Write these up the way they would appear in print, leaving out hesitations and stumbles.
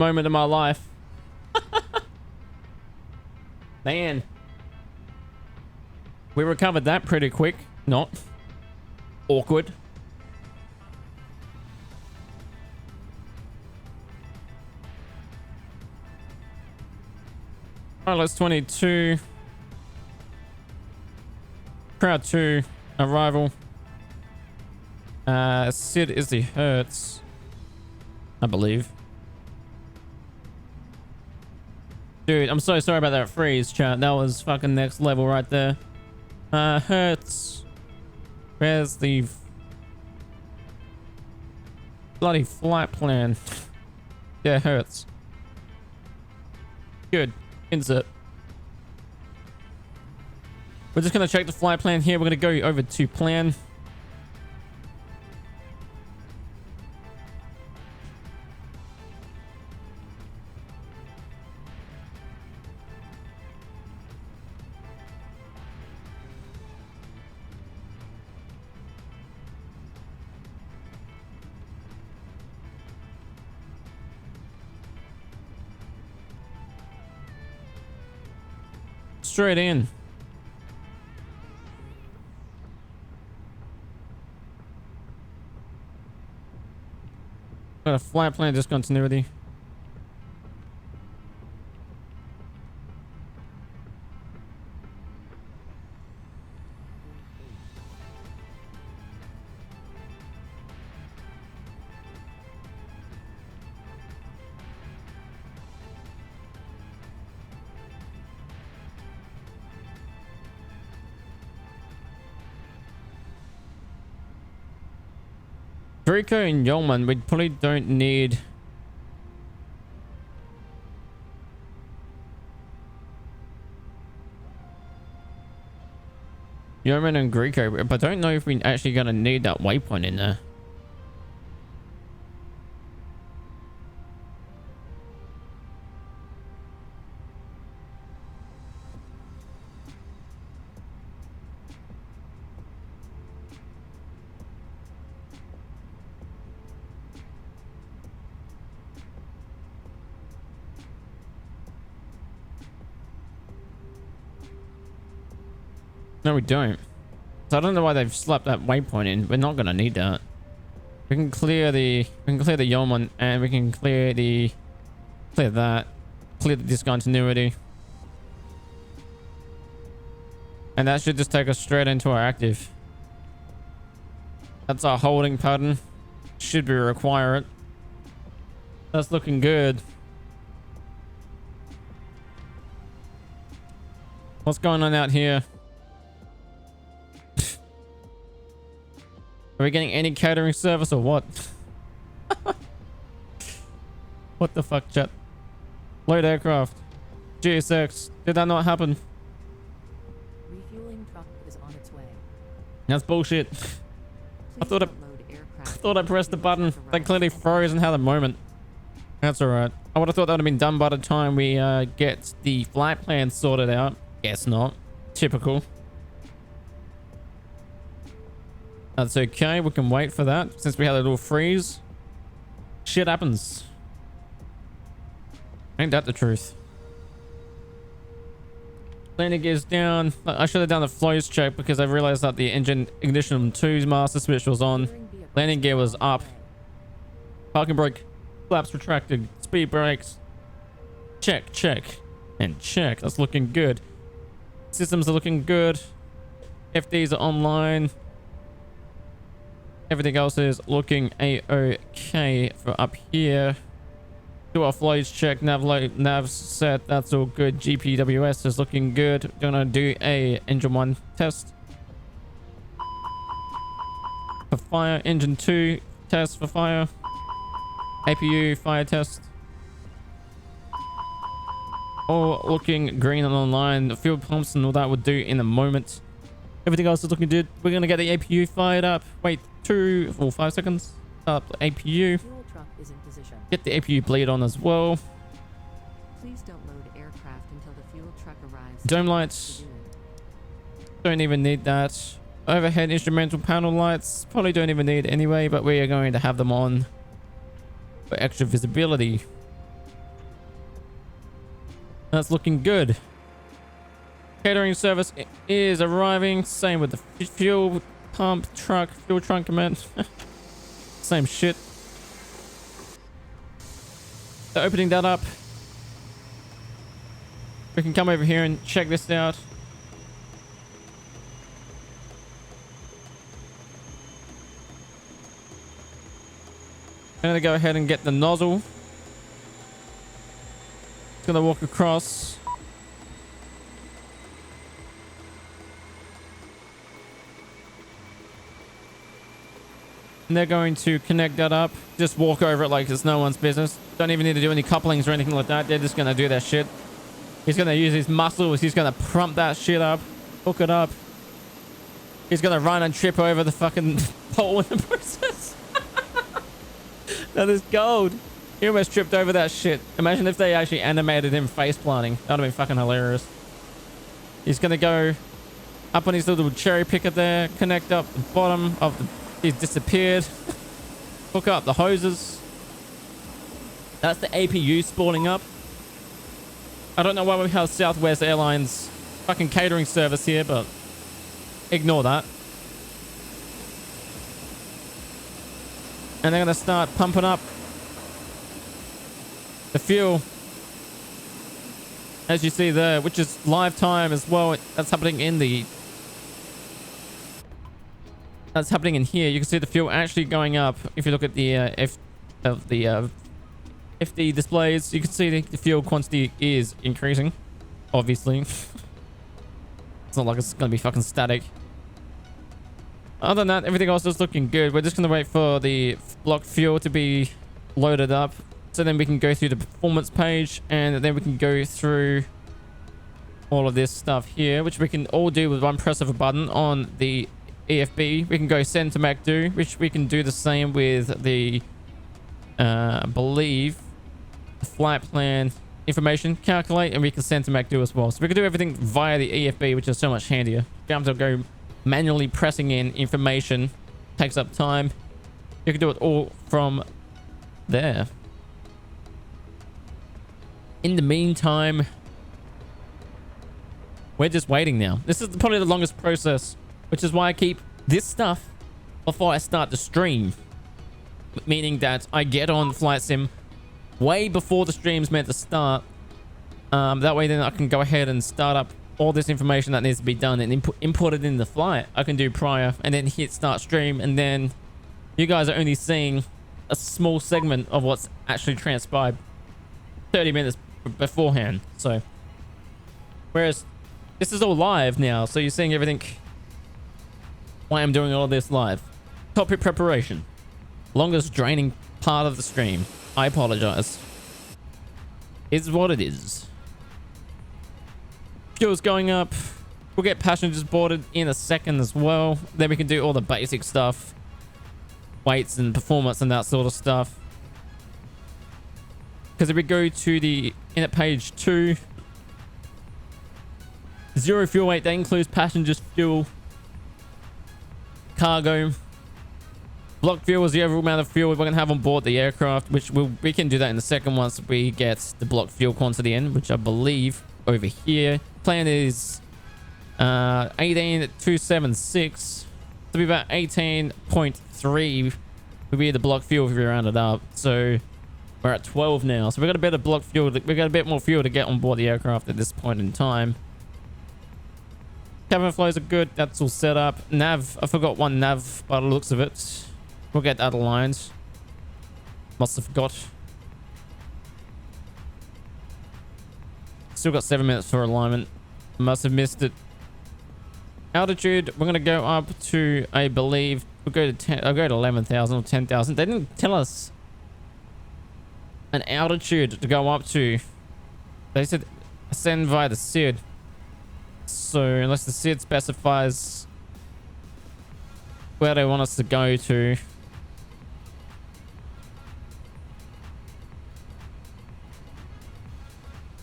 Moment of my life. Man. We recovered that pretty quick. Not awkward. Pilot's 22. Crowd 2. Arrival. Sid is the Hertz, I believe. Dude, I'm so sorry about that freeze, chat. That was fucking next level right there. Hertz. Where's the bloody flight plan? Yeah, Hertz. Good. Insert. We're just gonna check the flight plan here. We're gonna go over to plan. Straight in. Got a flight plan discontinuity. Draco and Yeoman, we probably don't need. Yeoman and Greco, but I don't know if we're actually gonna need that waypoint in there. No, we don't. So I don't know why they've slapped that waypoint in. We're not gonna need that. We can clear the Yeoman and we can clear the discontinuity. And that should just take us straight into our active. That's our holding pattern. Should we require it? That's looking good. What's going on out here? Are we getting any catering service or what? What the fuck, chat? Load aircraft. GSX. Did that not happen? Refueling truck is on its way. That's bullshit. I thought I pressed the button. That clearly froze and had a moment. That's alright. I would have thought that would have been done by the time we get the flight plan sorted out. Guess not. Typical. That's okay. We can wait for that since we had a little freeze. Shit happens. Ain't that the truth? Landing gear's down. I should have done the flows check because I realized that the engine ignition 2's master switch was on. Landing gear was up. Parking brake. Flaps retracted. Speed brakes. Check, check, and check. That's looking good. Systems are looking good. FDs are online. Everything else is looking a-okay for up here. Do our flows check. Nav set. That's all good. GPWS is looking good. Gonna do a engine 1 test. For fire. Engine 2 test for fire. APU fire test. All looking green and online. The fuel pumps and all that would do in a moment. Everything else is looking good. We're gonna get the APU fired up. Wait 2 or 5 seconds. Up the APU. Fuel truck is in position. Get the APU bleed on as well. Please don't load aircraft until the fuel truck arrives. Dome lights. Don't even need that. Overhead instrumental panel lights. Probably don't even need anyway, but we are going to have them on for extra visibility. That's looking good. Catering service is arriving. Same with the fuel pump truck, fuel trunk command. Same shit. They're opening that up. We can come over here and check this out. I'm gonna go ahead and get the nozzle. It's gonna walk across. And they're going to connect that up. Just walk over it like it's no one's business. Don't even need to do any couplings or anything like that. They're just gonna do that shit. He's gonna use his muscles. He's gonna prump that shit up. Hook it up. He's gonna run and trip over the fucking pole in the process. That is gold. He almost tripped over that shit. Imagine if they actually animated him face planting. That would have been fucking hilarious. He's gonna go up on his little cherry picker there. Connect up the bottom of the... He's disappeared. Hook up the hoses. That's the APU spawning up. I don't know why we have Southwest Airlines fucking catering service here, but ignore that. And they're going to start pumping up the fuel. As you see there, which is live time as well. That's happening in the... That's happening in here. You can see the fuel actually going up. If you look at the FD displays, you can see the fuel quantity is increasing. Obviously. It's not like it's going to be fucking static. Other than that, everything else is looking good. We're just going to wait for the block fuel to be loaded up. So then we can go through the performance page. And then we can go through all of this stuff here. Which we can all do with one press of a button on the EFB. We can go send to MacDo. Which we can do the same with the... I believe... flight plan information. Calculate. And we can send to MacDo as well. So we can do everything via the EFB. Which is so much handier. You don't have to go... manually pressing in information takes up time. You can do it all from there. In the meantime, we're just waiting now. This is probably the longest process, which is why I keep this stuff before I start the stream. Meaning that I get on Flight Sim way before the stream's meant to start. That way then I can go ahead and start up all this information that needs to be done and import it in the flight. I can do prior and then hit start stream, and then you guys are only seeing a small segment of what's actually transpired 30 minutes beforehand. So whereas this is all live now, so you're seeing everything why I'm doing all this live. Topic preparation, longest draining part of the stream. I apologize. Is what it is. Fuel's going up. We'll get passengers boarded in a second as well. Then we can do all the basic stuff. Weights and performance and that sort of stuff. Because if we go to the in at page 2, zero fuel weight, that includes passengers, fuel, cargo. Block fuel is the overall amount of fuel we're going to have on board the aircraft, which we can do that in a second once we get the block fuel quantity in, which I believe over here. Plan is 18,276 to be about 18.3 would be the block fuel if you round it up. So we're at 12 now. So we've got a bit of block fuel. We've got a bit more fuel to get on board the aircraft at this point in time. Cabin flows are good. That's all set up. Nav, I forgot one nav by the looks of it. We'll get that aligned. Must have forgot. Still got 7 minutes for alignment. Must have missed it. Altitude, we're going to go up to, I believe, we'll go to 10, I'll go to 11,000 or 10,000. They didn't tell us an altitude to go up to. They said ascend via the SID. So unless the SID specifies where they want us to go to.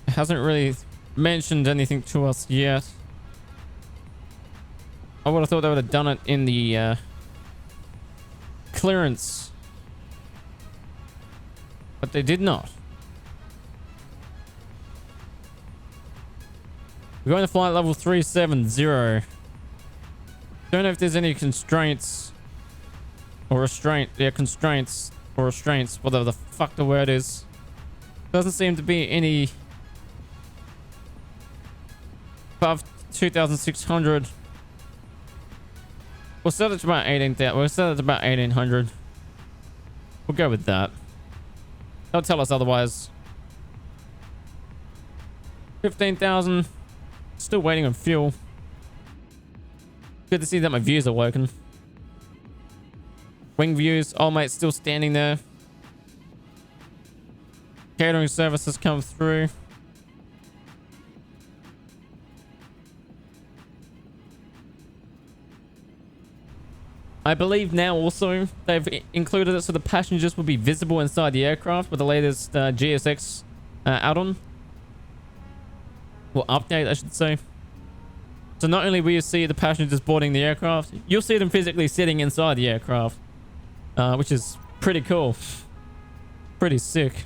It hasn't really mentioned anything to us yet. I would have thought they would have done it in the clearance, but they did not. We're going to flight level 370. Don't know if there's any constraints or restraint. Yeah, constraints or restraints, whatever the fuck the word is. Doesn't seem to be any above 2,600. We'll set it to about 18,000. We'll set it to about 1,800. We'll go with that. They'll tell us otherwise. 15,000. Still waiting on fuel. Good to see that my views are working. Wing views. Oh, mate, still standing there. Catering services come through. I believe now also they've included it so the passengers will be visible inside the aircraft with the latest GSX add-on. Or update, I should say. So not only will you see the passengers boarding the aircraft, you'll see them physically sitting inside the aircraft. Which is pretty cool. Pretty sick.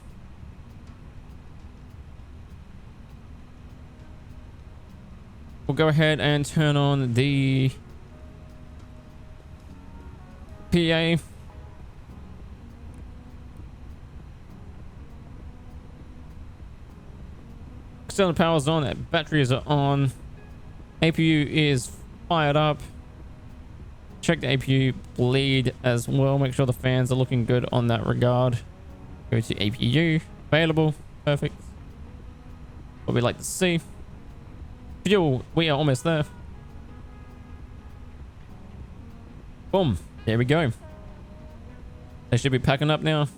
We'll go ahead and turn on the PA. External power's on, batteries are on, APU is fired up. Check the APU bleed as well, make sure the fans are looking good on that regard. Go to APU, available, perfect. What we like to see. Fuel, we are almost there. Boom. There we go. They should be packing up now.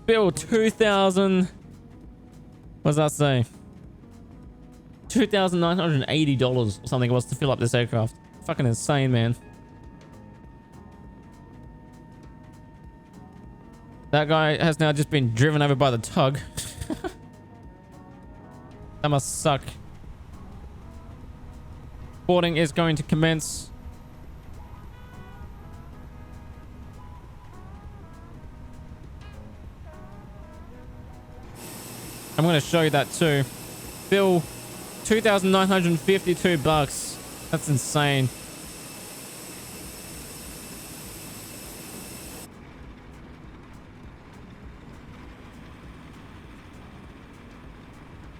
Bill 2,000. What does that say? $2,980 or something it was to fill up this aircraft. Fucking insane, man. That guy has now just been driven over by the tug. That must suck. Boarding is going to commence. I'm going to show you that too. Bill, $2,952. That's insane.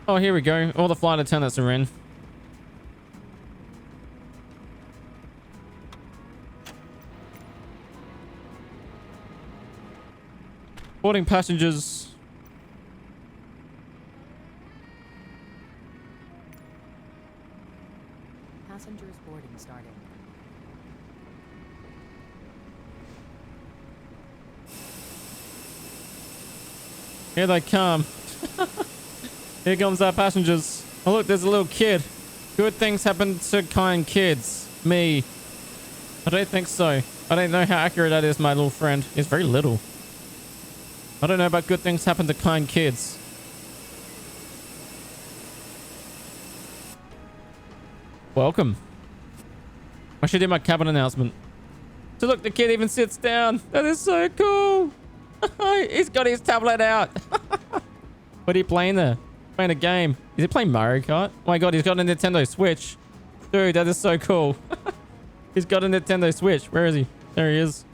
Oh, here we go. All the flight attendants are in. Boarding passengers. Passengers boarding starting. Here they come. Here comes our passengers. Oh look, there's a little kid. Good things happen to kind kids. Me. I don't think so. I don't know how accurate that is, my little friend. He's very little. I don't know about good things happen to kind kids. Welcome. I should do my cabin announcement. So look, the kid even sits down. That is so cool. He's got his tablet out. What are you playing there? Playing a game. Is he playing Mario Kart? Oh my god, he's got a Nintendo Switch. Dude, that is so cool. He's got a Nintendo Switch. Where is he? There he is.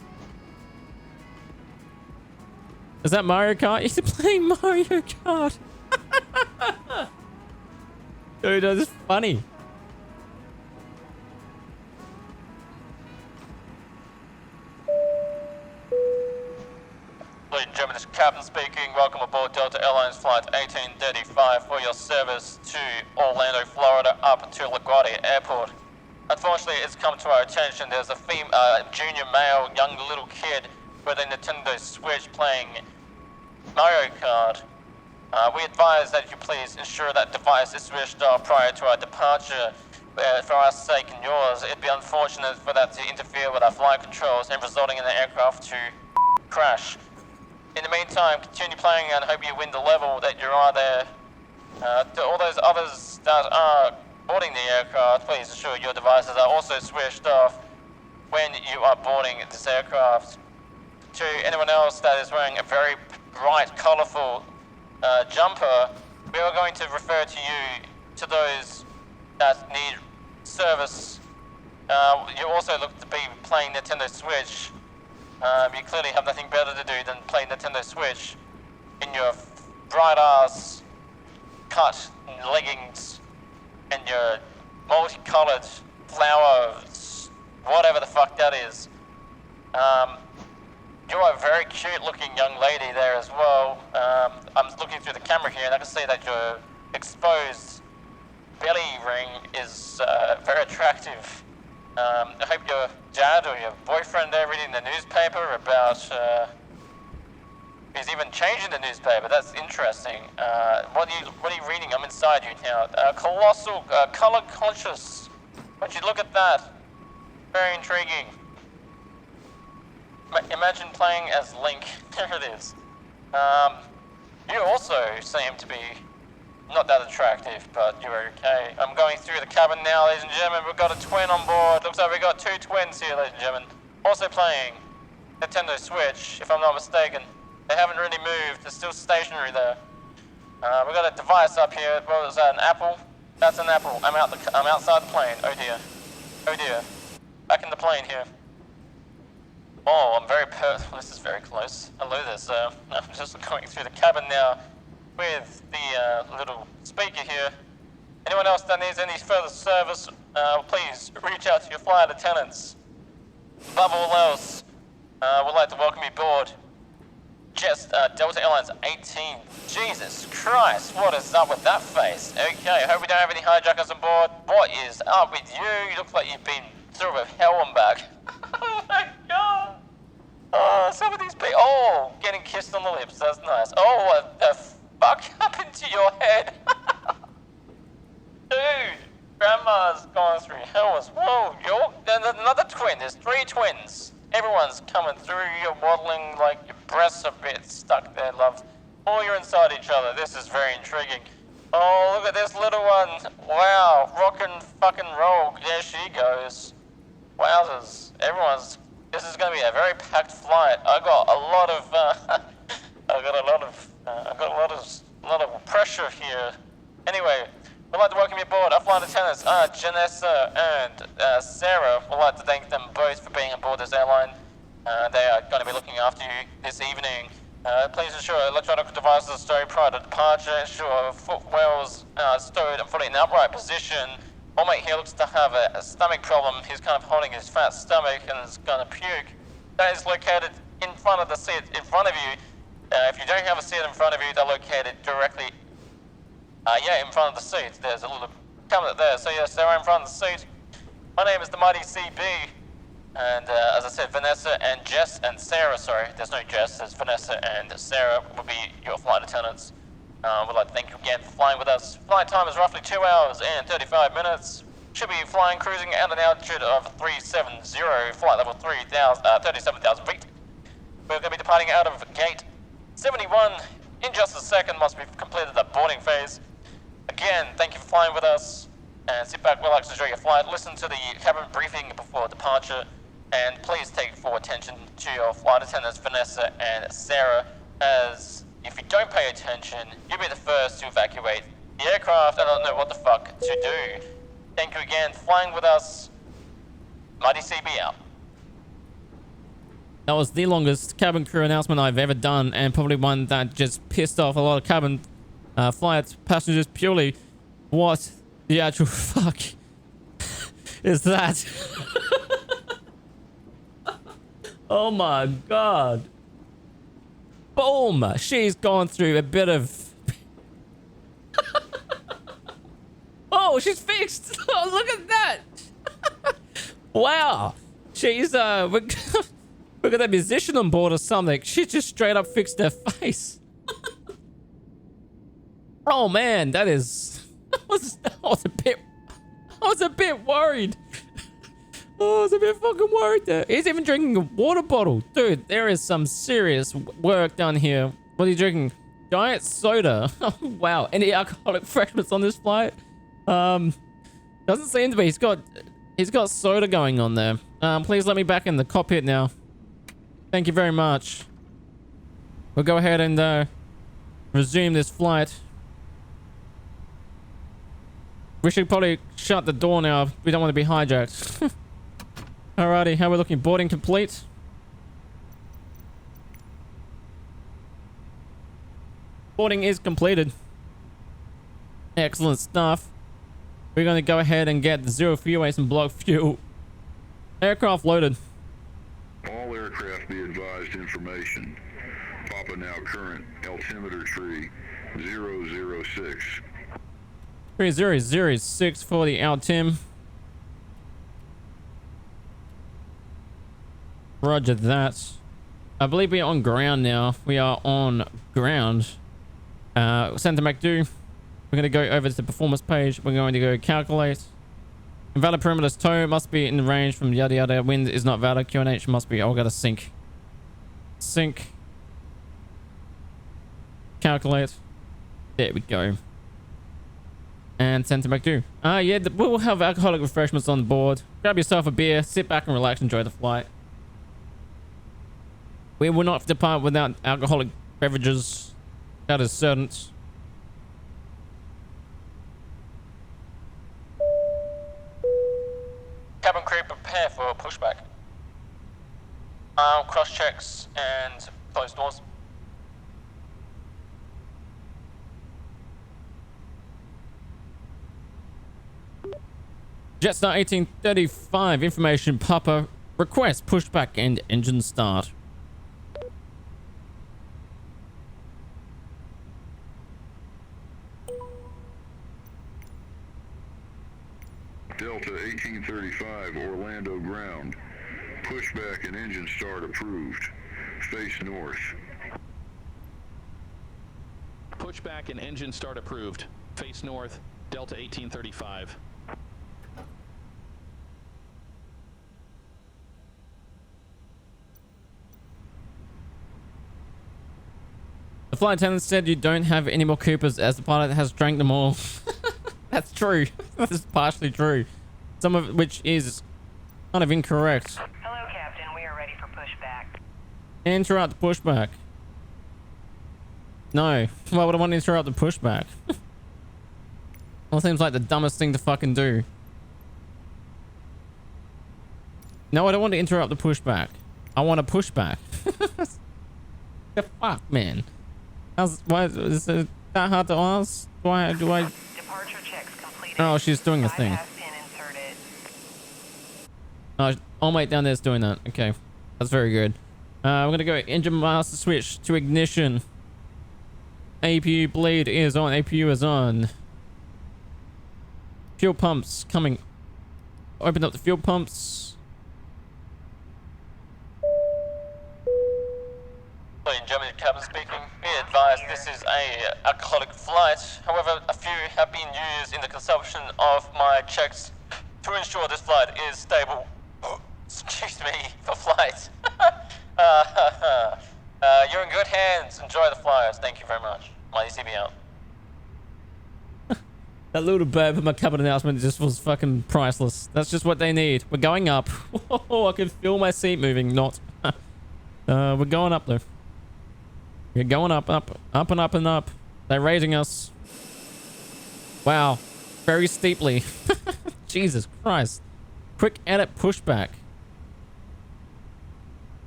Is that Mario Kart? He's playing Mario Kart. Dude, that is funny. Ladies and gentlemen, this is Captain speaking. Welcome aboard Delta Airlines Flight 1835 for your service to Orlando, Florida, up to LaGuardia Airport. Unfortunately, it's come to our attention there's a junior male, young little kid with a Nintendo Switch playing Mario Kart. We advise that you please ensure that device is switched off prior to our departure. For our sake and yours, it'd be unfortunate for that to interfere with our flight controls and resulting in the aircraft to crash. In the meantime, continue playing and hope you win the level that you're on there. To all those others that are boarding the aircraft, please ensure your devices are also switched off when you are boarding this aircraft. To anyone else that is wearing a very bright, colourful jumper, we are going to refer to you to those that need service. You also look to be playing Nintendo Switch. You clearly have nothing better to do than play Nintendo Switch in your bright ass cut leggings and your multicolored flowers, whatever the fuck that is. You are a very cute looking young lady there as well. I'm looking through the camera here and I can see that your exposed belly ring is very attractive. I hope your dad or your boyfriend there reading the newspaper about he's even changing the newspaper. That's interesting. What are you reading? I'm inside you now. Colossal, color conscious. Why'd you look at that? Very intriguing. Imagine playing as Link. There it is. You also seem to be not that attractive, but you're okay. I'm going through the cabin now, ladies and gentlemen. We've got a twin on board. Looks like we've got two twins here, ladies and gentlemen. Also playing Nintendo Switch, if I'm not mistaken. They haven't really moved. They're still stationary there. We've got a device up here. What was that, an apple? That's an apple. I'm outside the plane. Oh dear. Oh dear. Back in the plane here. Oh, this is very close. Hello there, sir. I'm just going through the cabin now with the little speaker here. Anyone else that needs any further service, please reach out to your flight attendants. Above all else, we'd like to welcome you aboard Delta Airlines 18. Jesus Christ, what is up with that face? Okay, I hope we don't have any hijackers on board. What is up with you? You look like you've been through with hell and back. Oh my god. Oh, some of these people. Oh, getting kissed on the lips. That's nice. Oh, what the fuck happened to your head? Dude, grandma's gone through hell as well. There's another twin. There's three twins. Everyone's coming through. You're waddling like your breasts are a bit stuck there, love. Oh, you're inside each other. This is very intriguing. Oh, look at this little one. Wow, rockin' fucking roll. There she goes. Wowzers. This is going to be a very packed flight. I got a lot of pressure here. Anyway, we'd like to welcome you aboard. Our flight attendants, Janessa and Sarah. We'd like to thank them both for being aboard this airline. They are going to be looking after you this evening. Please ensure electronic devices are stowed prior to departure. Ensure footwells stowed and fully in the upright position. Old mate here looks to have a stomach problem. He's kind of holding his fat stomach and is going to puke. That is located in front of the seat in front of you. If you don't have a seat in front of you, they're located directly, in front of the seat. There's a little cabinet there. So yes, they're in front of the seat. My name is the Mighty CB. And as I said, Vanessa and Jess and Sarah, sorry, there's no Jess, there's Vanessa and Sarah will be your flight attendants. We'd like to thank you again for flying with us. Flight time is roughly 2 hours and 35 minutes. Should be cruising at an altitude of 370, flight level 37,000 feet. We're going to be departing out of gate 71 in just a second once we've completed the boarding phase. Again, thank you for flying with us. And sit back, relax, enjoy your flight. Listen to the cabin briefing before departure. And please take full attention to your flight attendants, Vanessa and Sarah, as if you don't pay attention, you'll be the first to evacuate the aircraft. I don't know what the fuck to do. Thank you again for flying with us. Mighty CB out. That was the longest cabin crew announcement I've ever done, and probably one that just pissed off a lot of cabin flight passengers purely. What the actual fuck is that? Oh my god. Boom! She's gone through a bit of... Oh, she's fixed! Oh, look at that! Wow! She's, we got a musician on board or something. She just straight up fixed her face. Oh man, that is... I was a bit worried. Oh, I was a bit fucking worried there. He's even drinking a water bottle. Dude, there is some serious work done here. What are you drinking? Diet soda. Oh, wow. Any alcoholic fragments on this flight? Doesn't seem to be. He's got soda going on there. Please let me back in the cockpit now. Thank you very much. we'll go ahead and resume this flight. We should probably shut the door now. We don't want to be hijacked. Alrighty, how are we looking? Boarding complete. Boarding is completed. Excellent stuff. We're going to go ahead and get the zero fuel and block fuel. Aircraft loaded. All aircraft be advised information. Papa now current altimeter tree 006. 3006 for the altim. Roger that. I believe we are on ground now. We are on ground. Center MacDo. We're going to go over to the performance page. We're going to go calculate. Invalid perimeter's tow must be in the range from yada yada. Wind is not valid. QNH must be. Oh, I got to sync. Sync. Calculate. There we go. And center MacDo. Yeah, we'll have alcoholic refreshments on board. Grab yourself a beer, sit back and relax, enjoy the flight. We will not depart without alcoholic beverages. That is certain. Cabin crew, prepare for pushback. Cross checks and close doors. Jetstar 1835 information. Papa request pushback and engine start. Delta 1835 Orlando ground. Pushback and engine start approved. Face north. Pushback and engine start approved. Face north, Delta 1835. The flight attendant said you don't have any more Coopers as the pilot has drank them all. That's true. That's partially true. Some of which is kind of incorrect. Hello, Captain. We are ready for pushback. Interrupt the pushback. No. Why would I want to interrupt the pushback? Well, it seems like the dumbest thing to fucking do. No, I don't want to interrupt the pushback. I want a pushback. The fuck, man. Why is it that hard to ask? Why do I... Departure checks completed. Oh, she's doing the Five thing. has been inserted. Oh, old mate down there is doing that. Okay. That's very good. We're going to go engine master switch to ignition. APU bleed is on. APU is on. Fuel pumps coming. Open up the fuel pumps. In German cabin speaking, be advised this is a alcoholic flight. However, a few have been used in the consumption of my checks to ensure this flight is stable. Excuse me, for flight. You're in good hands. Enjoy the flyers. Thank you very much. Mighty CB out. That little burp in my cabin announcement just was fucking priceless. That's just what they need. We're going up. Oh, I can feel my seat moving. Not. We're going up though. We're going up, up, up and up and up. They're raising us. Wow. Very steeply. Jesus Christ. Quick edit pushback.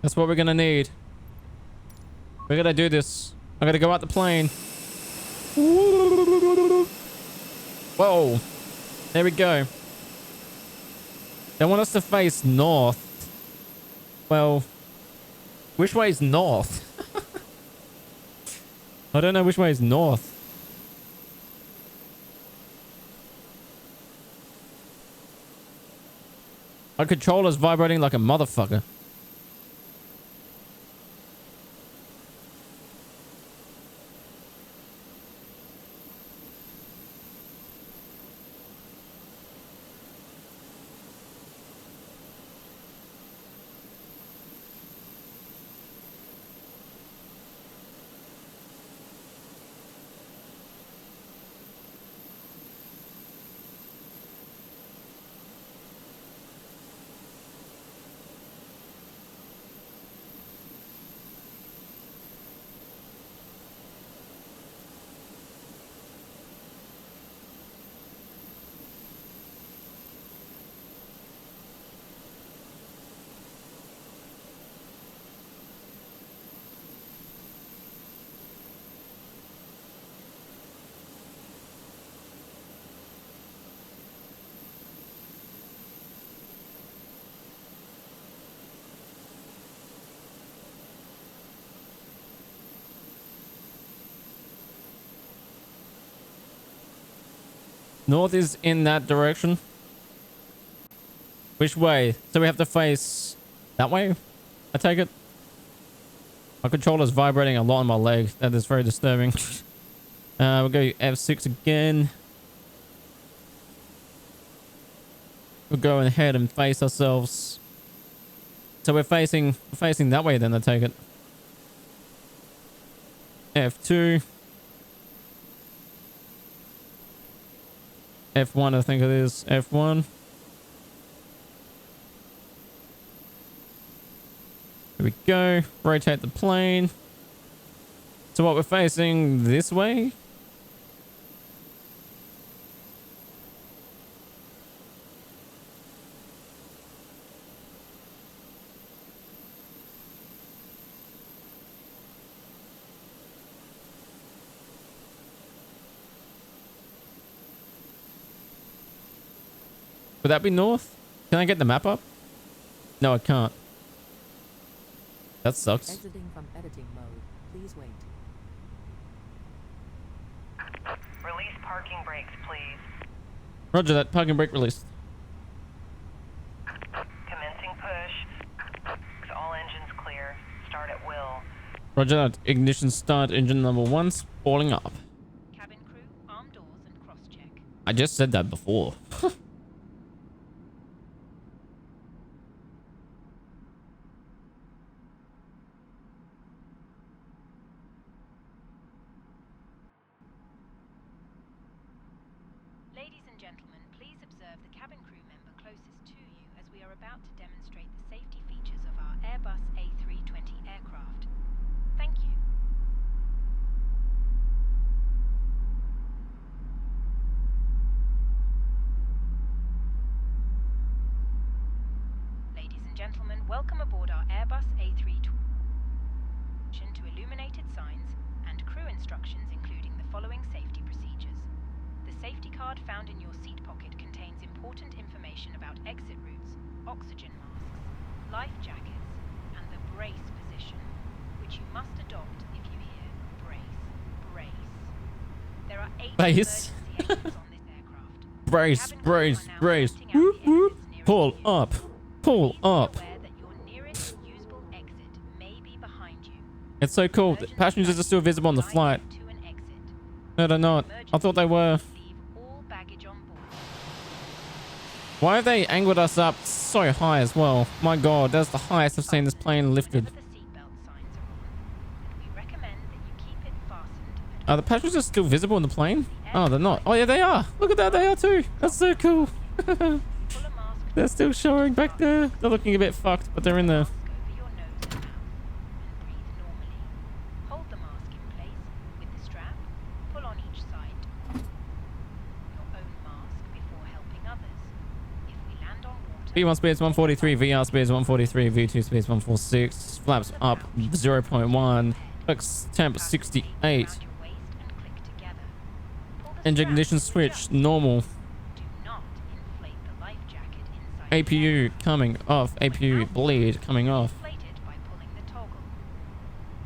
That's what we're gonna need. We're gonna do this. I'm gonna go out the plane. Whoa. There we go. They want us to face north. Well, which way is north? I don't know which way is north. My controller's vibrating like a motherfucker. North is in that direction. Which way? So we have to face that way? I take it. My controller's vibrating a lot on my leg. That is very disturbing. We'll go F6 again. We'll go ahead and face ourselves. So we're facing that way then, I take it. F2. F1, I think it is. F1. Here we go. Rotate the plane. So what, we're facing this way? Would that be north? Can I get the map up? No, I can't. That sucks. Exiting from editing mode. Please wait. Release parking brakes, please. Roger that. Parking brake released. Commencing push. All engines clear. Start at will. Roger that. Ignition start. Engine number 1 spooling up. Cabin crew, arm doors and cross-check. I just said that before. Ladies and gentlemen, please observe the cabin crew member closest to you as we are about to demonstrate the safety features of our Airbus A320 aircraft. Thank you. Ladies and gentlemen, welcome aboard our Airbus A320. To illuminated signs and crew instructions including the following safety procedures. The safety card found in your seat pocket contains important information about exit routes, oxygen masks, life jackets, and the brace position, which you must adopt if you hear brace, brace. There are 8 Brace. emergency exits on this aircraft. Brace, Cabin crew brace, are now brace. pointing out Whoop, the whoop. exits nearest Pull you. up. Pull Please be up. aware that your nearest usable exit may be behind you. It's so cool. The passengers are still visible on the flight. To an exit. No, they're not. I thought they were. Leave all baggage on board. Why have they angled us up so high as well? My god, that's the highest I've seen this plane lifted. Whenever the seatbelt signs are on, we recommend that you keep it fastened. and Are the passengers still visible in the plane? Oh, they're not. Oh, yeah, they are. Look at that. They are too. That's so cool. pull a mask They're still showing back there. They're looking a bit fucked, but they're in there. over your nose and mouth and breathe normally. Hold the mask in place with the strap. Pull on each side. Your own mask before helping others. If we land on water, V1 speed is 143, VR speed is 143, V2 speed is 146, flaps up 0.1, flex temp 68, around your waist and click together. Pull the engine strap ignition to the switch down. normal, Do not inflate the life jacket inside the APU coming off, APU bleed coming off. Inflate it by pulling the toggle.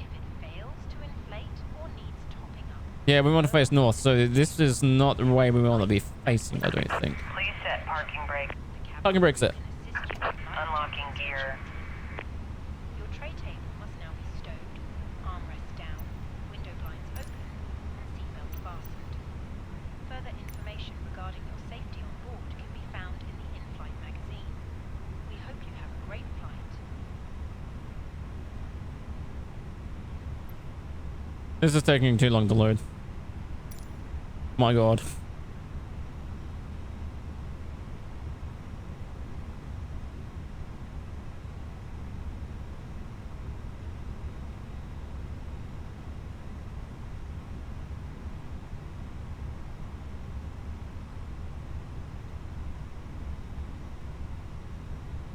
If it fails to inflate or needs topping up, Yeah, we want to face north, so this is not the way we want to be facing, I don't think. Please set parking brake. the cabin Parking brake set. can assist you with life Unlocking gear. Your tray table must now be stowed, armrests down, window blinds open, and seatbelt fastened. Further information regarding your safety on board can be found in the in-flight magazine. We hope you have a great flight. This is taking too long to load. My god.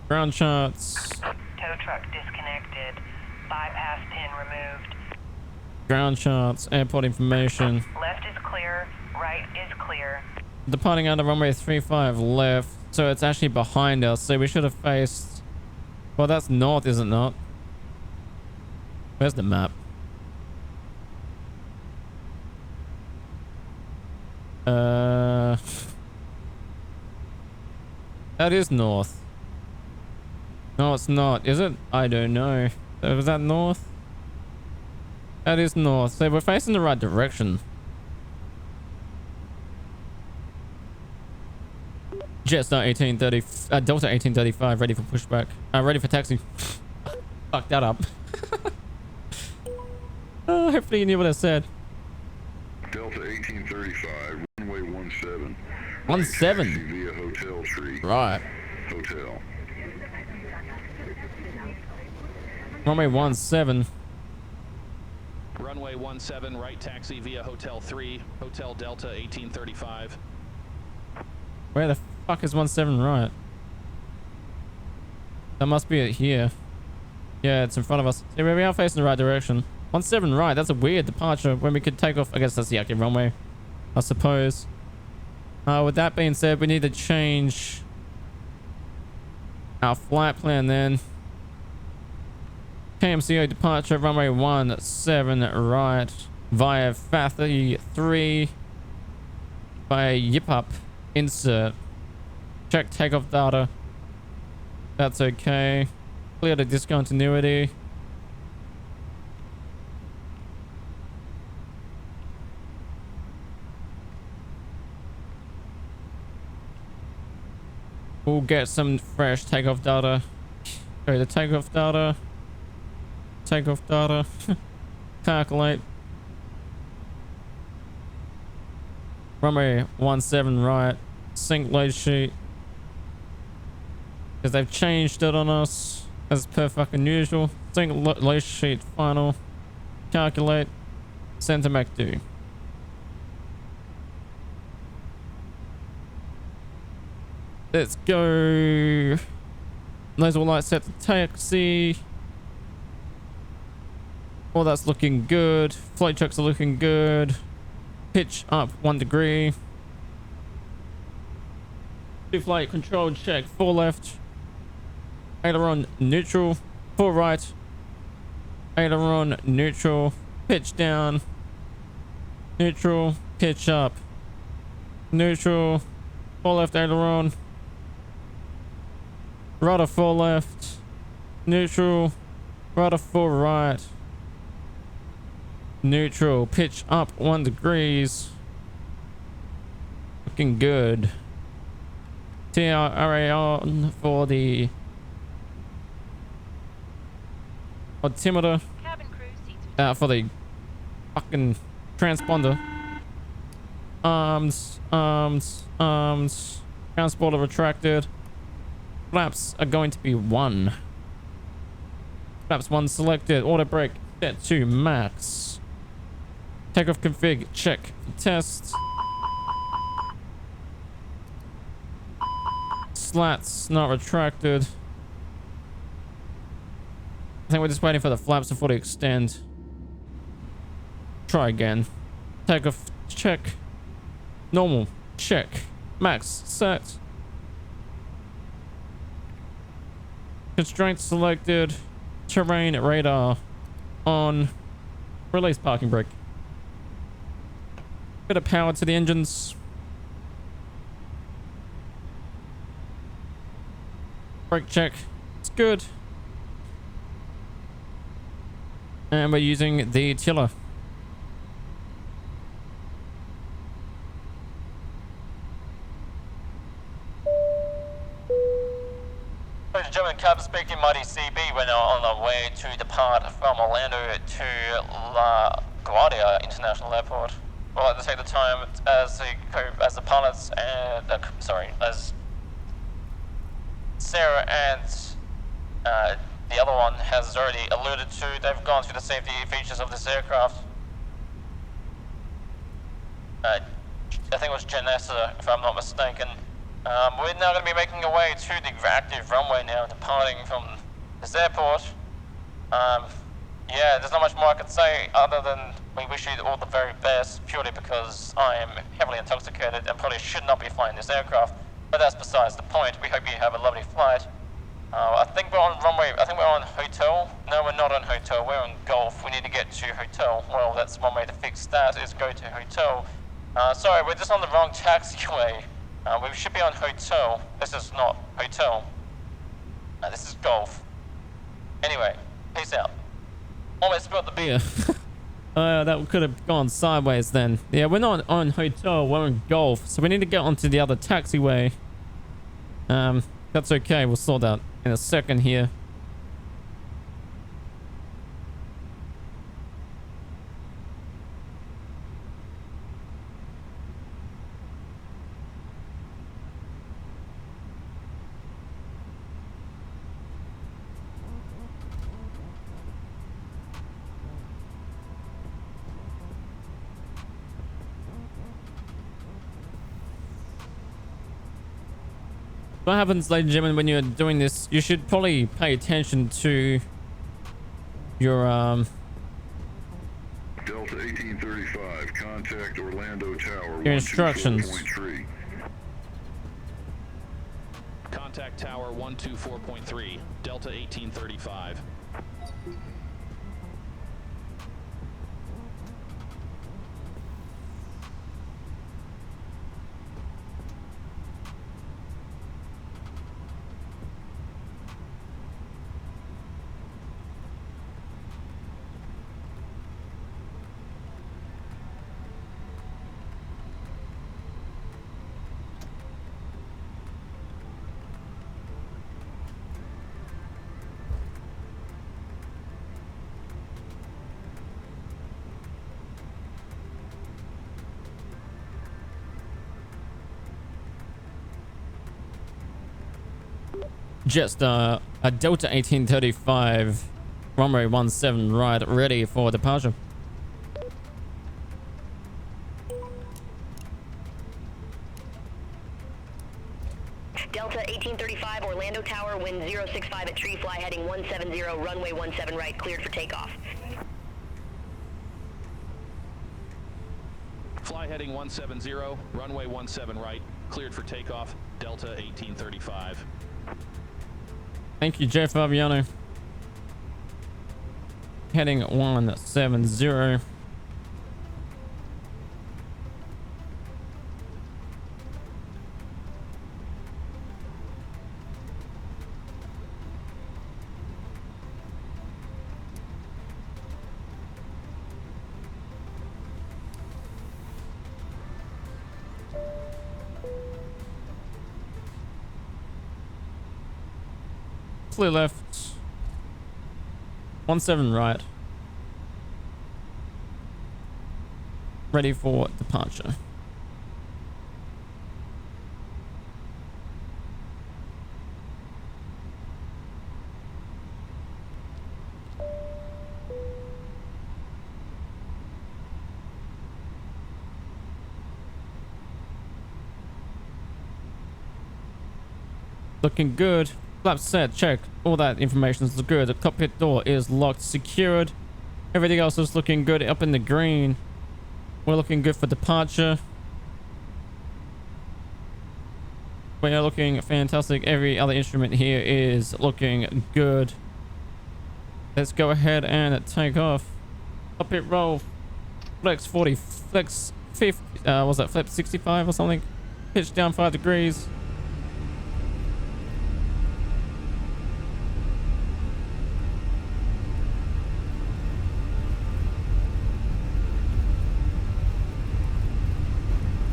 Ground charts. Tow truck disconnected. Bypass pin removed. Ground charts. Airport information. Left is clear. Right is clear. Departing out of runway 35 left. So it's actually behind us. So we should have faced... Well, that's north, is it not? Where's the map? That is north. No, it's not. Is it? I don't know. Was that north? That is north. So we're facing the right direction. Jetstar 1830, Delta 1835, ready for pushback. Ready for taxi. Fuck that up. Oh, hopefully you knew what I said. Delta 1835, runway 17. 17? Via Hotel Tree. Right. Hotel. Runway 17. Runway 17, right taxi via Hotel 3, Hotel Delta 1835. Where the fuck is 17 right? That must be it here. Yeah, it's in front of us. See, we are facing the right direction. 17 right, that's a weird departure when we could take off. I guess that's the active runway, I suppose. With that being said, we need to change our flight plan then. KMCO departure runway 17 right via Fathy 3 via Yip Up insert. Check takeoff data. That's okay. Clear the discontinuity. We'll get some fresh takeoff data. Okay, the takeoff data. Takeoff data. Calculate. Runway 17 right. Sync load sheet. Because they've changed it on us. As per fucking usual. Sync load sheet final. Calculate. Send to MACD. Let's go. Laser light set to taxi. All that's looking good. Flight checks are looking good. Pitch up 1 degree. Flight control check. 4 left. Aileron neutral. 4 right. Aileron neutral. Pitch down. Neutral. Pitch up. Neutral. 4 left aileron. Rudder 4 left. Neutral. Rudder 4 right. Neutral. Pitch up 1 degrees. Looking good. TRA on for the altimeter. Cabin crew, seats For the fucking transponder. Arms. Transporter retracted. Flaps are going to be 1. Flaps 1 selected. Auto brake set to max. Takeoff config check. Test. Slats not retracted. I think we're just waiting for the flaps to fully extend. Try again. Takeoff check. Normal check. Max set. Constraints selected. Terrain radar on. Release parking brake. Bit of power to the engines. Brake check. It's good. And we're using the tiller. Ladies and gentlemen, Captain speaking, Mighty CB. We're now on our way to depart from Orlando to LaGuardia International Airport. We'd like to take the time as the pilots and as Sarah and the other one has already alluded to. They've gone through the safety features of this aircraft. I think it was Janessa, if I'm not mistaken. We're now going to be making our way to the active runway now, departing from this airport. Yeah, there's not much more I can say other than we wish you all the very best, purely because I am heavily intoxicated and probably should not be flying this aircraft. But that's besides the point. We hope you have a lovely flight. I think we're on hotel. No, we're not on hotel. We're on golf. We need to get to hotel. Well, that's one way to fix that, is go to hotel. Sorry, we're just on the wrong taxiway. We should be on hotel. This is not hotel. This is golf. Anyway, peace out. Almost spilled the beer. That could have gone sideways then. Yeah, we're not on hotel, we're on golf. So we need to get onto the other taxiway. That's okay, we'll sort that in a second here. What happens, ladies and gentlemen, when you're doing this, you should probably pay attention to your Delta 1835, contact Orlando Tower. Your instructions. 124.3. Contact Tower 124.3, Delta 1835. just a Delta 1835 runway 17 right, ready for departure. Delta 1835 Orlando Tower, wind 065 at tree, fly heading 170, runway 17 right, cleared for takeoff. Fly heading 170, runway 17 right, cleared for takeoff, Delta 1835. Thank you, Jeff Fabiano. Heading 170. Clear left. 17 right. Ready for departure. Looking good. Flap set, check. All that information is good. The cockpit door is locked, secured. Everything else is looking good up in the green. We're looking good for departure. We are looking fantastic. Every other instrument here is looking good. Let's go ahead and take off. Cockpit roll. Flex 40. Flex 50. Was that flip 65 or something? Pitch down 5 degrees.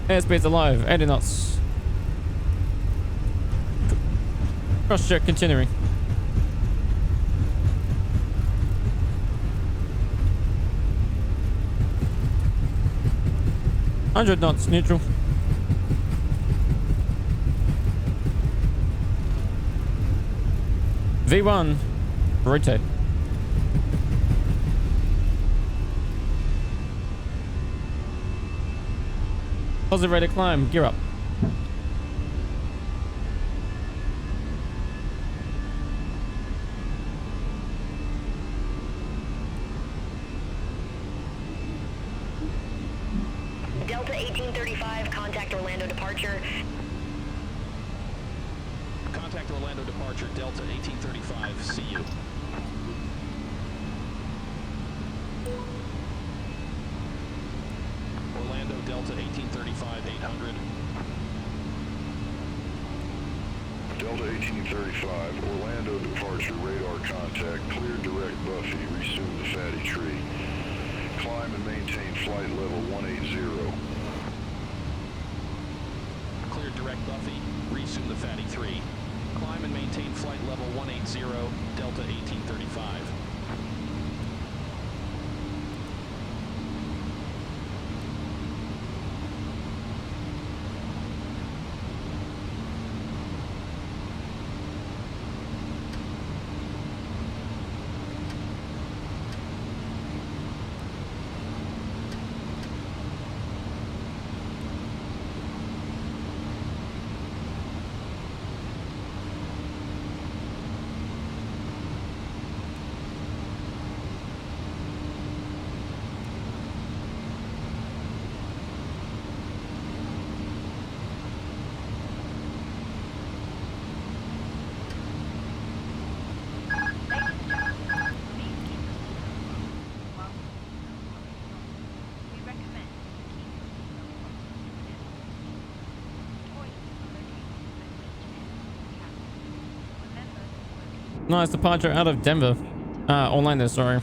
Airspeed's alive, 80 knots. Cross check continuing. $100 knots neutral. V1 rotate. Positive rate of climb, gear up. Delta 1835, contact Orlando departure. Contact Orlando departure, Delta 1835, see you. Orlando Delta 1835, 800. Delta 1835, Orlando departure, radar contact, clear direct Buffy, resume the fatty tree. Climb and maintain flight level 180. Clear direct Buffy, resume the fatty 3. Climb and maintain flight level 180, Delta 1835. Nice departure out of Denver. Orlando, sorry.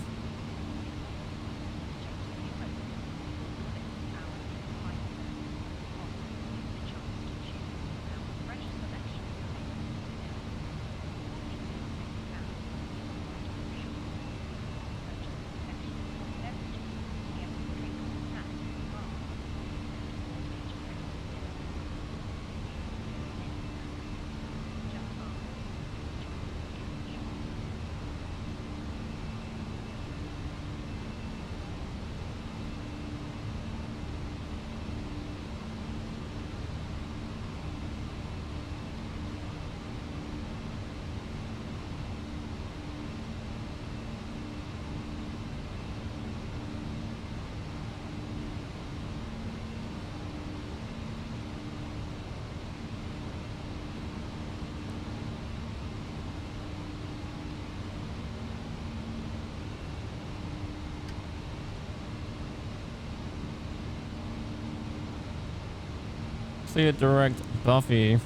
Clear direct Buffy.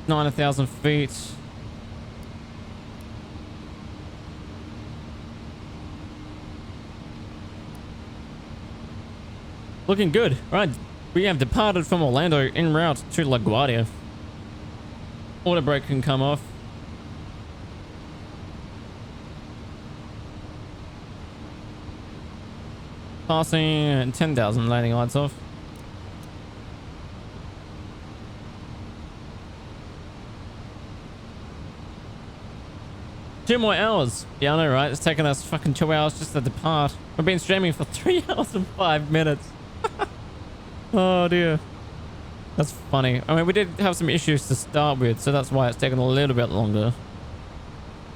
Nine 1,000 feet. Looking good. Right, we have departed from Orlando en route to LaGuardia. Auto brake can come off. Passing 10,000, landing lights off. Two more hours. Yeah, I know, right? It's taken us fucking 2 hours just to depart. We've been streaming for 3 hours and 5 minutes. Oh dear. That's funny. I mean, we did have some issues to start with, so that's why it's taken a little bit longer.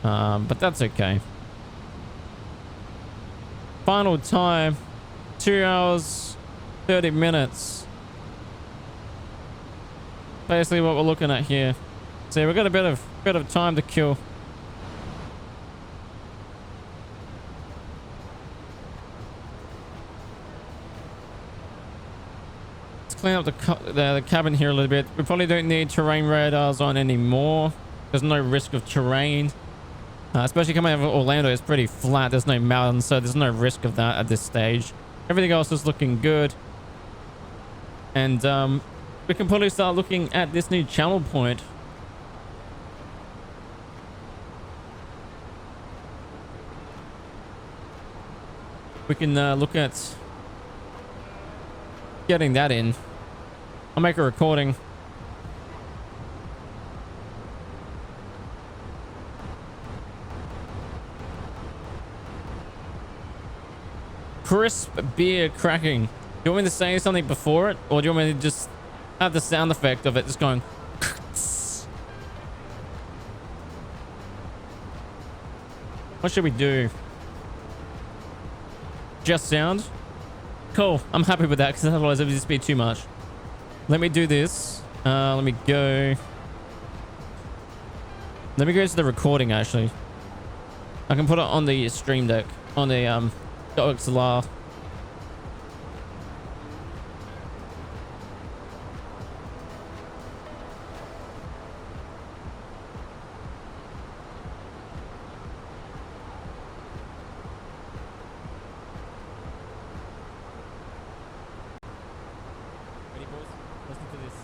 But that's okay. Final time, 2 hours, 30 minutes. Basically what we're looking at here. So we've got a bit of time to kill. Clean up the cabin here a little bit. We probably don't need terrain radars on anymore. There's no risk of terrain. Especially coming out of Orlando, it's pretty flat. There's no mountains, so there's no risk of that at this stage. Everything else is looking good. And we can probably start looking at this new channel point. We can look at getting that in. I'll make a recording. Crisp beer cracking. Do you want me to say something before it? Or do you want me to just have the sound effect of it just going? What should we do? Just sound? Cool. I'm happy with that because otherwise it would just be too much. let me do this. Let me go. Let me go to the recording, actually. I can put it on the stream deck, on the XLR. Ready, boys? Listen to this.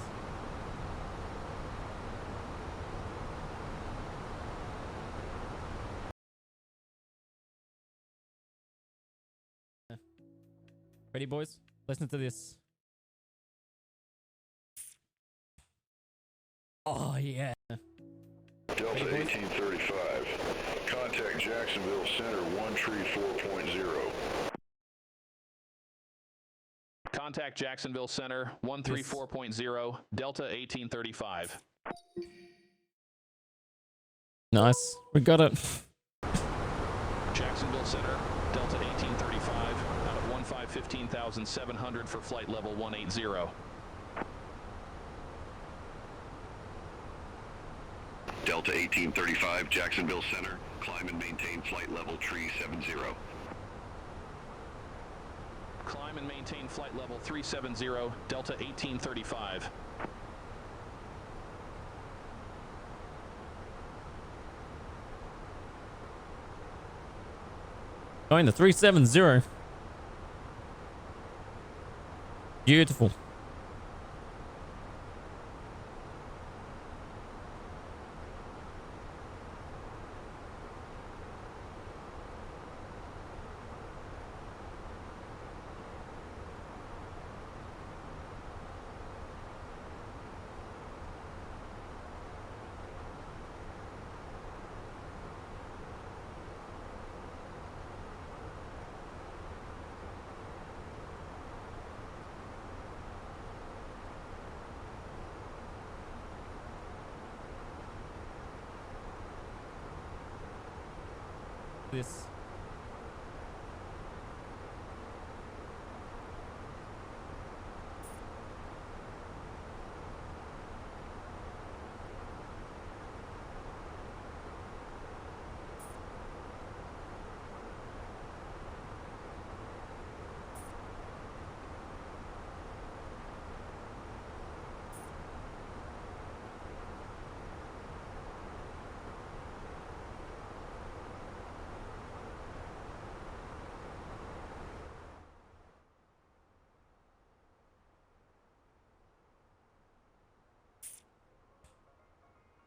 Ready, boys? Listen to this. Oh, yeah. Delta 1835. Contact Jacksonville Center 134.0. Contact Jacksonville Center 134.0, Delta 1835. Nice. We got it. Jacksonville Center, Delta 1835, out of 15,700 for flight level 180. Delta 1835, Jacksonville Center, climb and maintain flight level tree 70. Climb and maintain flight level 370, Delta 1835. Going to 370. Beautiful. This.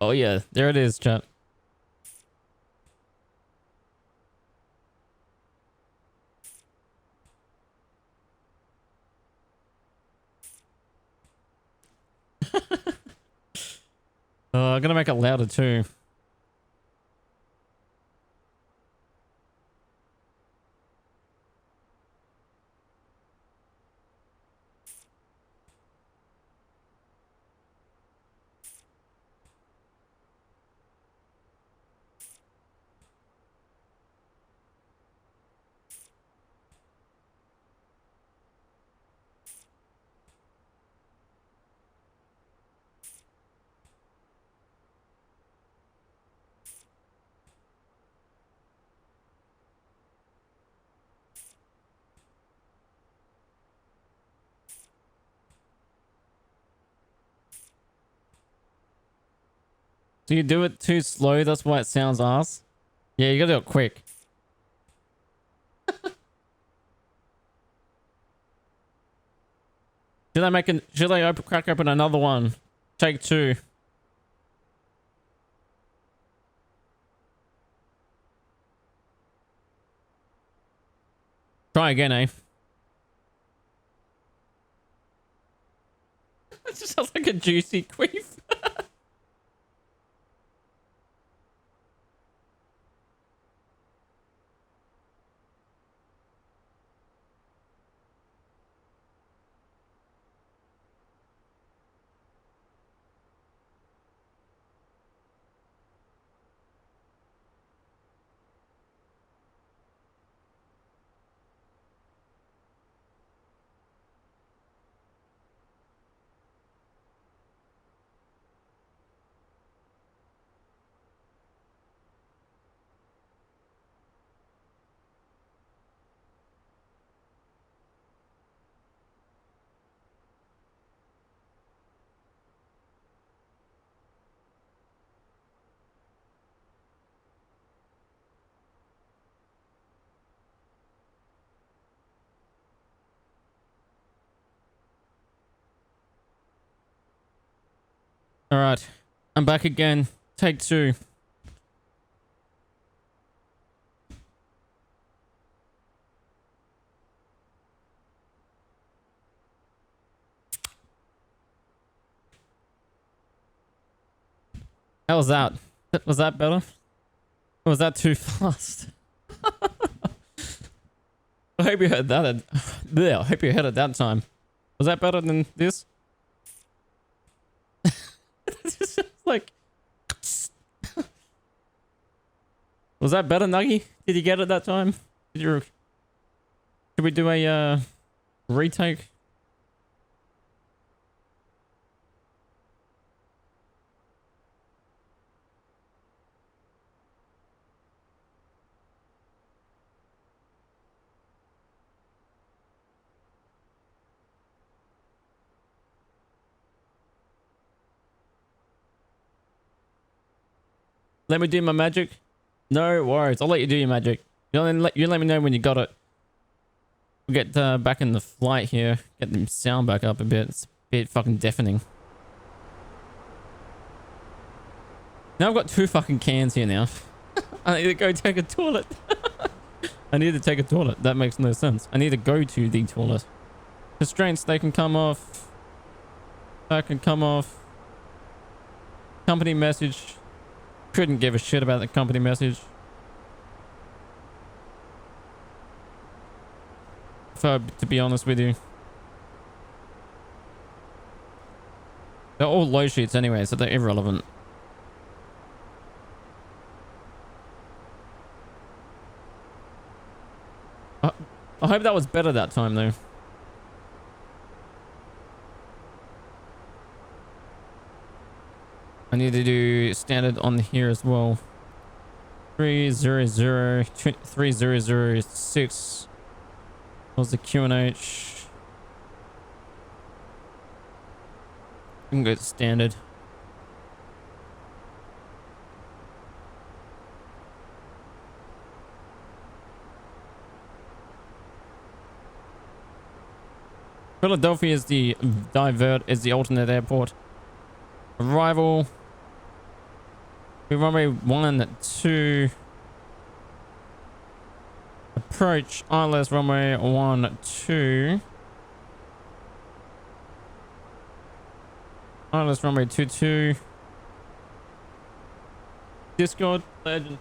Oh yeah, there it is, chat. I'm gonna make it louder too. So you do it too slow, that's why it sounds ass. Yeah, you gotta do it quick. Should I crack open another one? Take two. Try again, eh? It just sounds like a juicy queef. All right, I'm back again. Take two. How was that? Was that better? Or was that too fast? I hope you heard that. I hope you heard it that time. Was that better than this? It's just like... Was that better, Nuggy? Did you get it that time? Did you... Should we do a retake? Let me do my magic. No worries. I'll let you do your magic. You let me know when you got it. We'll get back in the flight here. Get the sound back up a bit. It's a bit fucking deafening. Now I've got two fucking cans here now. I need to go take a toilet. I need to take a toilet. That makes no sense. I need to go to the toilet. Constraints, they can come off. That can come off. Company message. Couldn't give a shit about the company message. To be honest with you. They're all low sheets anyway, so they're irrelevant. I hope that was better that time though. I need to do standard on here as well. 3006. What was the QNH? We can go to standard. Philadelphia is the divert, is the alternate airport. Arrival. Runway 12. Approach ILS runway 12. ILS runway 22. Discord legend.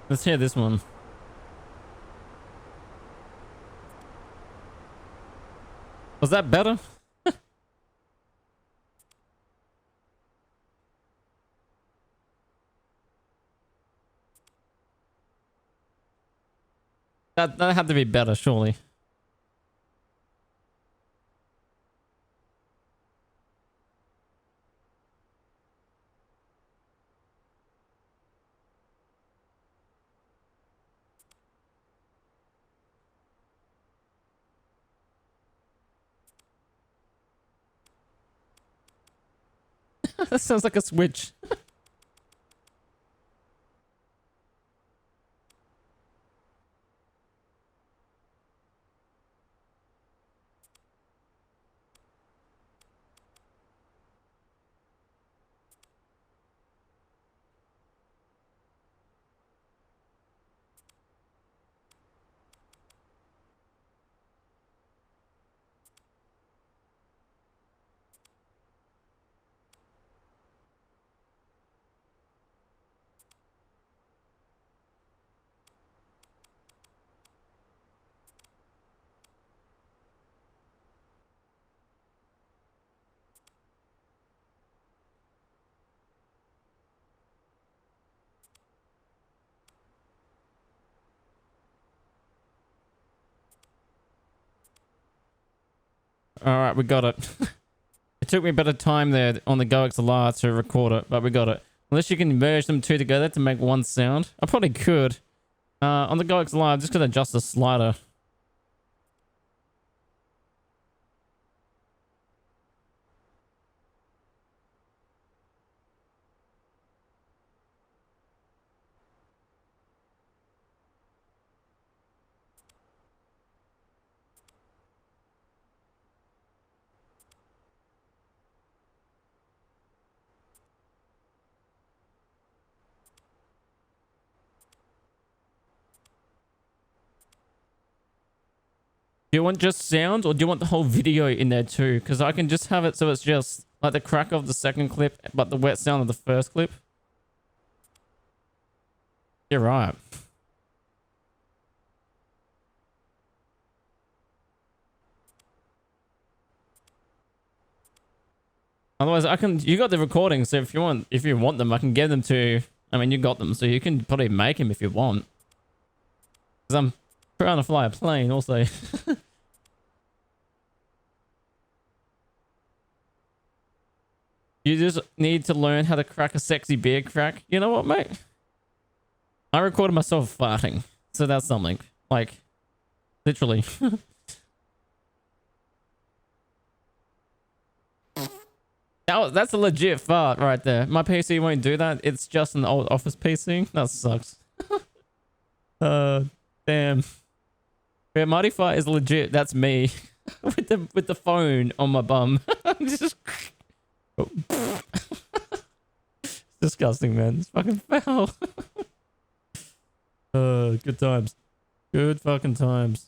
Let's hear this one. Was that better? That had to be better, surely. That sounds like a switch. All right, we got it. It took me a bit of time there on the GoXLR to record it, but we got it. Unless you can merge them two together to make one sound. I probably could. On the GoXLR, I'm just going to adjust the slider. Do you want just sound or do you want the whole video in there too? Because I can just have it so it's just like the crack of the second clip, but the wet sound of the first clip. You're right. Otherwise, you got the recordings, so if you want them, I can get them to. I mean, you got them, so you can probably make them if you want. Because I'm trying to fly a plane, also. You just need to learn how to crack a sexy beer crack. You know what, mate? I recorded myself farting, so that's something. Like, literally. That's a legit fart right there. My PC won't do that. It's just an old office PC. That sucks. Damn. Yeah, Mighty Fart is legit. That's me. with the phone on my bum. Just it's disgusting, man. It's fucking foul. Good times. Good fucking times.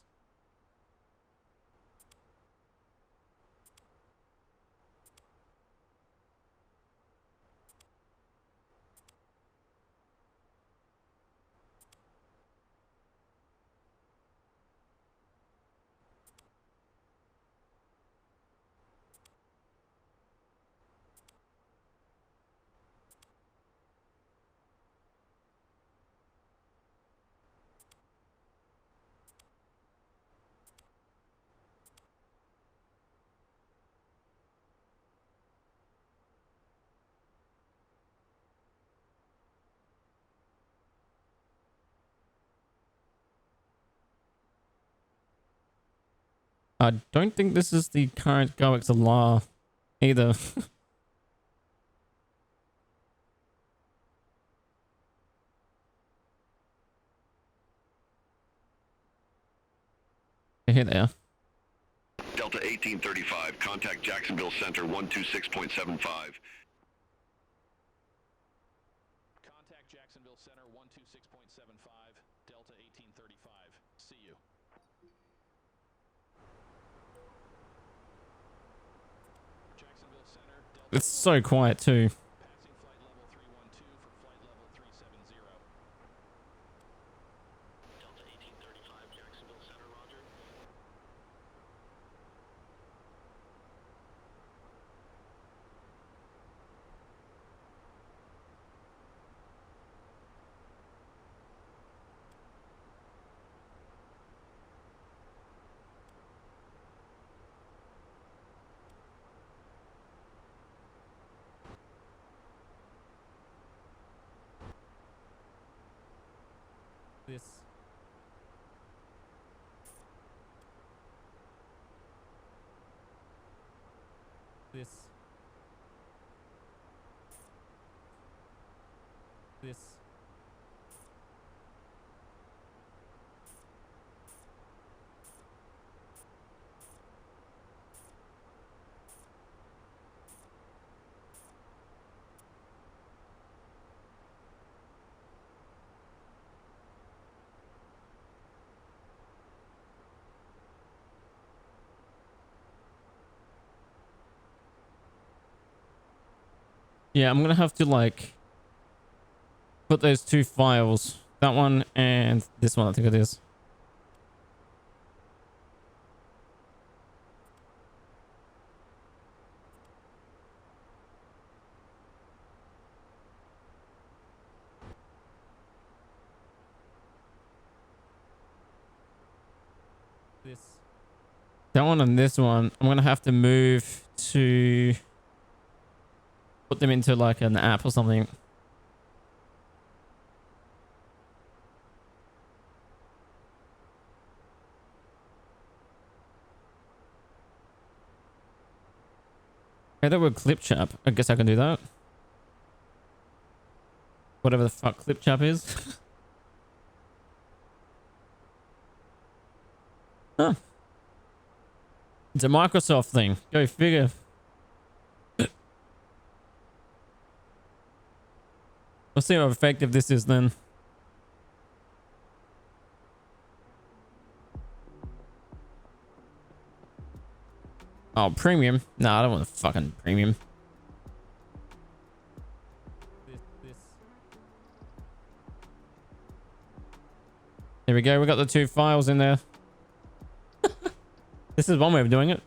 I don't think this is the current KLGA either. Here they are. Delta 1835, contact Jacksonville Center 126.75. Contact Jacksonville Center 126.75, Delta 1835. See you. Jacksonville Center, Delta. It's so quiet too. Passing flight level 312 for flight level 370. Delta 1835, Jacksonville Center, roger. This. This. This. Yeah, I'm gonna have to like put those two files, that one and this one, I think it is. This. That one and this one, I'm gonna have to move to put them into like an app or something. Okay, that word clip chap. I guess I can do that. Whatever the fuck clip chap is. Huh. It's a Microsoft thing. Go figure. We'll see how effective this is then. Oh, premium? No, I don't want a fucking premium. There we go. We got the 2 files in there. This is one way of doing it.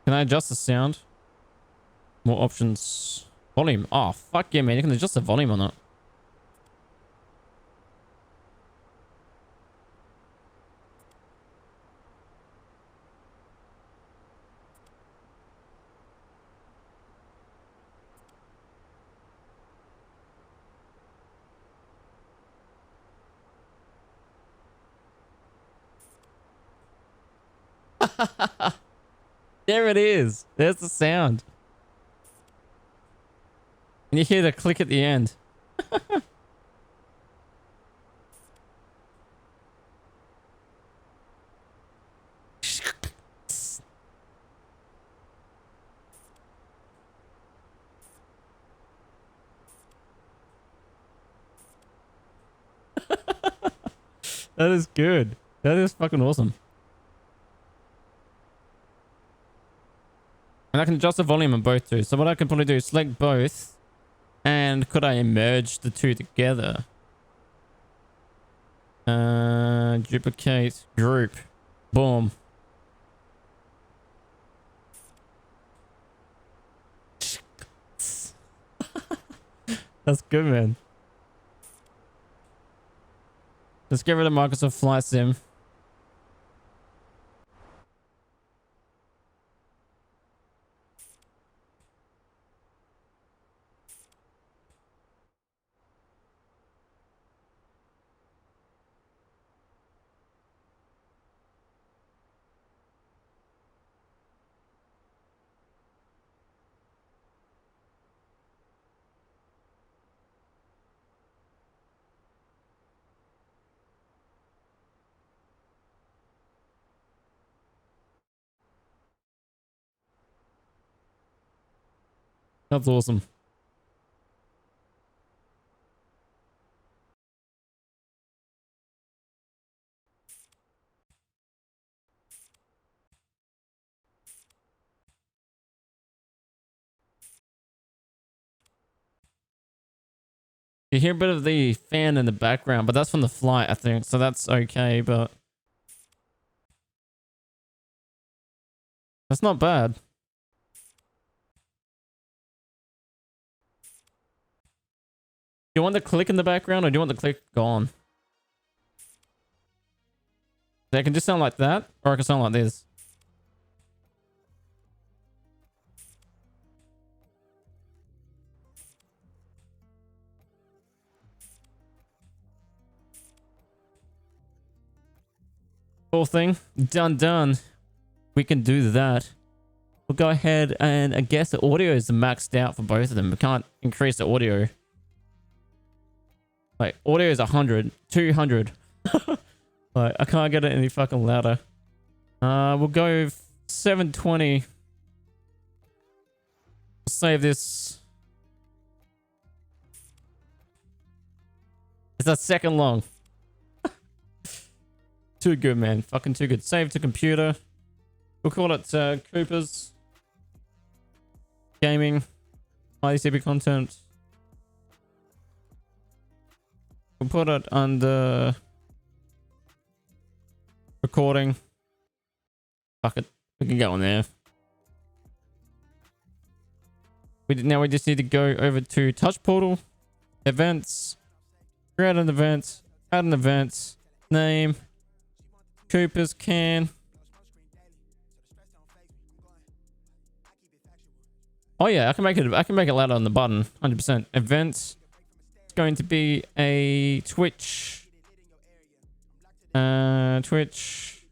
Can I adjust the sound? More options. Volume. Oh, fuck yeah, man. You can adjust the volume on it. There it is. There's the sound. And you hear the click at the end. That is good. That is fucking awesome. And I can adjust the volume on both too. So what I can probably do is select both. And could I merge the two together? Duplicate group. Boom. That's good, man. Let's get rid of Microsoft Flight Sim. That's awesome. You hear a bit of the fan in the background, but that's from the flight, I think. So that's okay, but that's not bad. Do you want the click in the background or do you want the click gone? They can just sound like that, or I can sound like this. Cool thing. Done. We can do that. We'll go ahead and I guess the audio is maxed out for both of them. We can't increase the audio. Like, audio is 100, 200. Like, I can't get it any fucking louder. We'll go 720. Save this. It's a second long. Too good, man. Fucking too good. Save to computer. We'll call it Cooper's Gaming. ICP content. We'll put it under recording. Fuck it. We can go on there. Now we just need to go over to Touch Portal. Events. Create an event. Add an event. Name. Cooper's can. Oh yeah, I can make it louder on the button. 100%. Events. It's going to be a Twitch. Twitch.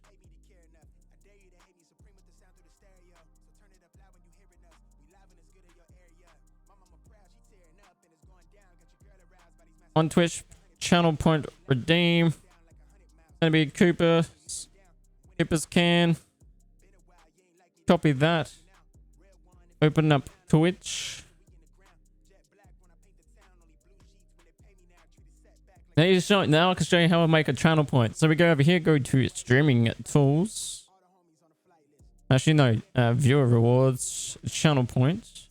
On Twitch, channel point redeem. Gonna be Cooper's can. Copy that. Open up Twitch. Now I can show you how I make a channel point. So we go over here, go to streaming tools. Actually, no, viewer rewards, channel points.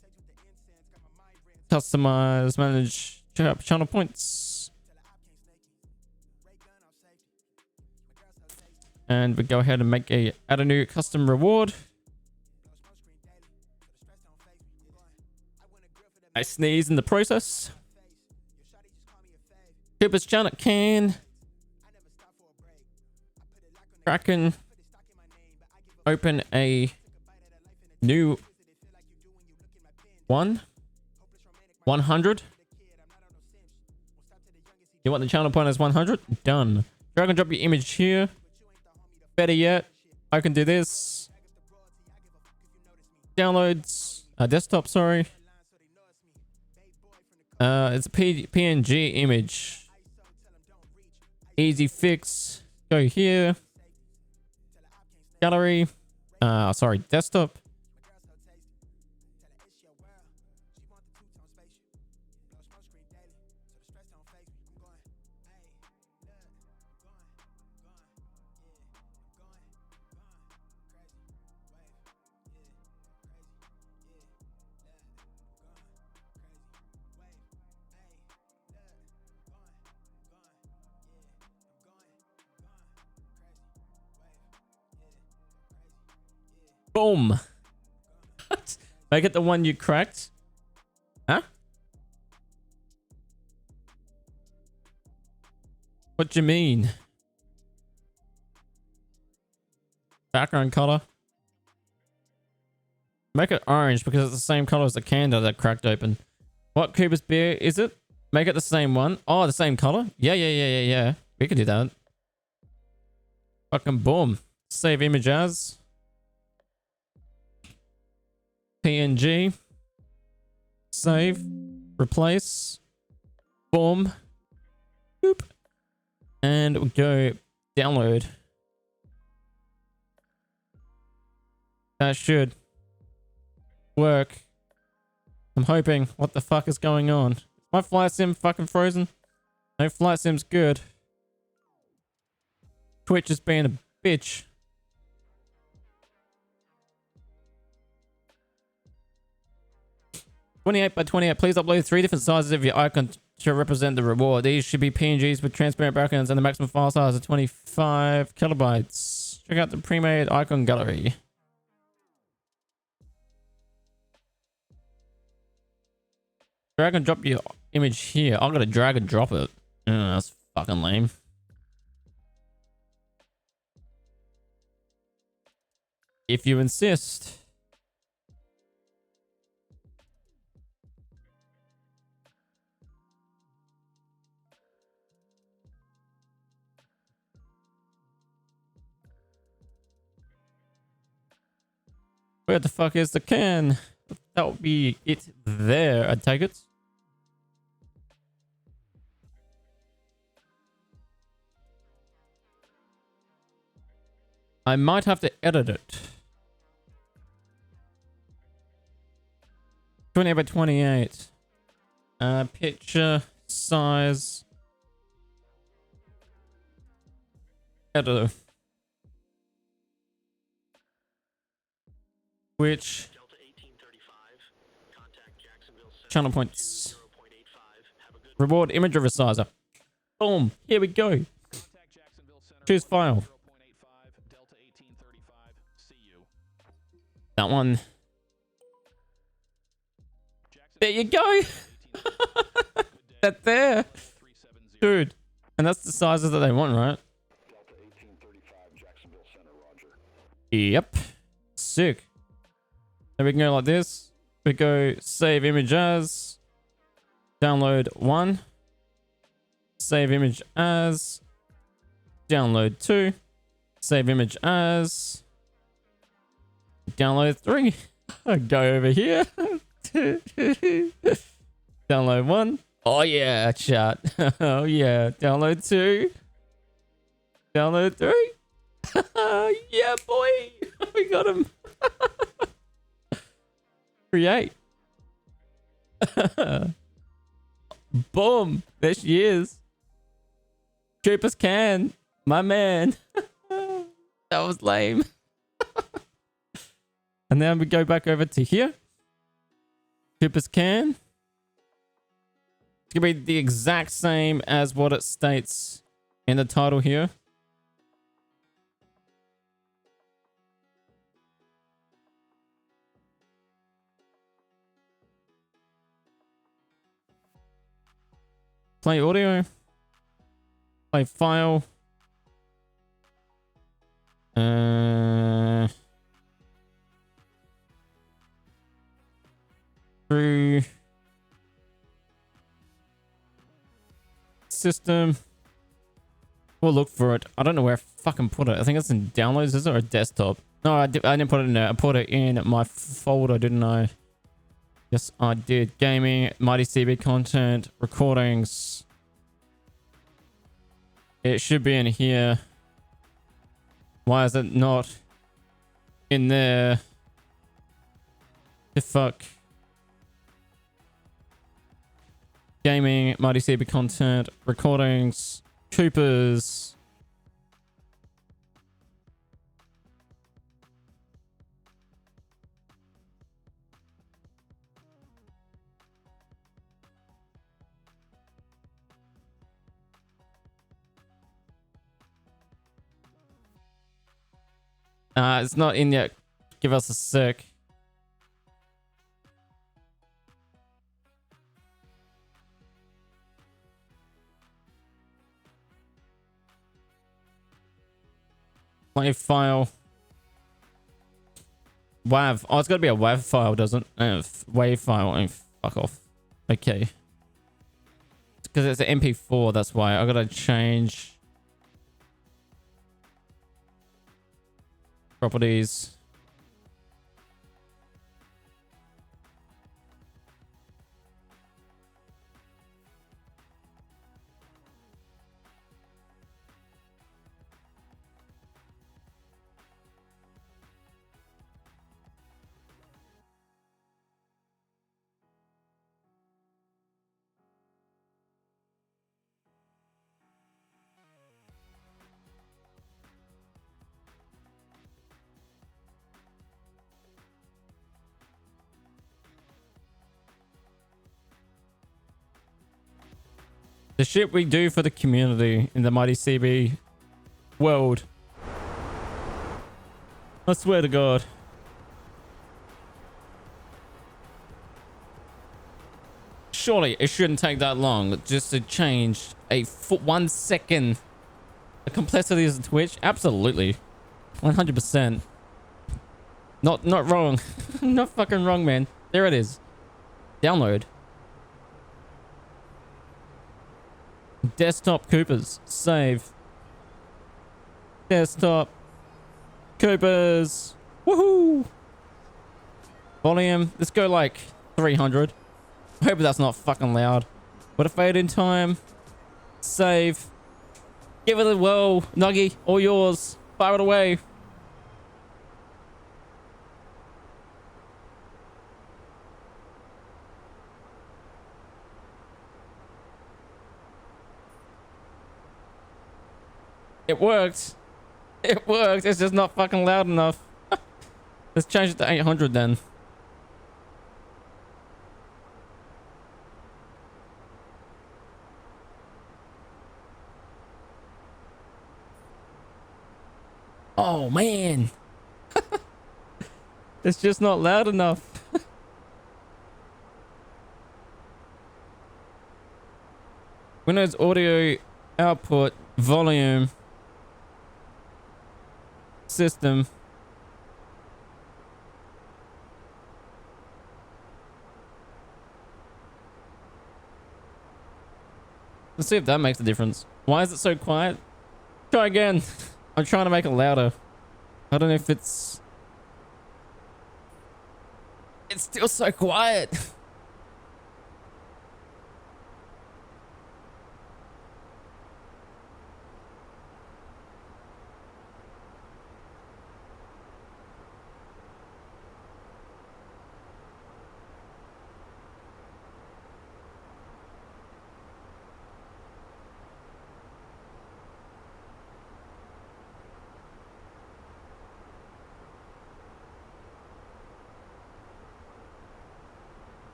Customize, manage channel points. And we go ahead and add a new custom reward. I sneeze in the process. Cooper's channel can. Kraken. Open a new 100. You want the channel point as 100? Done. Drag and drop your image here. Better yet, I can do this. Downloads. Desktop, sorry. It's a PNG image. Easy fix. Go here. Gallery. Sorry, desktop. Boom. Make it the one you cracked. Huh? What do you mean? Background color. Make it orange because it's the same color as the candle that cracked open. What Cooper's beer is it? Make it the same one. Oh, the same color? Yeah. We can do that. Fucking boom. Save image as PNG. Save. Replace. Boom. Boop. And we'll go download. That should work. I'm hoping. What the fuck is going on? Is my flight sim fucking frozen? No, flight sim's good. Twitch is being a bitch. $28 by $28. Please upload 3 different sizes of your icon to represent the reward. These should be PNGs with transparent backgrounds and the maximum file size of 25 kilobytes. Check out the pre-made icon gallery. Drag and drop your image here. I've got to drag and drop it. That's fucking lame. If you insist. Where the fuck is the can? That would be it there, I take it. I might have to edit it. 28 by 28. Picture size. Editor. Which channel points. Reward image resizer. Boom. Here we go. Choose file. That one. There you go. That there. Dude. And that's the sizes that they want, right? Yep. Sick. So we can go like this. We go save image as. Download 1. Save image as. Download 2. Save image as. Download 3. Go over here. Download 1. Oh yeah, chat. Oh yeah. Download 2. Download 3. Yeah, boy. We got him. Create. Boom. There she is. Troopers can. My man. That was lame. And then we go back over to here. Troopers can. It's going to be the exact same as what it states in the title here. Play audio. Play file. Through system. We'll look for it. I don't know where I fucking put it. I think it's in downloads. Is it or a desktop? No, I didn't put it in there. I put it in my folder, didn't I? Yes, I did. Gaming, Mighty CB content, recordings. It should be in here. Why is it not in there? The fuck. Gaming, Mighty CB content, recordings, troopers. It's not in yet. Give us a sec. Play file. WAV. Oh, it's got to be a WAV file, doesn't it? WAV file. Oh, fuck off. Okay. Because it's an MP4, that's why. I got to change properties. The shit we do for the community in the Mighty CB world. I swear to God. Surely it shouldn't take that long just to change a 1 second. The complexity of Twitch? Absolutely. 100%. Not wrong. Not fucking wrong, man. There it is. Download. Desktop Coopers. Save. Desktop Coopers. Woohoo! Volume. Let's go like 300. I hope that's not fucking loud. Put a fade in time. Save. Give it a whirl. Nuggy. All yours. Fire it away. It worked. It worked. It's just not fucking loud enough. Let's change it to 800 then. Oh man. It's just not loud enough. Windows audio output volume system. Let's see if that makes a difference. Why is it so quiet? Try again. I'm trying to make it louder. I don't know if it's still so quiet.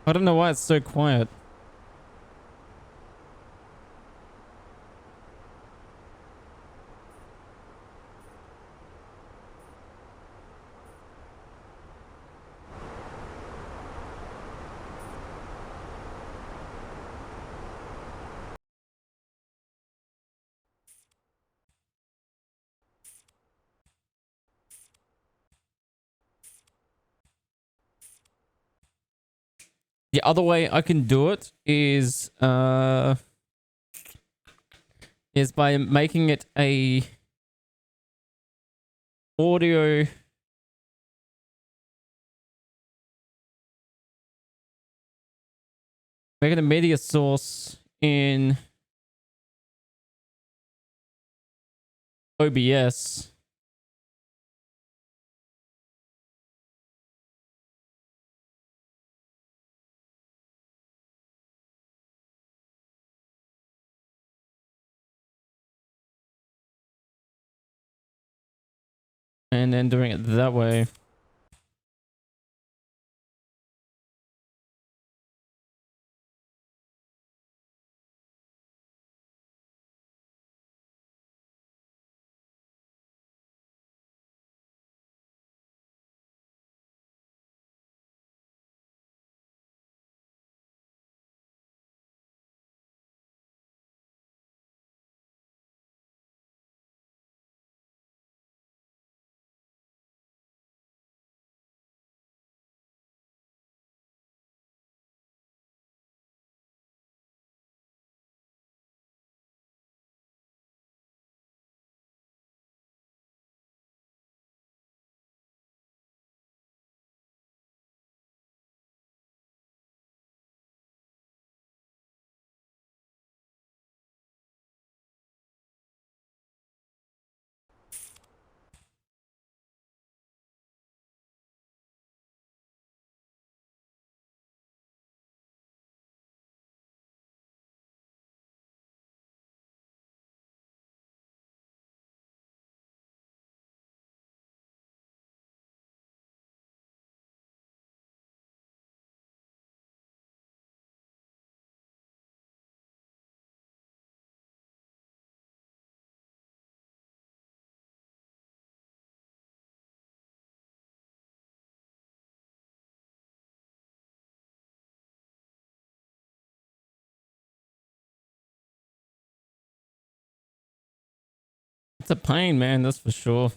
I don't know why it's so quiet. The other way I can do it is by making it a audio making a media source in OBS. And then doing it that way. It's a pain, man, that's for sure.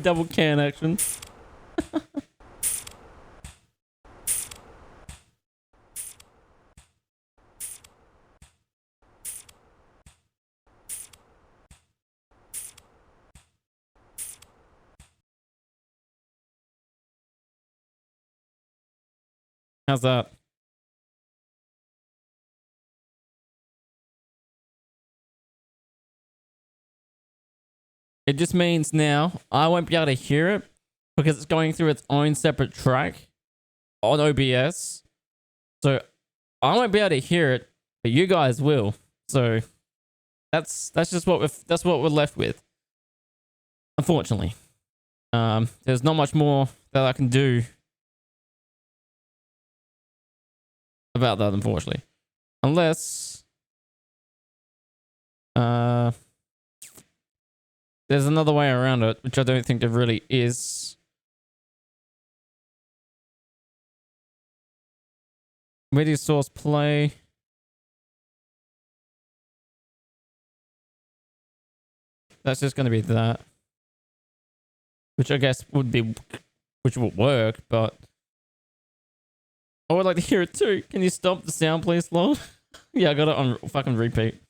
Double can action. How's that? It just means now I won't be able to hear it because it's going through its own separate track on OBS. So I won't be able to hear it, but you guys will. So that's just what we're left with. Unfortunately. There's not much more that I can do about that, unfortunately. Unless there's another way around it, which I don't think there really is. Media source play. That's just going to be that. Which I guess would be, which will work, but I would like to hear it too. Can you stop the sound, please, lol? Yeah, I got it on fucking repeat.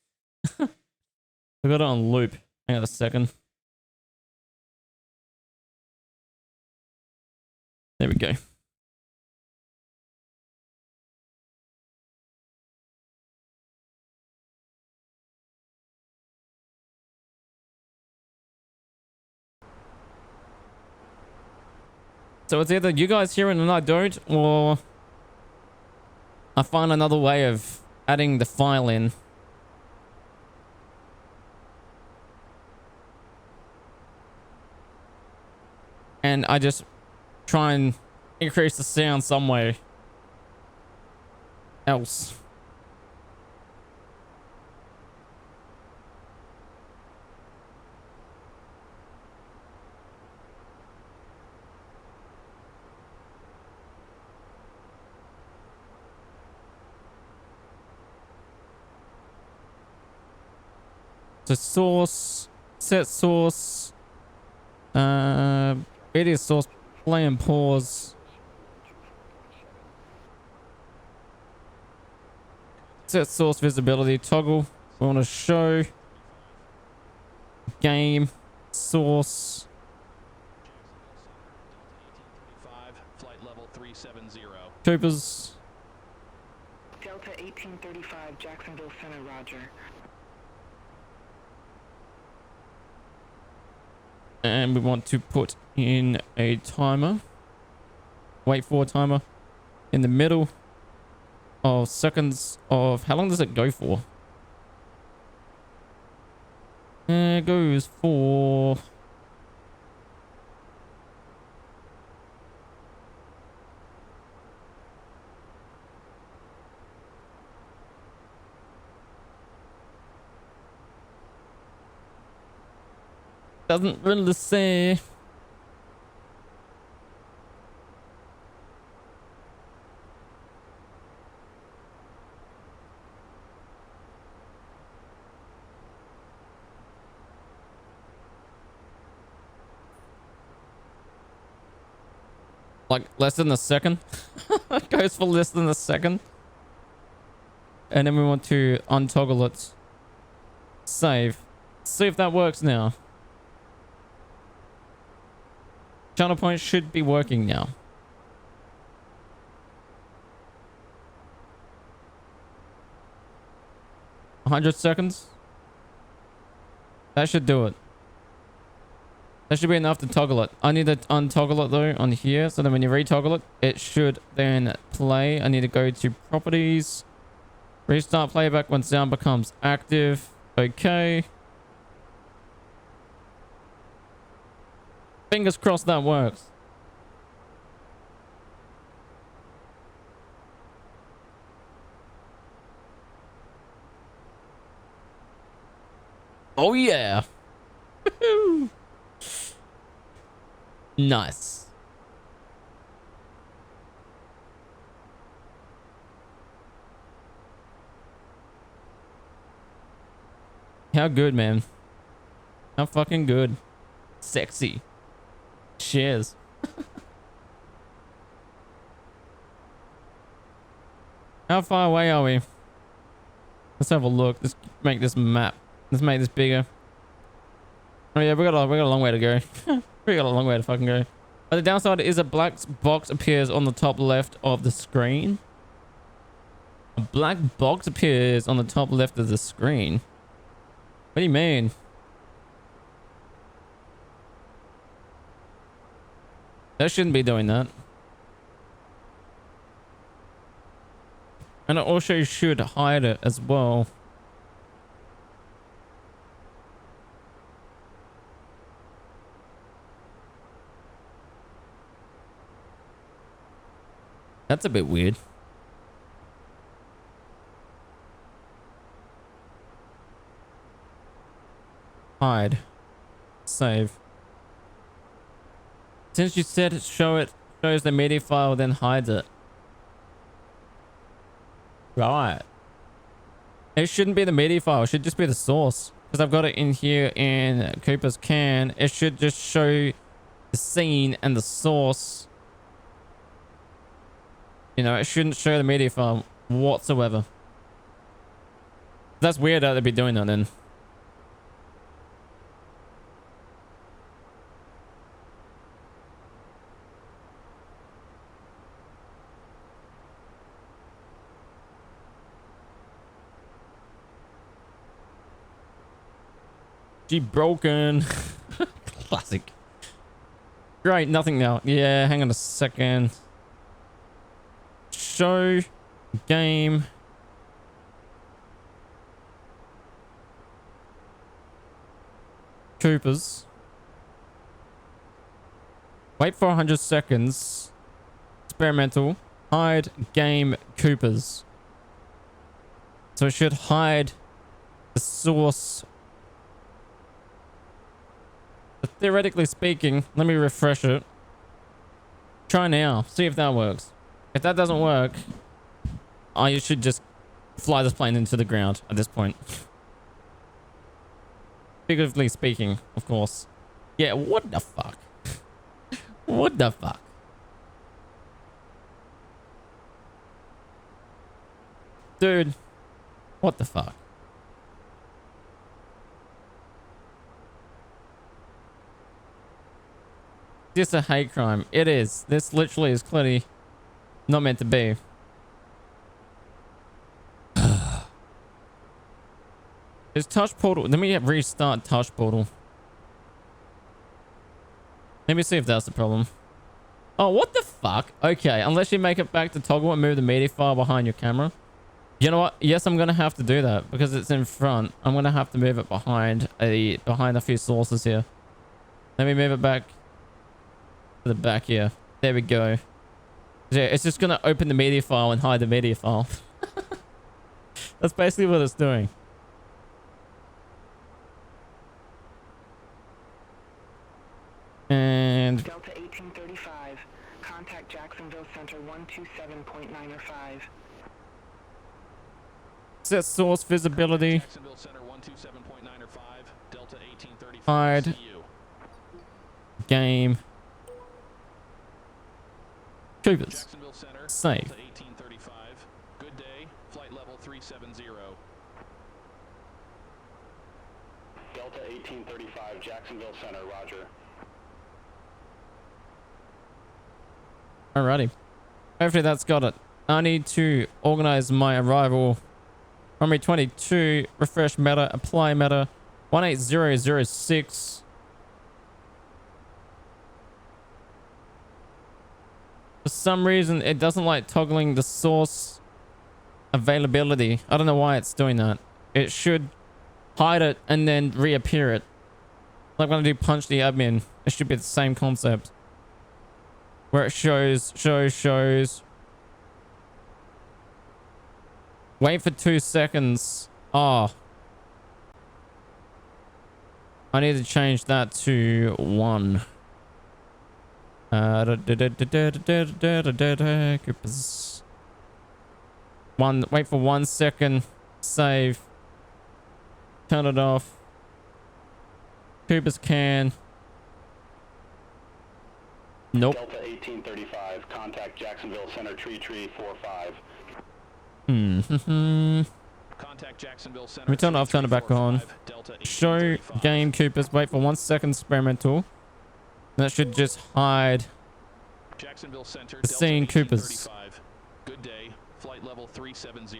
I got it on loop. Hang on a second. There we go. So it's either you guys hear it and I don't, or I find another way of adding the file in. And I just try and increase the sound some way else. So source, set source, media source, play and pause. Set source visibility toggle. We want to show game source. Flight level 370. Troopers. Delta 1835, Jacksonville Center, roger. And we want to put in a timer. Wait for a timer in the middle of seconds of how long does it go for? It goes for doesn't really say. Like less than a second. It goes for less than a second. And then we want to untoggle it. Save. See if that works now. Channel point should be working now. 100 seconds. That should do it. That should be enough to toggle it. I need to untoggle it though on here. So then when you retoggle it, it should then play. I need to go to properties. Restart playback when sound becomes active. Okay. Fingers crossed that works. Oh yeah. Nice. How good, man. How fucking good. Sexy. Cheers. How far away are we? Let's have a look. Let's make this map. Let's make this bigger. Oh yeah, we got a long way to go. We got a long way to fucking go. But the downside is a black box appears on the top left of the screen. A black box appears on the top left of the screen. What do you mean? That shouldn't be doing that. And it also should hide it as well. That's a bit weird. Hide. Save. Since you said show it, shows the media file, then hides it. Right. It shouldn't be the media file. It should just be the source. Because I've got it in here in Cooper's can. It should just show the scene and the source. You know, it shouldn't show the media file whatsoever. That's weird that they'd be doing that then. Gee, broken. Classic. Great, nothing now. Yeah, hang on a second. Show game. Coopers. Wait for 100 seconds. Experimental. Hide game Coopers. So it should hide the source. But theoretically speaking, let me refresh it. Try now. See if that works. If that doesn't work, I should just fly this plane into the ground at this point. Figuratively speaking, of course. Yeah, what the fuck? What the fuck? Dude, what the fuck? This is a hate crime. It is. This literally is clearly not meant to be. Is touch portal? Let me restart touch portal. Let me see if that's the problem. Oh, what the fuck? Okay, unless you make it back to toggle and move the media file behind your camera. You know what? Yes, I'm gonna have to do that because it's in front. I'm gonna have to move it behind a few sources here. Let me move it back to the back here. There we go. Yeah, it's just gonna open the media file and hide the media file. That's basically what it's doing. And Delta 1835. Contact Jacksonville Center 127.905. set source visibility. Jacksonville Center 127.905, Delta 1835. Hide. See you. Game. Coopers. Jacksonville Center, Save. Delta 1835. Good day. Flight level 370. Delta 1835, Jacksonville Center, roger. Alrighty. Hopefully that's got it. I need to organize my arrival. Runway 22, refresh meta, apply meta, 18006. For some reason, it doesn't like toggling the source availability. I don't know why it's doing that. It should hide it and then reappear it. Like when I do punch the admin, it should be the same concept. Where it shows. Wait for 2 seconds. Oh. I need to change that to 1. Wait for 1 second. Save. Turn it off. Coopers can. Nope. Delta 1835, contact Jacksonville Center, tree 45. Contact Jacksonville Center. Let me turn it off, turn it back on. Show game Coopers. Wait for 1 second experimental. That should just hide Jacksonville Center, the scene Coopers. Good day. Flight level 370.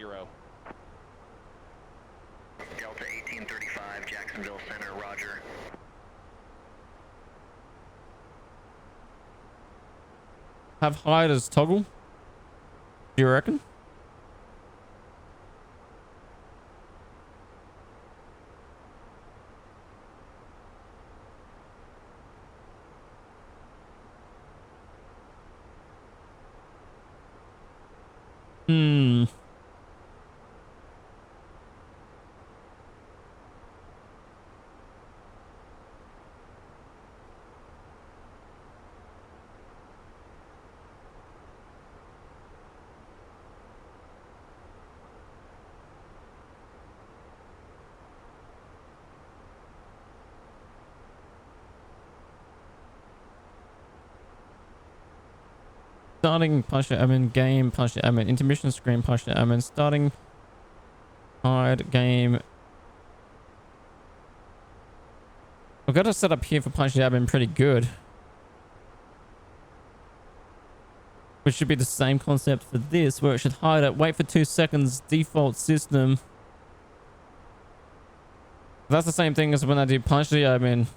Delta 1835, Jacksonville Center, roger. Have hide as toggle? Do you reckon? Starting punch admin, game punch admin, intermission screen punch admin, starting hide game. I've got a setup here for punch admin pretty good. Which should be the same concept for this, where it should hide it, wait for 2 seconds, default system. That's the same thing as when I do punch the admin.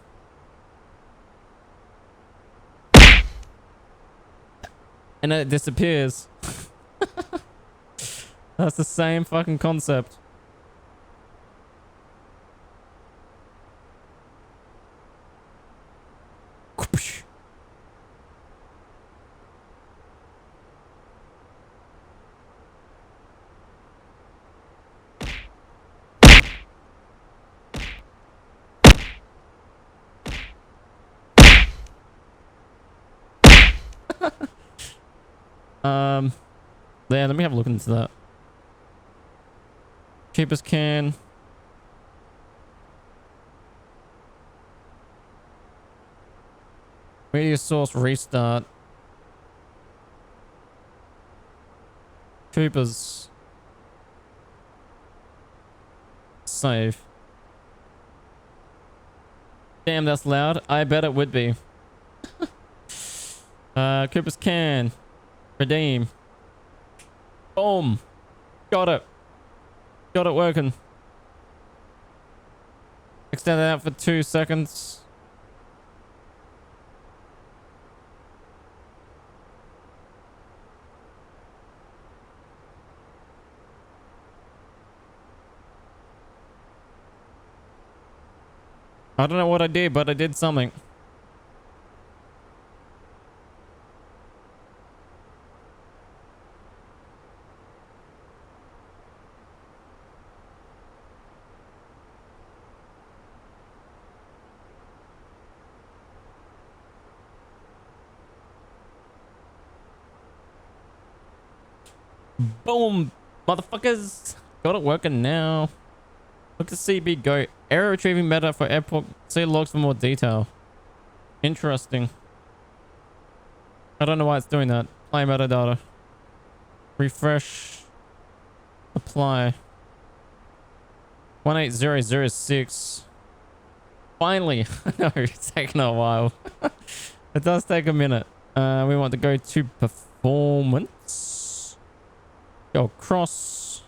And then it disappears. That's the same fucking concept. Yeah, let me have a look into that. Cheapest can. Media source restart. Coopers. Save. Damn, that's loud. I bet it would be. Cooper's can. Redeem. Boom. Got it. Got it working. Extend it out for 2 seconds. I don't know what I did, but I did something. Boom, motherfuckers. Got it working now. Look to CB go. Error retrieving meta for airport. See logs for more detail. Interesting. I don't know why it's doing that. Play metadata. Refresh. Apply. 18006. Finally. I know it's taken a while. It does take a minute. We want to go to performance. Go cross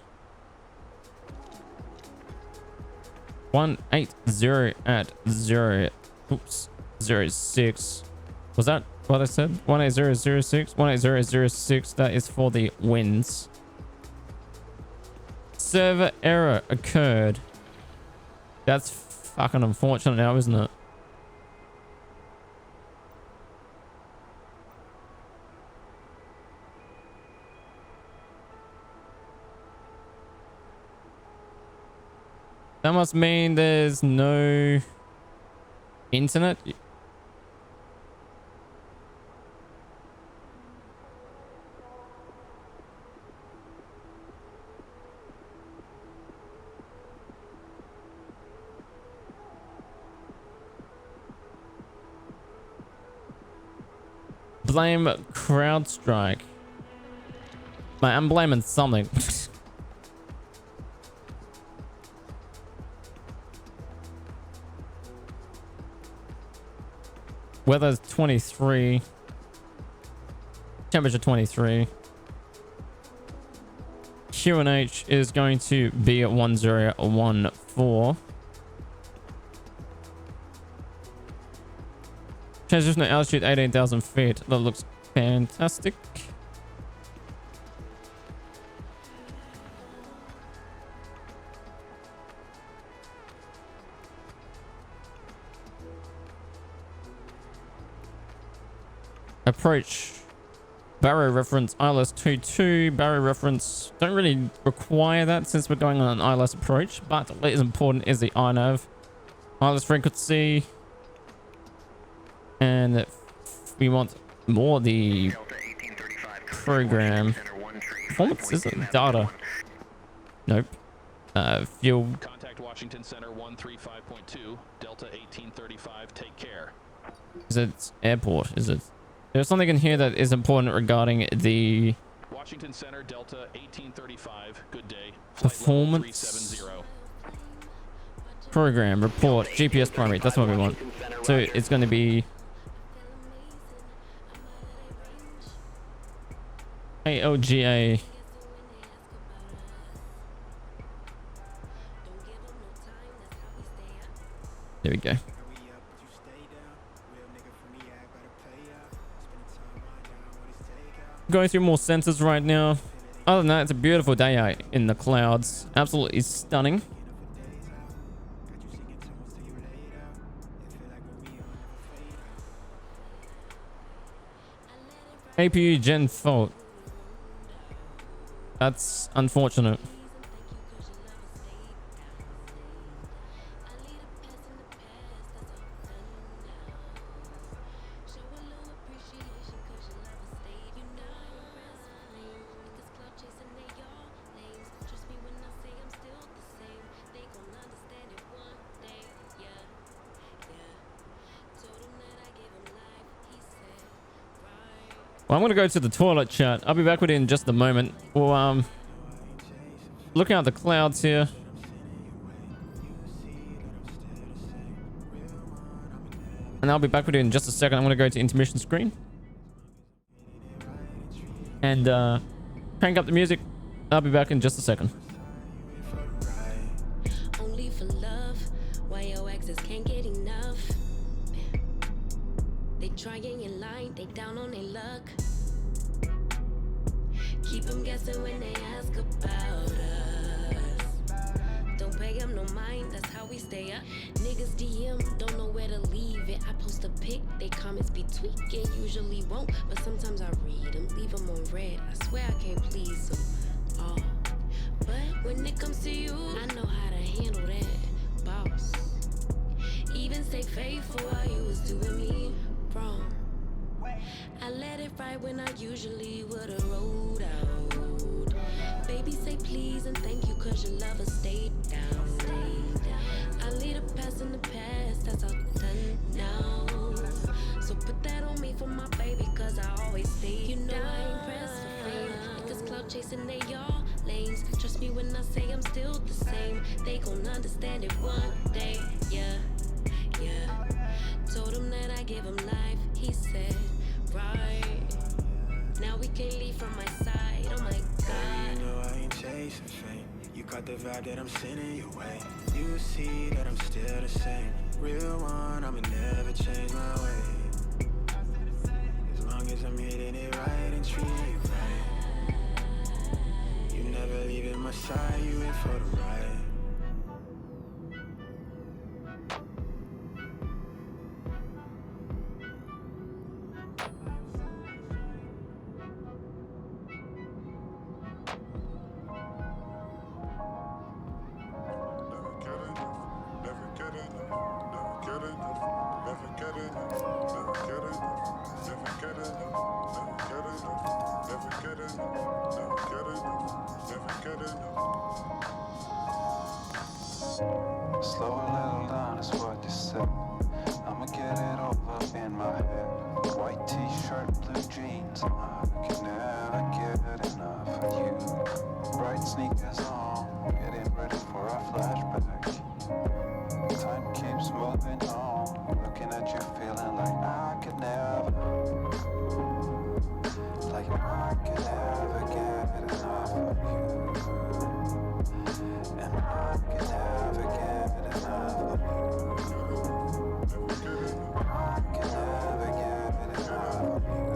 180 at 0. Oops, 06. Was that what I said? 18006. 18006. That is for the wins. Server error occurred. That's fucking unfortunate now, isn't it? That must mean there's no internet. Blame CrowdStrike. I'm blaming something. Weather's 23. Temperature 23. QNH is going to be at 1014. Transition altitude 18,000 feet. That looks fantastic. Approach. Barrow reference ILS 22. Barrow reference. Don't really require that since we're going on an ILS approach, but what is important is the INAV. ILS frequency. And we want more the program. Performance isn't data. Nope. Fuel. Contact Washington Center 135.2, Delta 1835, take care. Is it airport? Is it? There's something in here that is important regarding the Washington Center, Delta 1835. Good day. Flight level performance 370. program report GPS primary. That's what we want. So it's going to be KLGA. There we go. Going through more sensors right now. Other than that, it's a beautiful day out in the clouds. Absolutely stunning. APU gen fault. That's unfortunate. Well, I'm going to go to the toilet, chat. I'll be back with you in just a moment. Well, looking at the clouds here. And I'll be back with you in just a second. I'm going to go to intermission screen. And crank up the music. I'll be back in just a second. Only for love, why your exes can't get enough. They trying in line, they down on their luck. Keep them guessing when they ask about us. Don't pay them no mind, that's how we stay up. Niggas DM, don't know where to leave it. I post a pic, they comments be tweaking. Usually won't, but sometimes I read them, leave them on red. I swear I can't please them all. But when it comes to you, I know how to handle that, boss. Even stay faithful while you was doing me wrong. I let it ride when I usually would've rolled out. Baby, say please and thank you, cause your lover stayed down. I leave the past in the past, that's all done now. So put that on me for my baby, cause I always stay you know down. I ain't pressed for fame, niggas cloud chasing they y'all lanes. Trust me when I say I'm still the same. They gon' understand it one day, yeah. Told him that I give him life, he said, right. Now we can't leave from my side, oh my God. You know I ain't chasing fame. You caught the vibe that I'm sending your way. You see that I'm still the same. Real one, I'ma never change my way. As long as I'm hitting it right and treating you right. You never leaving my side, you in for the ride. Slow a little down is what you said. I'ma get it all up in my head. White t-shirt, blue jeans. I can never get enough of you. Bright sneakers on, getting ready for a flashback. Time keeps moving on, looking at you, feeling like I could never get enough of you. And I could never get enough of you. I could never get enough of you.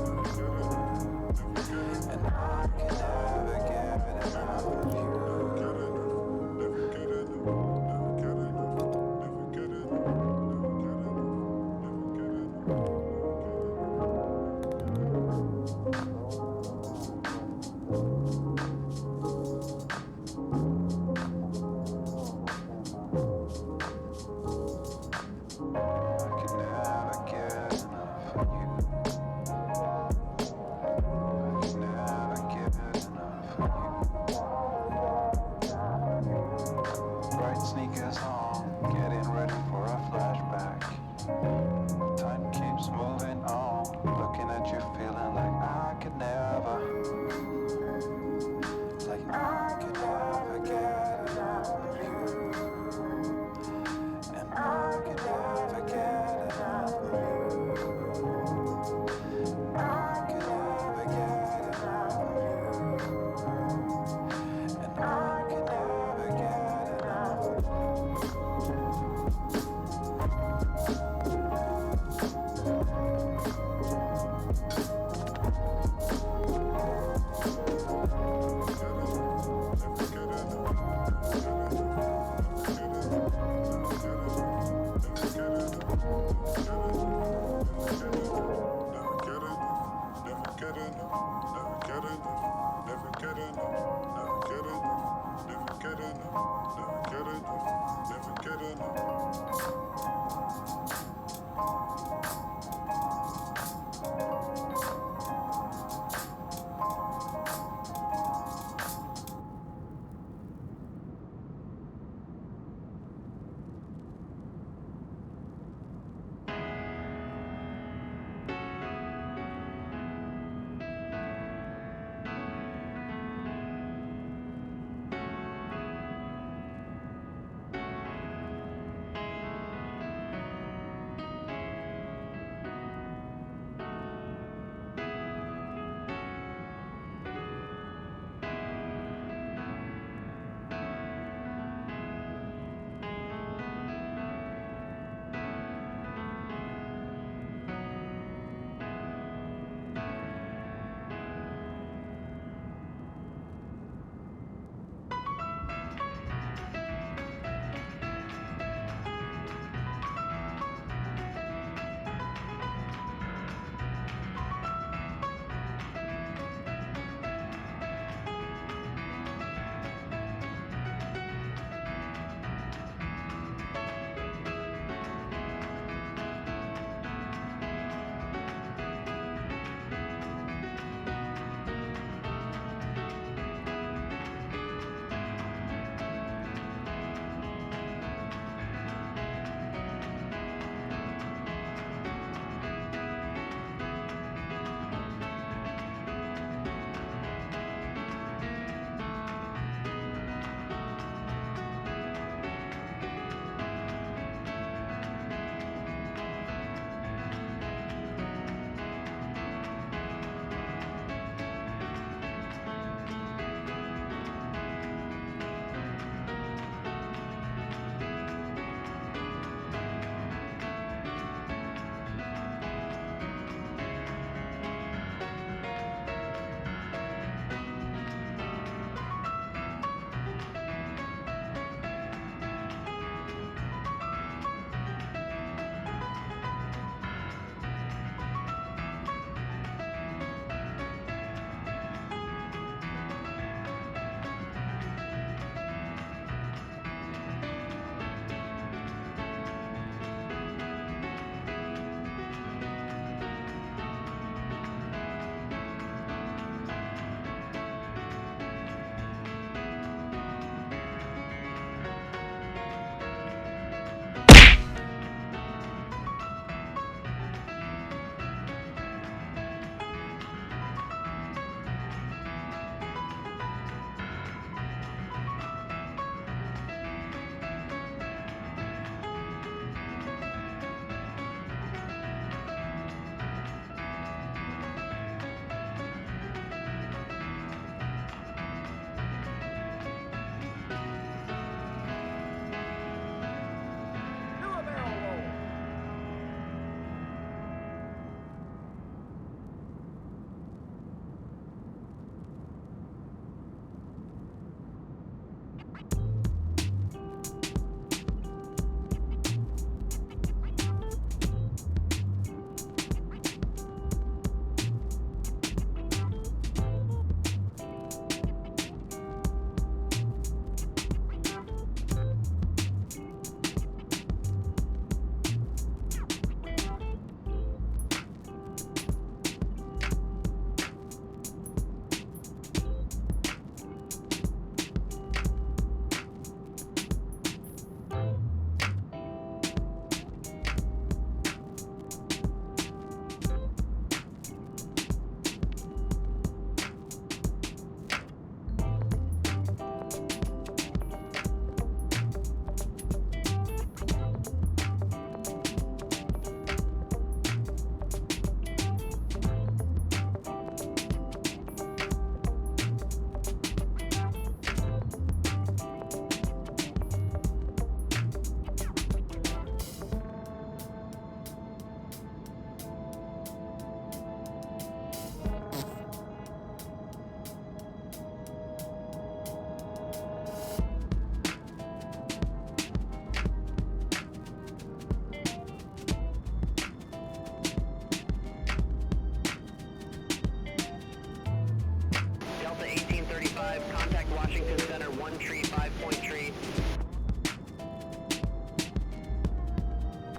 Washington Center, 1 tree, 5-point tree.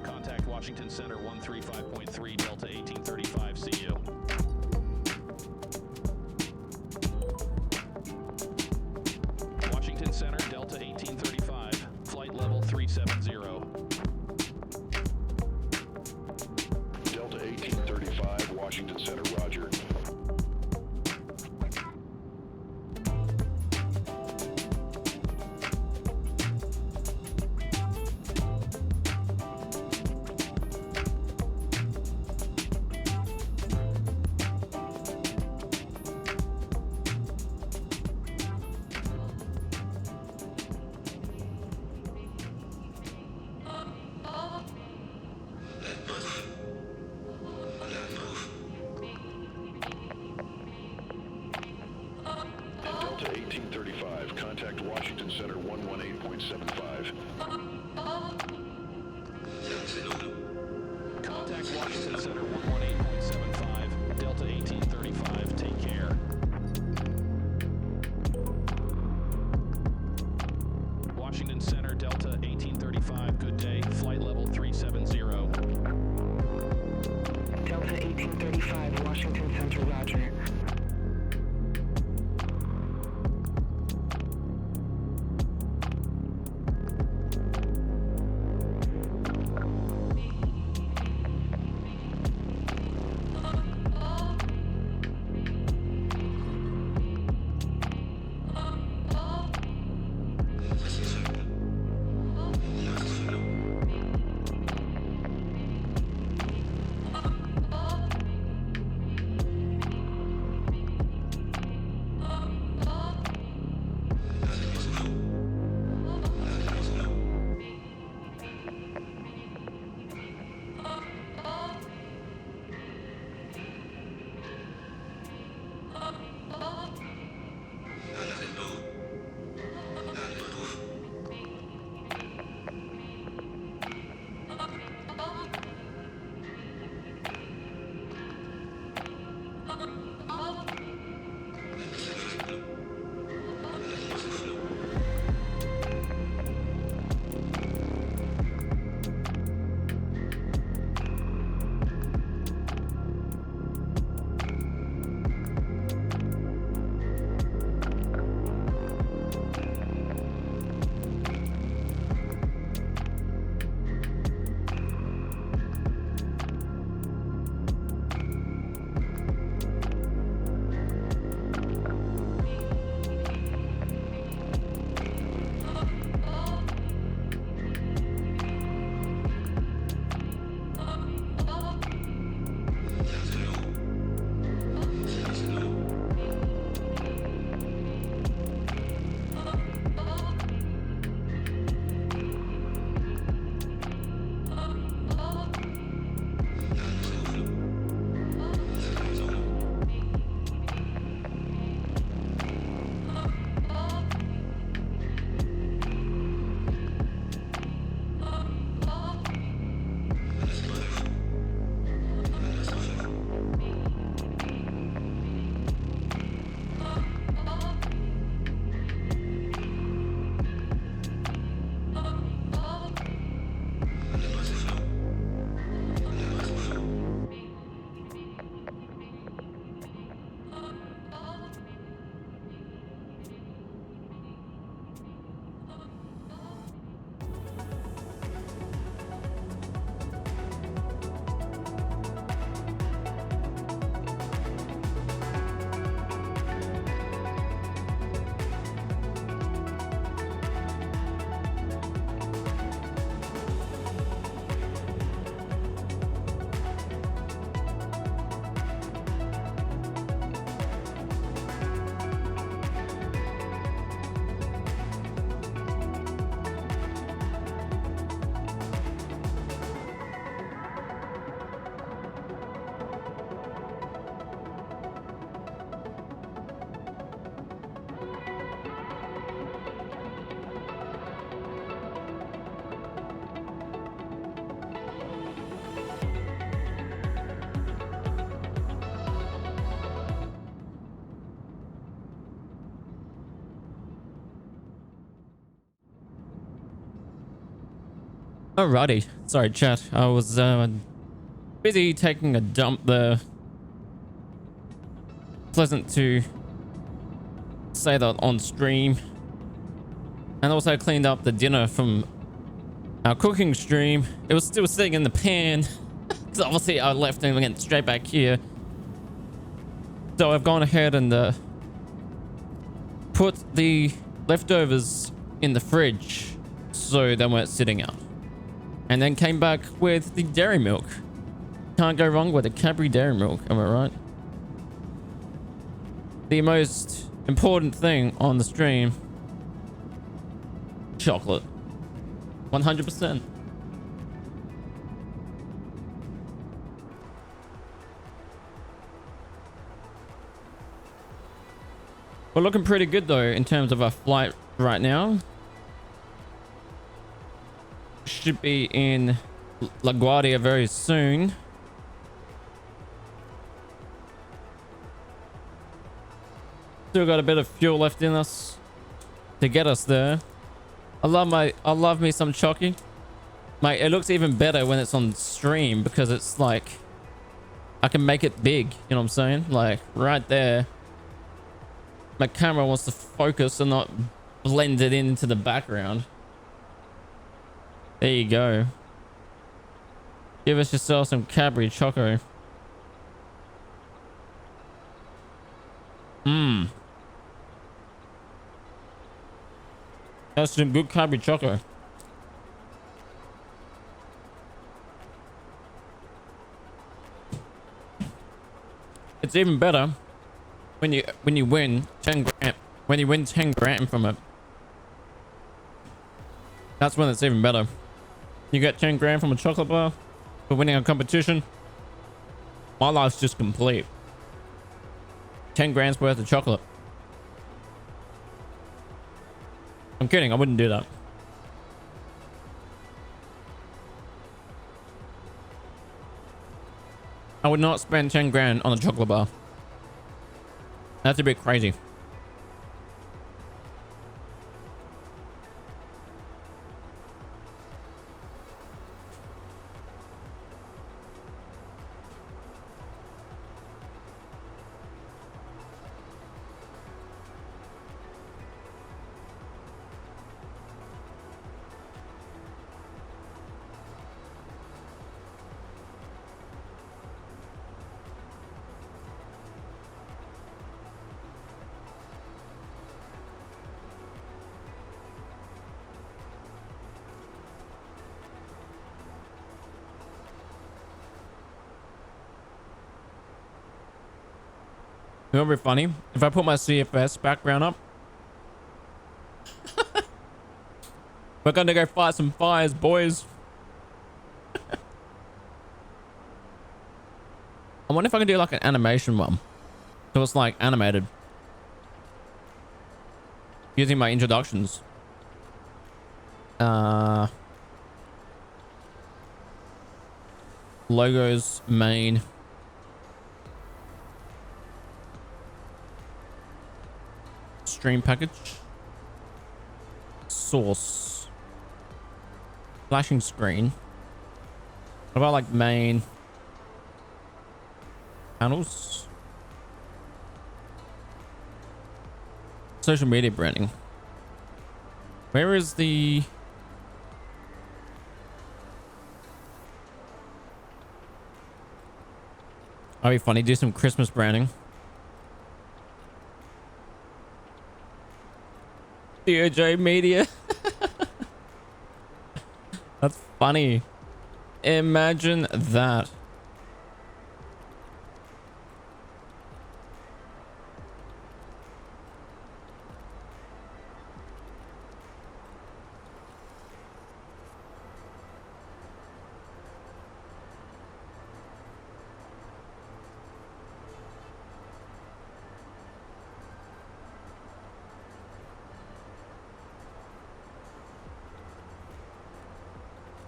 Contact Washington Center 135.3 Delta 1835. See you. Washington Center Delta 1835. Flight level 370. Delta 1835, Washington Center, roger. Delta 1835, contact Washington Center 118.75. Contact Washington Center 118.75 Delta 1835. Take care. Washington Center Delta 1835. Good day. Flight level 370. Delta 1835, Washington Center, roger. Alrighty. Sorry, chat. I was busy taking a dump there. Pleasant to say that on stream. And also cleaned up the dinner from our cooking stream. It was still sitting in the pan. Because obviously I left and went straight back here. So I've gone ahead and put the leftovers in the fridge so they weren't sitting out. And then came back with the dairy milk. Can't go wrong with a Cadbury dairy milk, am I right? The most important thing on the stream. Chocolate. 100%. We're looking pretty good though in terms of our flight right now. Should be in LaGuardia very soon. Still got a bit of fuel left in us to get us there. I love me some Chocky. Mate, it looks even better when it's on stream because it's like I can make it big, you know what I'm saying? Like right there. My camera wants to focus and not blend it into the background. There you go. Give us yourself some Cadbury Choco. Mmm. That's some good Cadbury Choco. It's even better when you win 10 grand. When you win 10 grand from it. That's when it's even better. You get 10 grand from a chocolate bar for winning a competition. My life's just complete. 10 grand's worth of chocolate. I'm kidding, I wouldn't do that. I would not spend 10 grand on a chocolate bar. That's a bit crazy. You know what'd be funny? If I put my CFS background up. We're gonna go fight some fires, boys. I wonder if I can do like an animation one. So it's like animated. Using my introductions. Logos, main. Stream package. Source. Flashing screen. What about like main? Panels. Social media branding. Where is the... That'd be funny. Do some Christmas branding. DOJ Media. That's funny. Imagine that.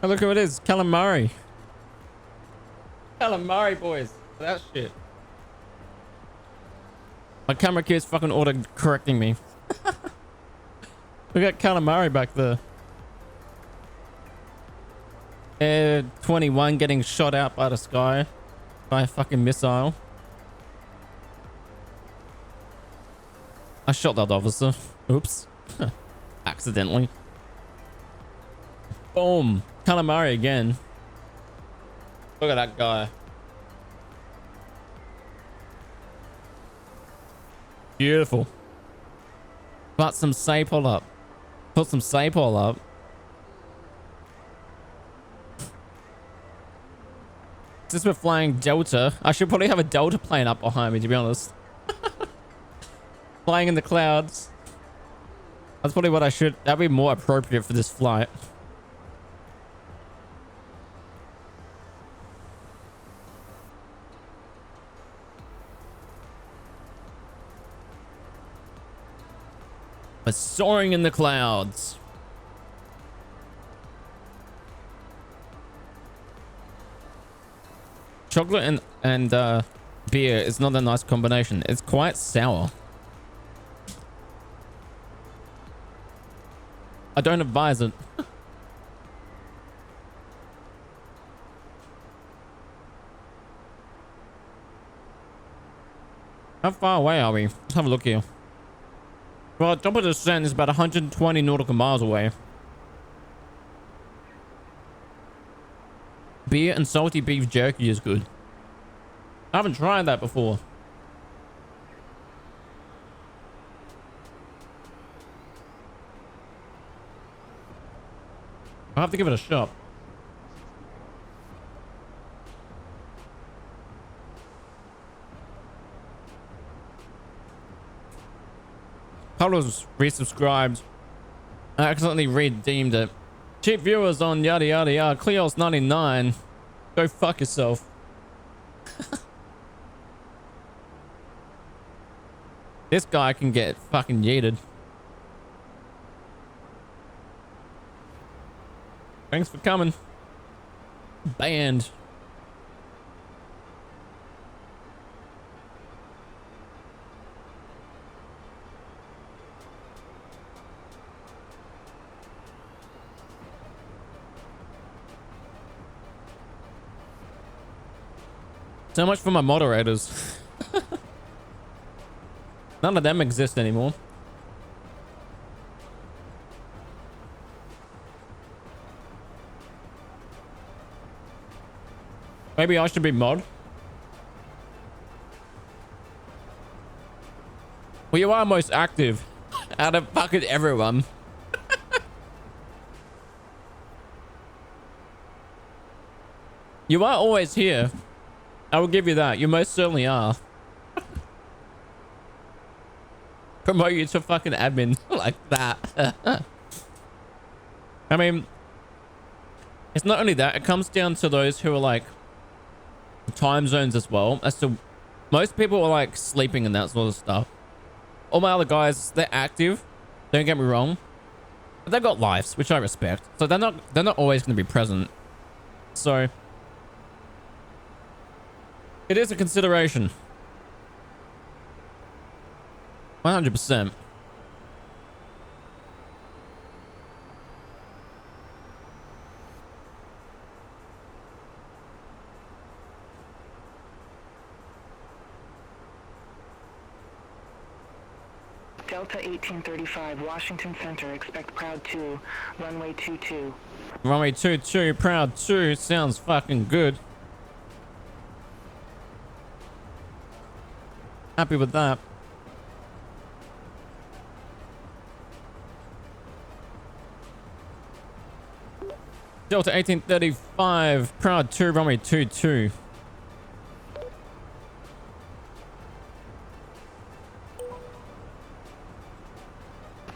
Oh, look who it is. Calamari. Calamari, boys. That shit. My camera keeps fucking auto-correcting me. We got Calamari back there. Air 21 getting shot out by the sky by a fucking missile. I shot that officer. Oops. Accidentally. Boom. Calamari again. Look at that guy. Beautiful. Put some sapole up. Put some sapole up. Since we're flying Delta, I should probably have a Delta plane up behind me, to be honest. Flying in the clouds. That's probably what I should... That'd be more appropriate for this flight. But soaring in the clouds. Chocolate and beer is not a nice combination. It's quite sour. I don't advise it. How far away are we? Let's have a look here. Well, top of the descent is about 120 nautical miles away. Beer and salty beef jerky is good. I haven't tried that before. I'll have to give it a shot. Pablo's resubscribed. I accidentally redeemed it. Cheap viewers on yada yada yada. Cleo's 99. Go fuck yourself. This guy can get fucking yeeted. Thanks for coming. Banned. So much for my moderators. None of them exist anymore. Maybe I should be mod. Well, you are most active out of fucking everyone. You are always here. I will give you that. You most certainly are. Promote you to fucking admin like that. I mean, it's not only that. It comes down to those who are like time zones as well. As to most people are like sleeping and that sort of stuff. All my other guys, they're active. Don't get me wrong. But they've got lives, which I respect. So they're not always going to be present. So it is a consideration. 100%. Delta 1835, Washington Center, expect Proud 2, runway 22. Runway 22, Proud 2, sounds fucking good. Happy with that. Delta 1835, Proud 2, runway 22.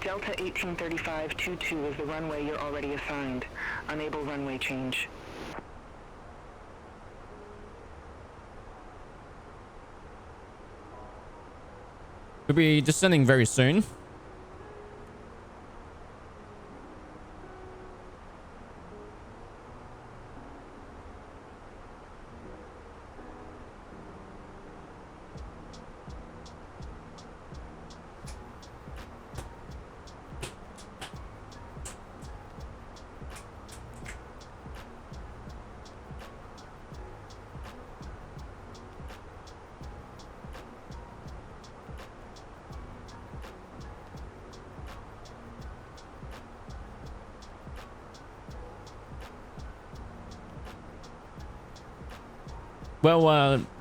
Delta 1835, 22 is the runway you're already assigned. Unable runway change. We'll be descending very soon. Well,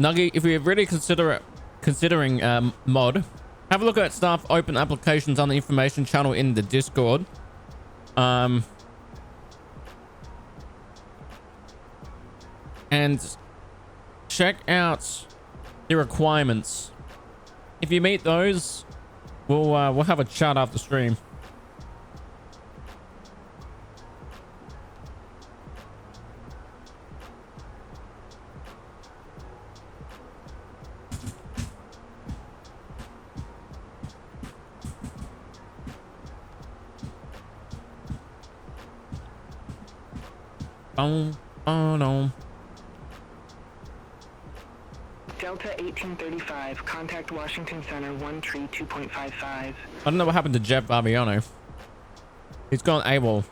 Nuggy, if you're really considering mod, have a look at staff open applications on the information channel in the Discord. And check out the requirements. If you meet those, we'll have a chat after stream. Oh no. Delta 1835, contact Washington Center 132.55. I don't know what happened to Jeff Barbiano. He's gone AWOL.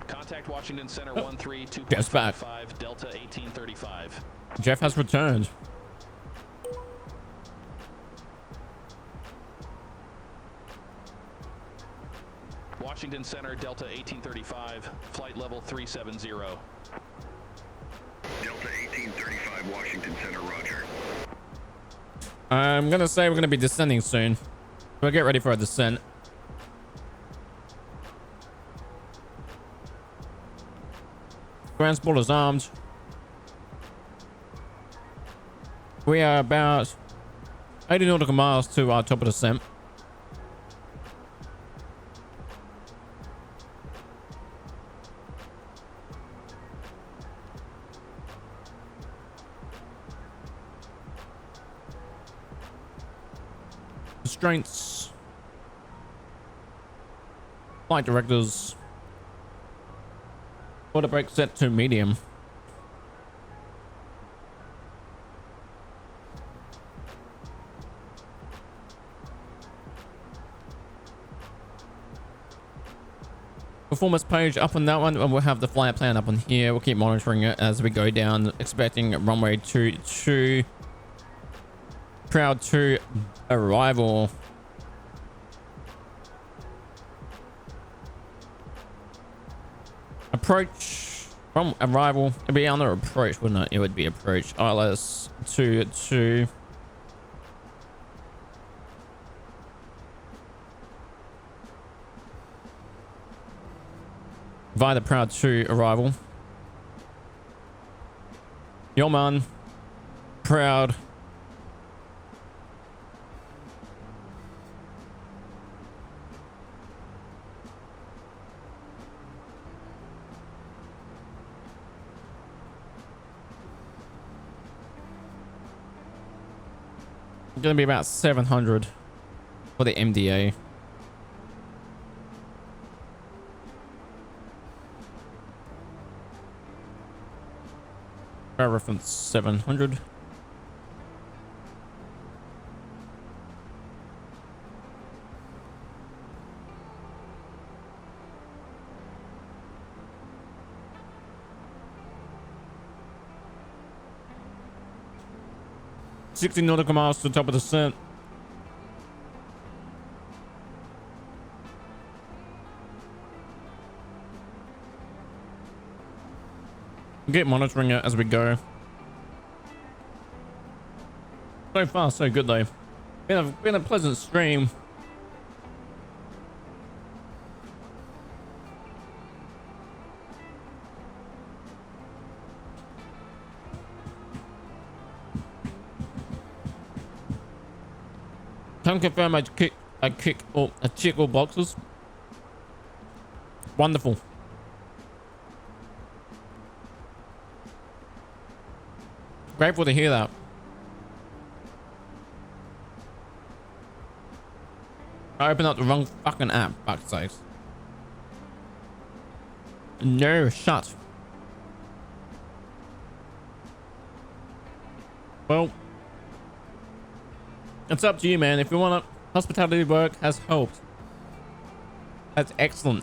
Contact Washington Center 132.55 Jeff's back. Delta 1835. Jeff has returned. Washington Center Delta 1835, flight level 370. Delta 1835, Washington Center, roger. I'm gonna say we're gonna be descending soon. We'll get ready for a descent. Transporter's armed. We are about 80 nautical miles to our top of descent. Constraints. Flight directors. Quarter brake set to medium. Performance page up on that one, and we'll have the flight plan up on here. We'll keep monitoring it as we go down, expecting runway 22. Proud to arrival. Approach from arrival. It'd be on the approach, wouldn't it? It would be approach. ILS 22. Via the Proud 2 arrival. Your man. Proud. Gonna be about 700 for the MDA. Our reference 700. $60 nautical miles to the top of the descent. Get monitoring it as we go. So far, so good though. Been a pleasant stream. Can confirm I check all boxes. Wonderful. Grateful to hear that. I opened up the wrong fucking app, fuck's sakes. No, shut. Well, it's up to you, man. If you want to, hospitality work has helped. That's excellent.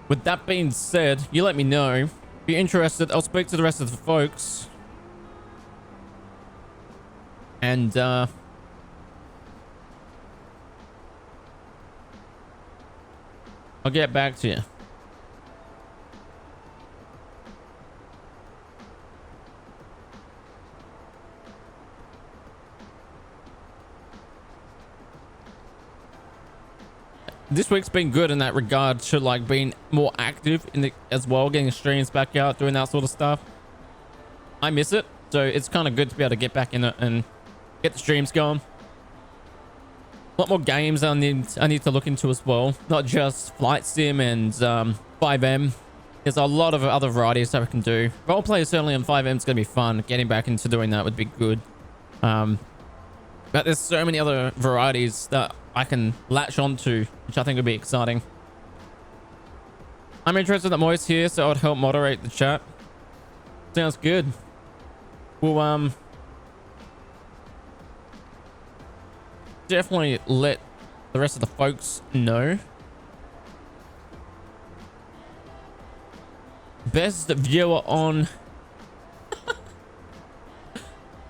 With that being said, you let me know. If you're interested, I'll speak to the rest of the folks. And I'll get back to you. This week's been good in that regard to like being more active in the as well, getting streams back out, doing that sort of stuff. I miss it, so it's kind of good to be able to get back in it and get the streams going. A lot more games I need to look into as well, not just Flight Sim and 5M. There's a lot of other varieties that we can do. Roleplay certainly on 5M is going to be fun. Getting back into doing that would be good. But there's so many other varieties that I can latch onto, which I think would be exciting. I'm interested that Moist here, so I would help moderate the chat. Sounds good. We'll definitely let the rest of the folks know. Best viewer on.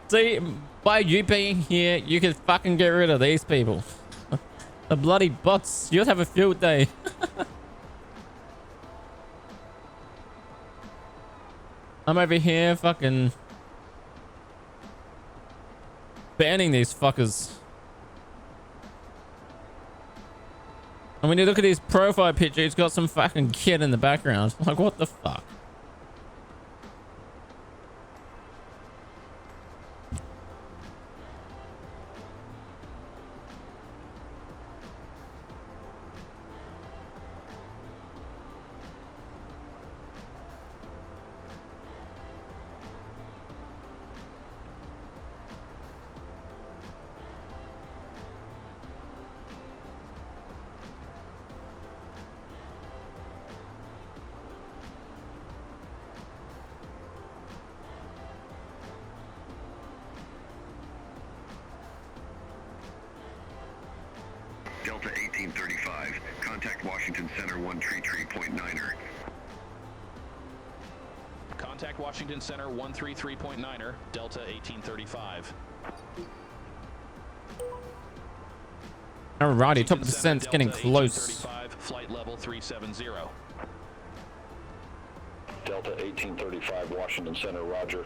See, by you being here, you can fucking get rid of these people. The bloody bots. You'll have a field day. I'm over here fucking banning these fuckers. And when you look at his profile picture, he's got some fucking kid in the background. Like, what the fuck? Delta 1835, contact Washington Center 133.9er. Contact Washington Center 133.9er, Delta 1835. Alrighty, top of the descent's getting close. Flight level 370. Delta 1835, Washington Center, roger.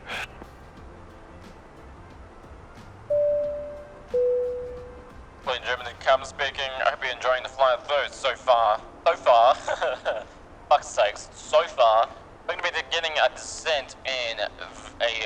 Plane German Cam speaking. I hope you're enjoying the flight though so far. So far. Fuck's sakes, so far. We're going to be getting a descent in a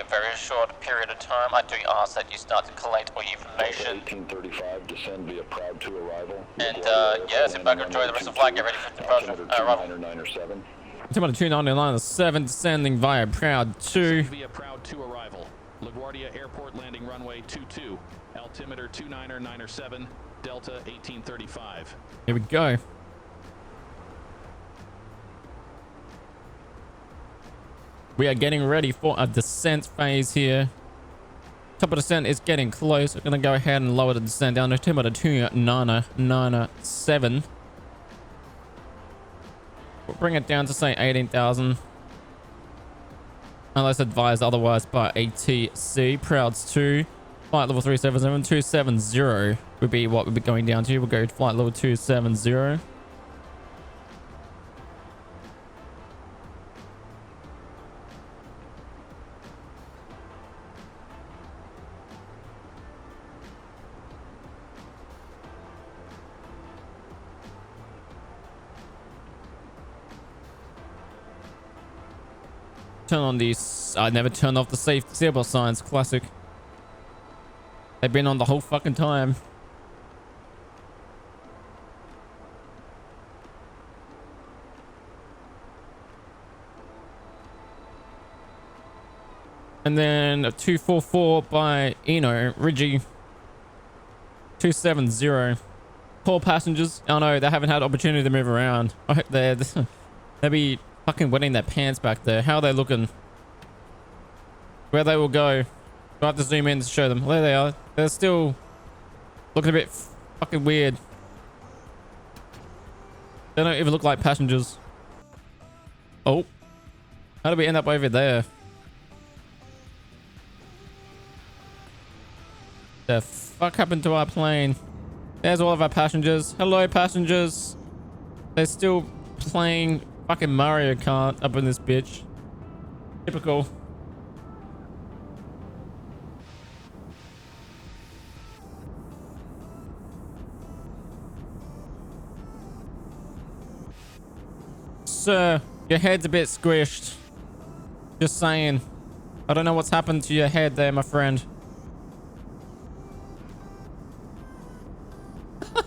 very short period of time. I do ask that you start to collate all your information. 1835, descend via Proud to arrival. And yeah, sit back and enjoy the rest of the flight. Get ready for departure. Arrival. 297. Altimeter 299.7, descending via Proud 2. Via Proud 2 arrival. LaGuardia Airport landing runway 22. Altimeter 299.7, Delta 1835. Here we go. We are getting ready for a descent phase here. Top of descent is getting close. We're going to go ahead and lower the descent down to altimeter 299.7. We'll bring it down to say 18,000. Unless advised otherwise by ATC. Prouds 2. Flight level 377. 270 would be what we'd be going down to. We'll go to flight level 270. Turn on these. I never turned off the safe seatbelt signs. Classic. They've been on the whole fucking time. And then a 244 by Eno, Ridgie. 270. Poor passengers. Oh no, they haven't had opportunity to move around. I hope they'll be fucking wetting their pants back there. How are they looking? Where they will go. I have to zoom in to show them. There they are. They're still looking a bit fucking weird. They don't even look like passengers. Oh. How did we end up over there? The fuck happened to our plane? There's all of our passengers. Hello, passengers. They're still playing fucking Mario Kart up in this bitch. Typical. Sir, your head's a bit squished. Just saying. I don't know what's happened to your head there, my friend.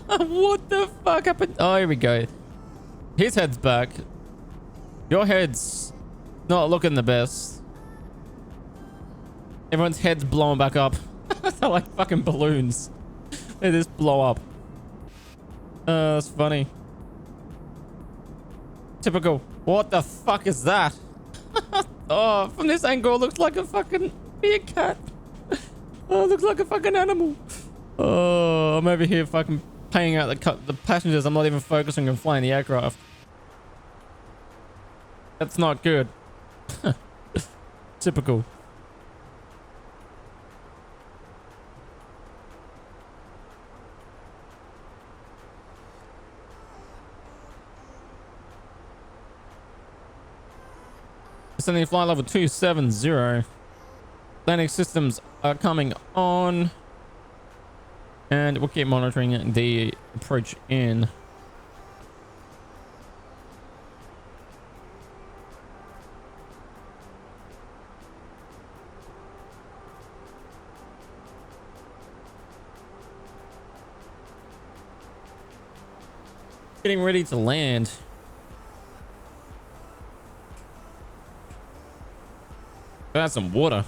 What the fuck happened? Oh, here we go. His head's back. Your head's not looking the best. Everyone's head's blowing back up. They're like fucking balloons. They just blow up. That's funny. Typical. What the fuck is that? Oh, from this angle, it looks like a fucking meerkat. Oh, it looks like a fucking animal. Oh, I'm over here fucking paying out the passengers. I'm not even focusing on flying the aircraft. That's not good. Typical. Descending flight level 270. Landing systems are coming on. And we'll keep monitoring the approach in. Getting ready to land. That's some water.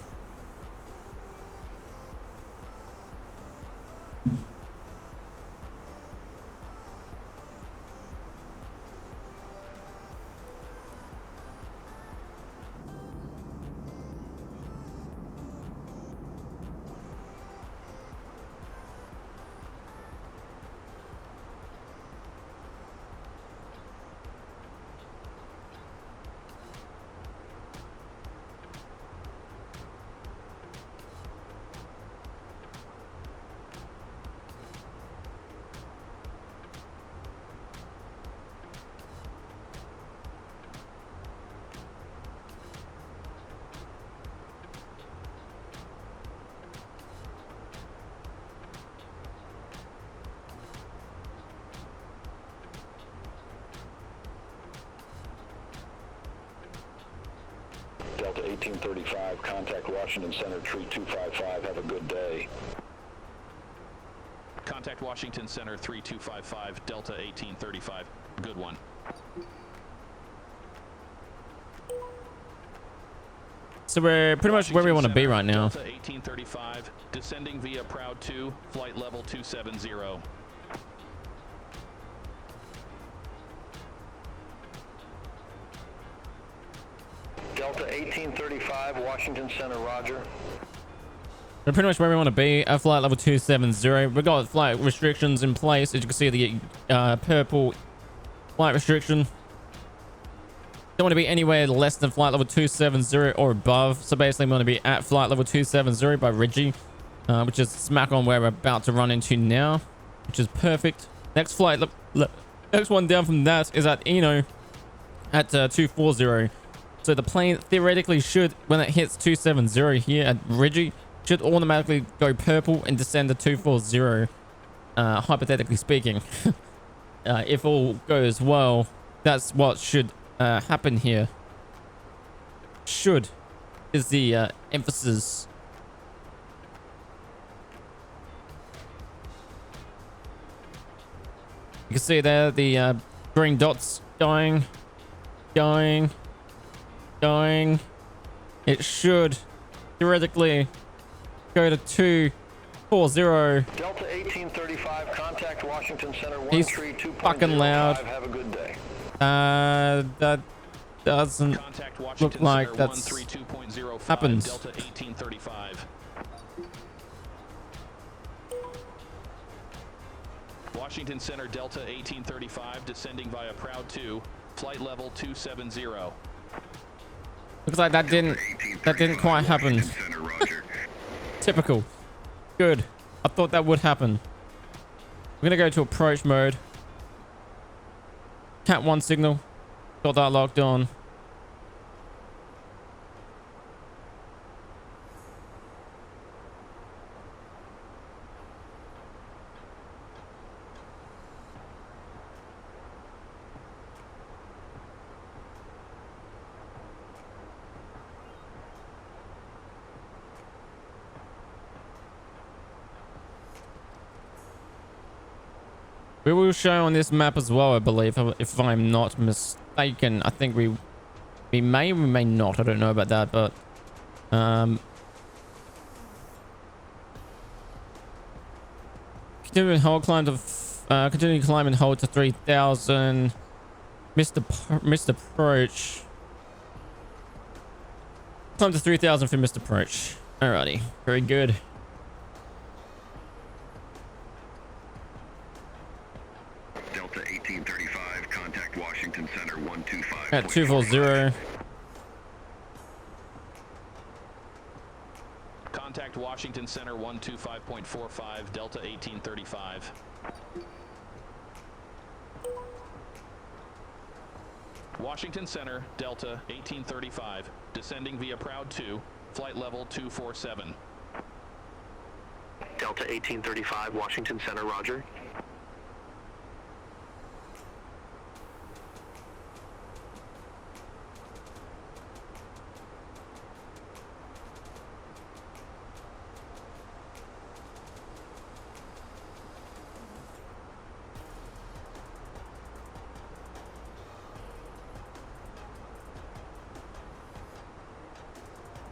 Delta 1835, contact Washington Center, Tree 255. Have a good day. Contact Washington Center 3255, Delta 1835. Good one. So we're pretty much where we want to be right now. Delta 1835, descending via Proud 2, flight level 270. Delta 1835, Washington Center, roger. We're pretty much where we want to be at flight level 270. We've got flight restrictions in place. As you can see, the purple flight restriction. Don't want to be anywhere less than flight level 270 or above. So basically, we want to be at flight level 270 by Reggie, which is smack on where we're about to run into now, which is perfect. Next flight, next one down from that is at Eno at 240. So the plane theoretically should, when it hits 270 here at Reggie, should automatically go purple and descend to 240, hypothetically speaking. If all goes well, that's what should happen here. Should is the emphasis. You can see there the green dots going. It should theoretically go to 240. Delta 1835, contact Washington Center 1 He's Tree 2.05. fucking loud. Have a good day. That doesn't look like that's happens. Delta 1835. Washington Center Delta 1835, descending via Proud 2, flight level 270. Looks like that didn't quite happen. Typical. Good. I thought that would happen. We're gonna go to approach mode. Cat 1 signal. Got that locked on. We will show on this map as well, I believe, if I'm not mistaken. I think we may not. I don't know about that, but continue climb and hold to 3,000. Missed approach. Climb to 3,000 for missed approach. Alrighty, very good. Delta 1835, contact Washington Center 125. At 240. Contact Washington Center 125.45, Delta 1835. Washington Center, Delta 1835, descending via Proud 2, flight level 247. Delta 1835, Washington Center, roger.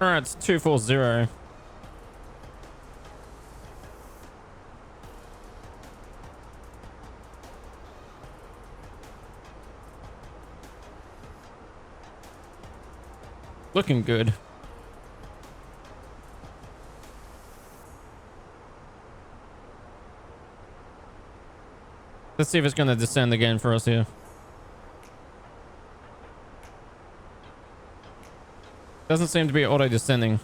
Alright, it's 240. Looking good. Let's see if it's going to descend again for us here. Doesn't seem to be auto descending.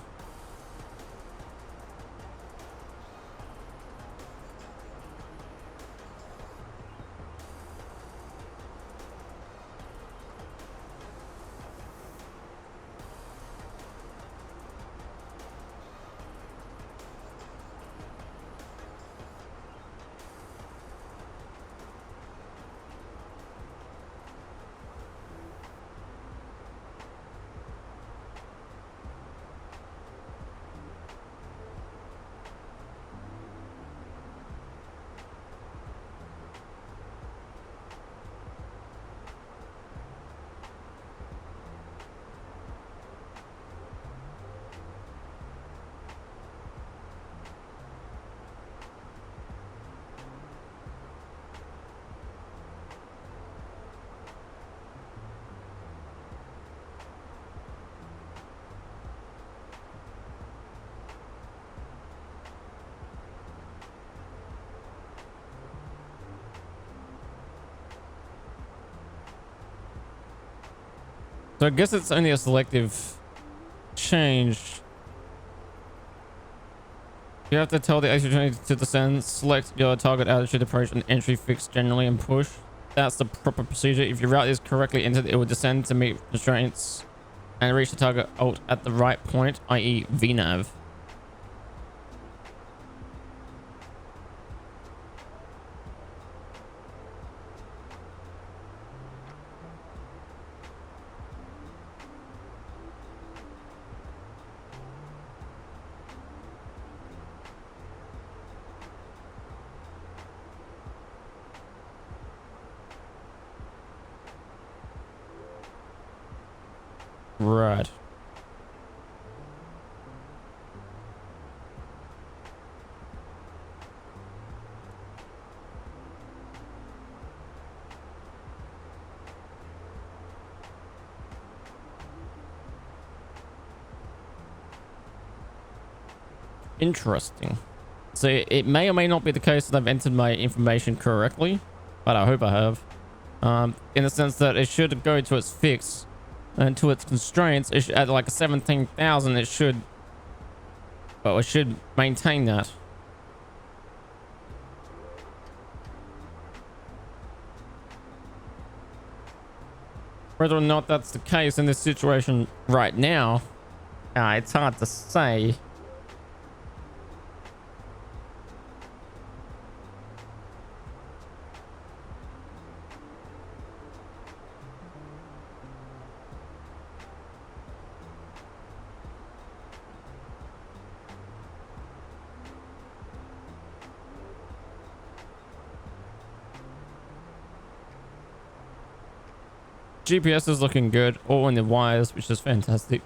So I guess it's only a selective change. You have to tell the altitude to descend, select your target altitude, approach, and entry fix generally, and push. That's the proper procedure. If your route is correctly entered, it will descend to meet constraints and reach the target alt at the right point, i.e. VNAV. Right. Interesting. So it may or may not be the case that I've entered my information correctly, but I hope I have. In the sense that it should go to its fix and to its constraints. It should, at like 17,000, it should maintain that. Whether or not that's the case in this situation right now, it's hard to say. GPS is looking good, all in the wires, which is fantastic.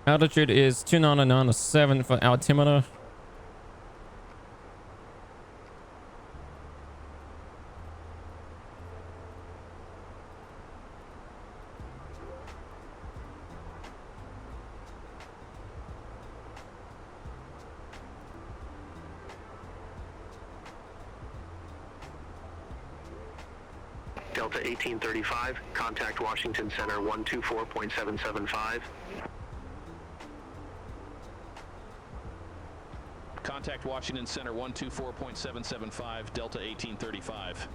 Altitude is 299.7 for altimeter. Delta 1835, contact Washington Center 124.775. Contact Washington Center 124.775, Delta 1835.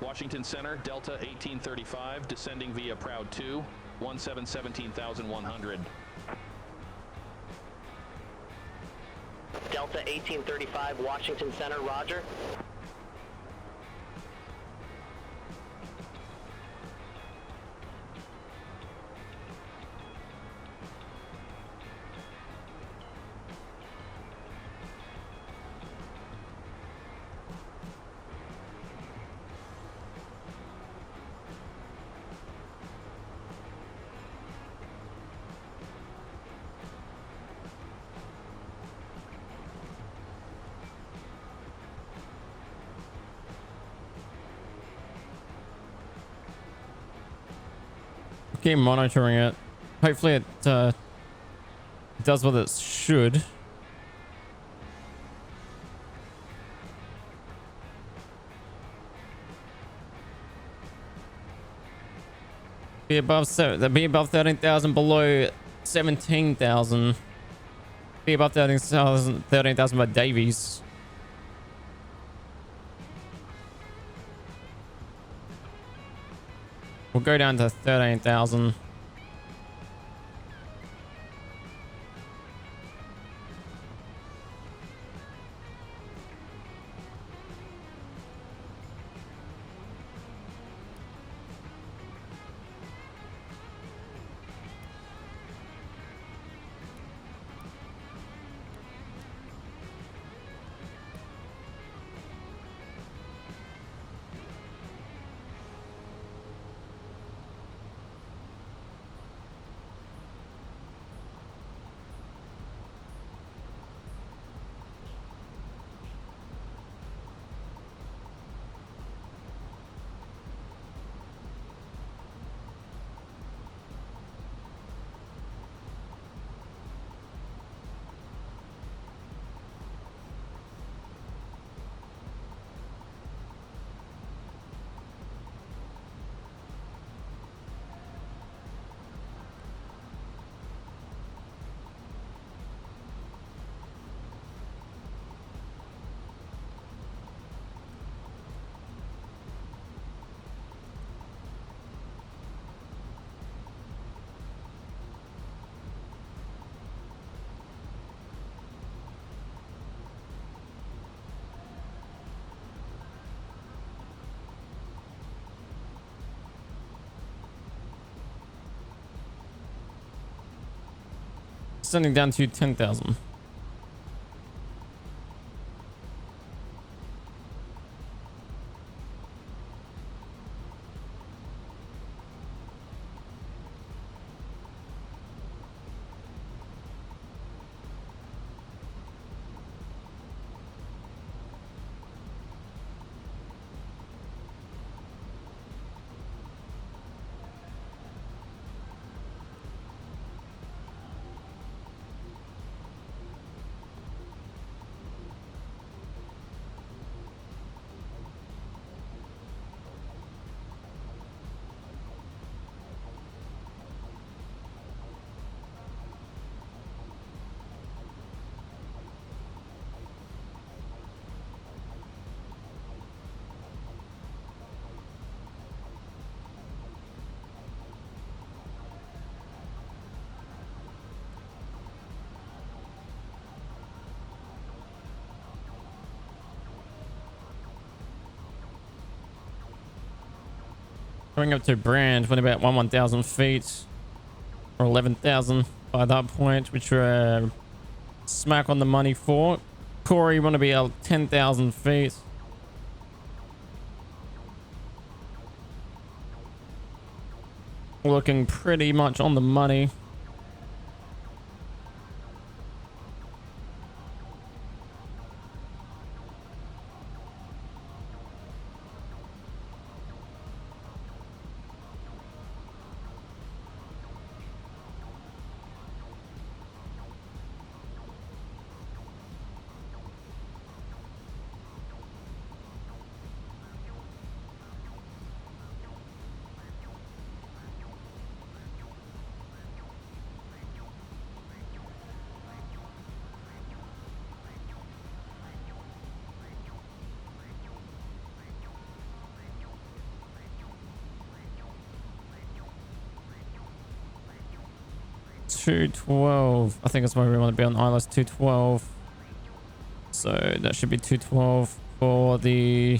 Washington Center, Delta 1835, descending via Proud 2, 17,100. Delta 1835, Washington Center, roger. Keep monitoring it. Hopefully it does what it should. Be above 13,000, below 17,000. Be above 13,000 by Davies. We'll go down to 13,000. Sending down to 10,000. Going up to Brand when about 1,000 feet or 11,000 by that point, which we're smack on the money for. Corey, you want to be at 10,000 feet. Looking pretty much on the money. $212. I think that's where we want to be on ILS 212. So that should be 212 for the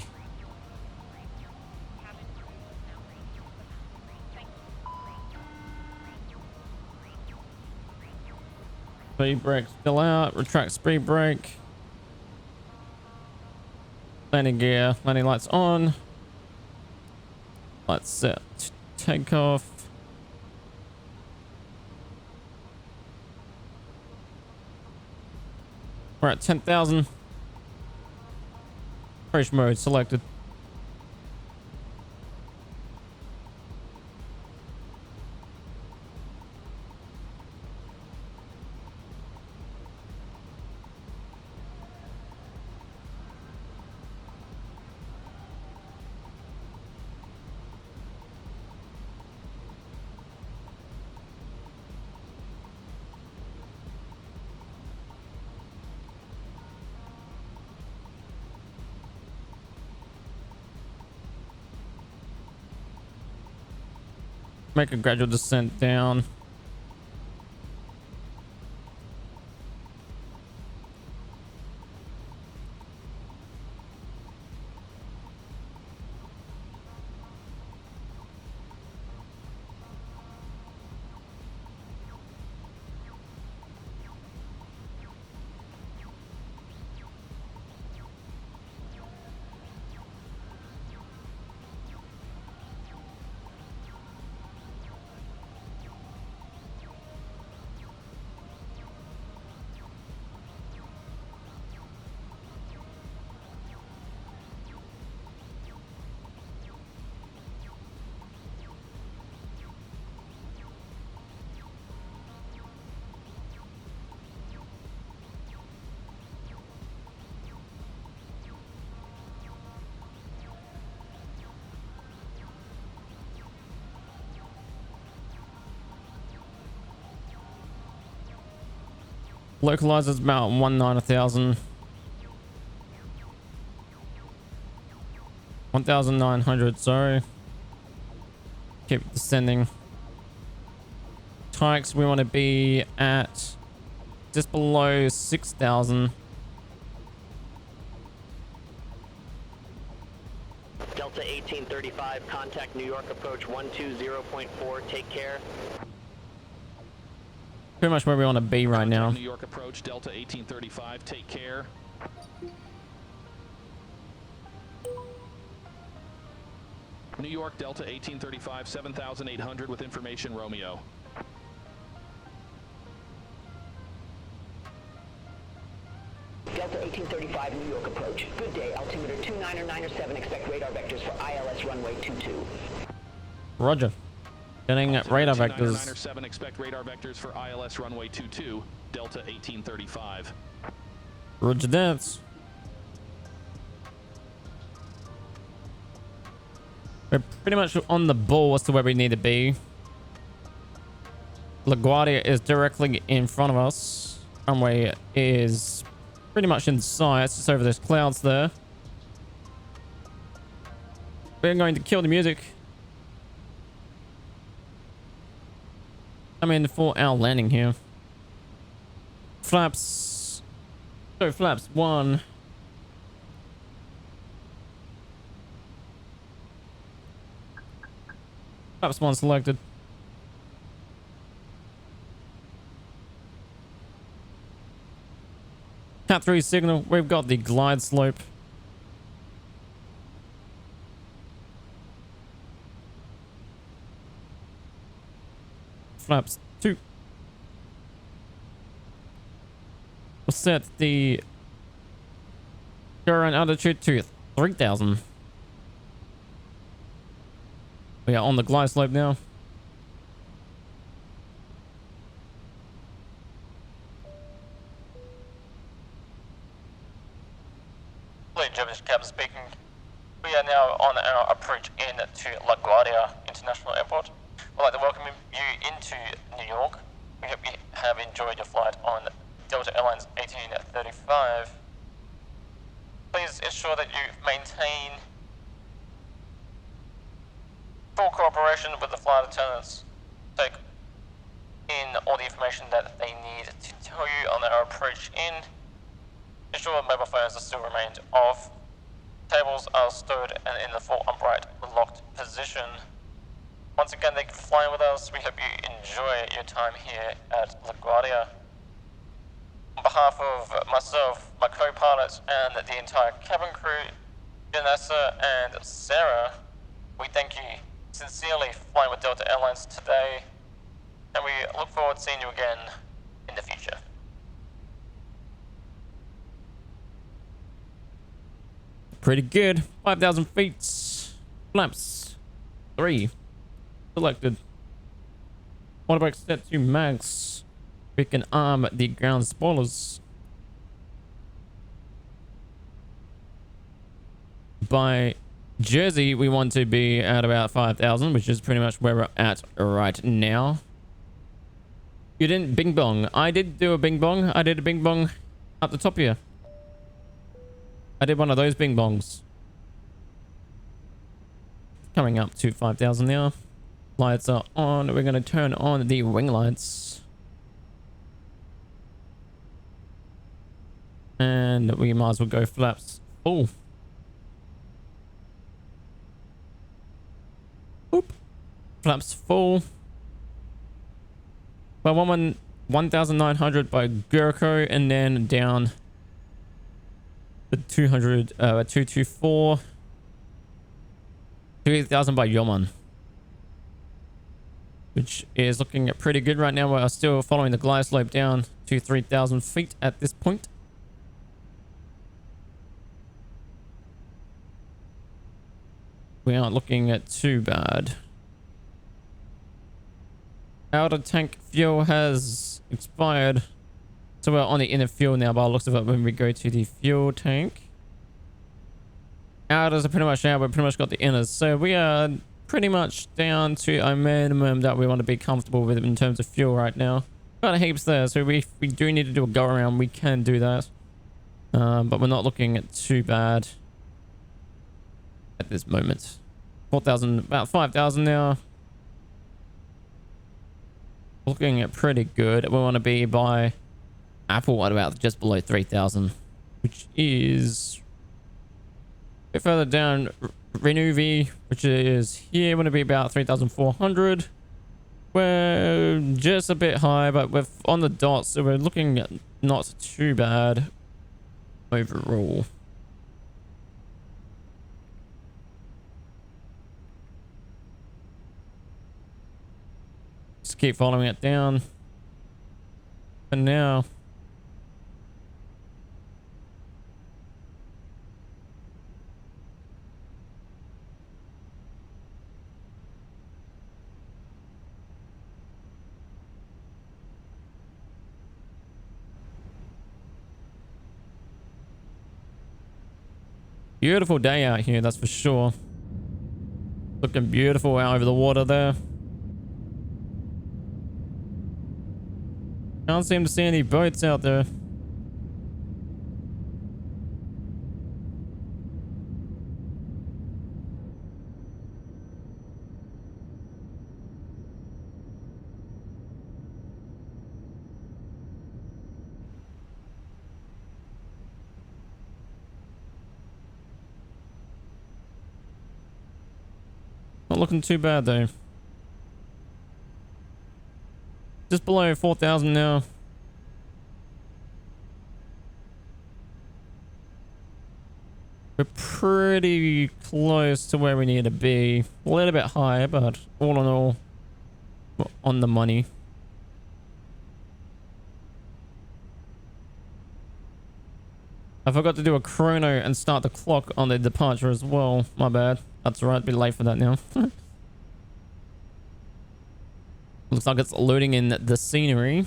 speed brake still out. Retract speed brake. Landing gear. Landing lights on. Lights set. Take off. We're at 10,000. Crash mode selected. Make a gradual descent down. Localizers about 1,900. 1,900, sorry. Keep descending. Tykes, we want to be at just below 6,000. Delta 1835, contact New York approach 120.4, take care. Pretty much where we want to be right now. New York approach, Delta 1835, take care. New York, Delta 1835, 7,800 with information, Romeo. Delta 1835, New York approach. Good day, altimeter 2997, expect radar vectors for ILS runway 22. Roger. Getting radar vectors. 2997, expect radar vectors for ILS runway 22, Delta 1835. Roger that. We're pretty much on the ball as to where we need to be. LaGuardia is directly in front of us. Runway is pretty much in sight. It's just over those clouds there. We're going to kill the music. I mean, for our landing here. Flaps. So flaps 1. Flaps 1 selected. Cat 3 signal. We've got the glide slope. Flaps 2. We'll set the current altitude to 3,000. We are on the glide slope now. German Captain speaking. We are now on our approach in to LaGuardia International Airport. I'd like to welcome you into New York. We hope you have enjoyed your flight on Delta Airlines 1835. Please ensure that you maintain full cooperation with the flight attendants. Take in all the information that they need to tell you on our approach in. Ensure mobile phones are still remained off. Tables are stowed and in the full upright locked position. Once again, thank you for flying with us. We hope you enjoy your time here at LaGuardia. On behalf of myself, my co-pilots, and the entire cabin crew, Janessa and Sarah, we thank you sincerely for flying with Delta Airlines today, and we look forward to seeing you again in the future. Pretty good. 5,000 feet. Flaps 3 selected. Waterbrake set to max. We can arm the ground spoilers. By Jersey, we want to be at about 5,000, which is pretty much where we're at right now. You didn't bing bong. I did do a bing bong. I did a bing bong up the top here. I did one of those bing bongs. Coming up to 5,000 now. Lights are on. We're going to turn on the wing lights. And we might as well go flaps full. Oop. Flaps full. By 1,900 by Gurko, and then down the 224. 2,000 by Yoman. Which is looking pretty good right now. We're still following the glide slope down to 3,000 feet at this point. We aren't looking at too bad. Outer tank fuel has expired. So we're on the inner fuel now by the looks of it when we go to the fuel tank. Outers are pretty much out. We've pretty much got the inners. So we are pretty much down to a minimum that we want to be comfortable with in terms of fuel right now. Got heaps there. So we do need to do a go around. We can do that. But we're not looking at too bad at this moment. 4,000, about 5,000 now. Looking at pretty good. We want to be by Apple at about just below 3,000, which is a bit further down. Renuvi, which is here, want to be about 3,400. We're just a bit high, but we're on the dot, so we're looking at not too bad overall. Just keep following it down. And now beautiful day out here, that's for sure. Looking beautiful out over the water there. Can't seem to see any boats out there. Not looking too bad though. Just below 4,000 now. We're pretty close to where we need to be. A little bit higher, but all in all, we're on the money. I forgot to do a chrono and start the clock on the departure as well. My bad. That's right, be late for that now. Looks like it's loading in the scenery.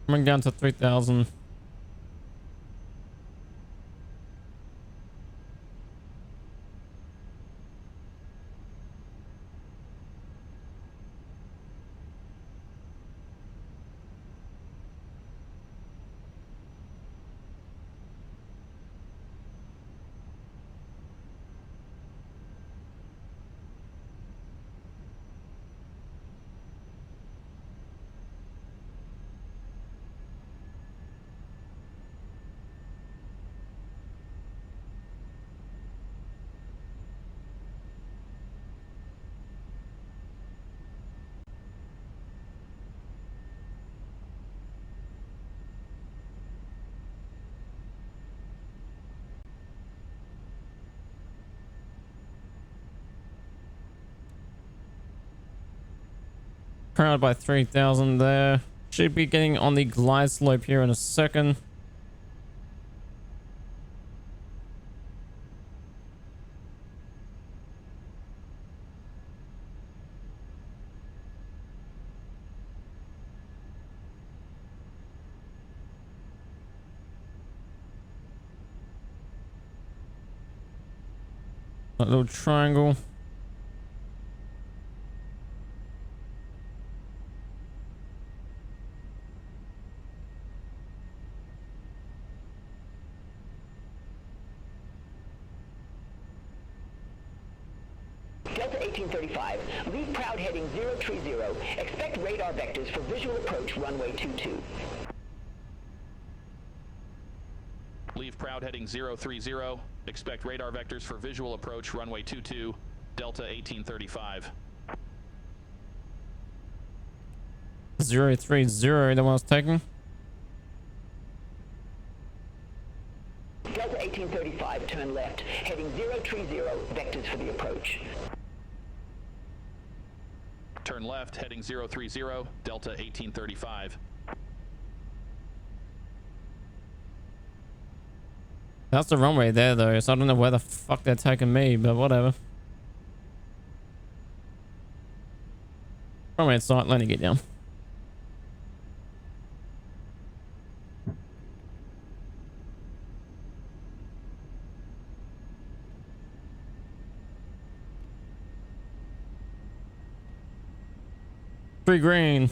Coming down to 3,000. Crowd by 3,000 there. Should be getting on the glide slope here in a second. That little triangle. Delta 1835, leave Proud heading 030. Expect radar vectors for visual approach runway 22. Leave Proud heading 030. Expect radar vectors for visual approach runway 22, Delta 1835. 030, the one I was taking. Delta 1835, turn left, heading 030, vectors for the approach. Turn left, heading 030, Delta 1835. That's the runway there though, so I don't know where the fuck they're taking me, but whatever. Runway in sight, let me get down. Free green.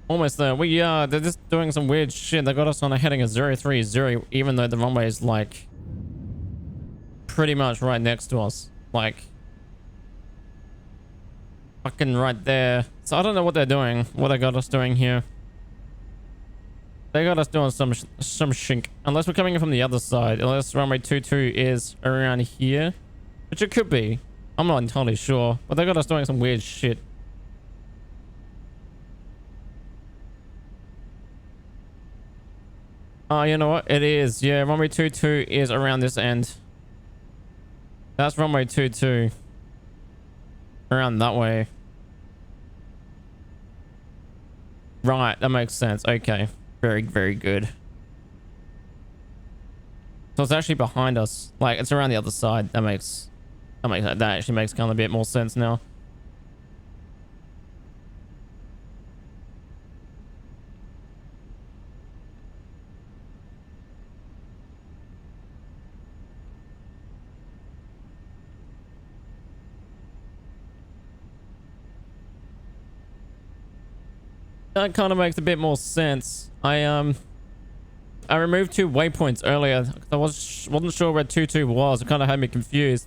Almost there. They're just doing some weird shit. They got us on a heading of 030, even though the runway is like pretty much right next to us. Like fucking right there. So I don't know what they're doing. What they got us doing here. They got us doing some shink. Unless we're coming in from the other side. Unless runway 22 is around here. Which it could be. I'm not entirely sure. But they got us doing some weird shit. Oh, you know what? It is. Yeah, runway 22 is around this end. That's runway 22. Around that way. Right, that makes sense. Okay. Very, very good. So it's actually behind us. Like, it's around the other side. That actually makes kind of a bit more sense now. That kind of makes a bit more sense. I removed 2 waypoints earlier. I wasn't sure where 22 was. It kind of had me confused.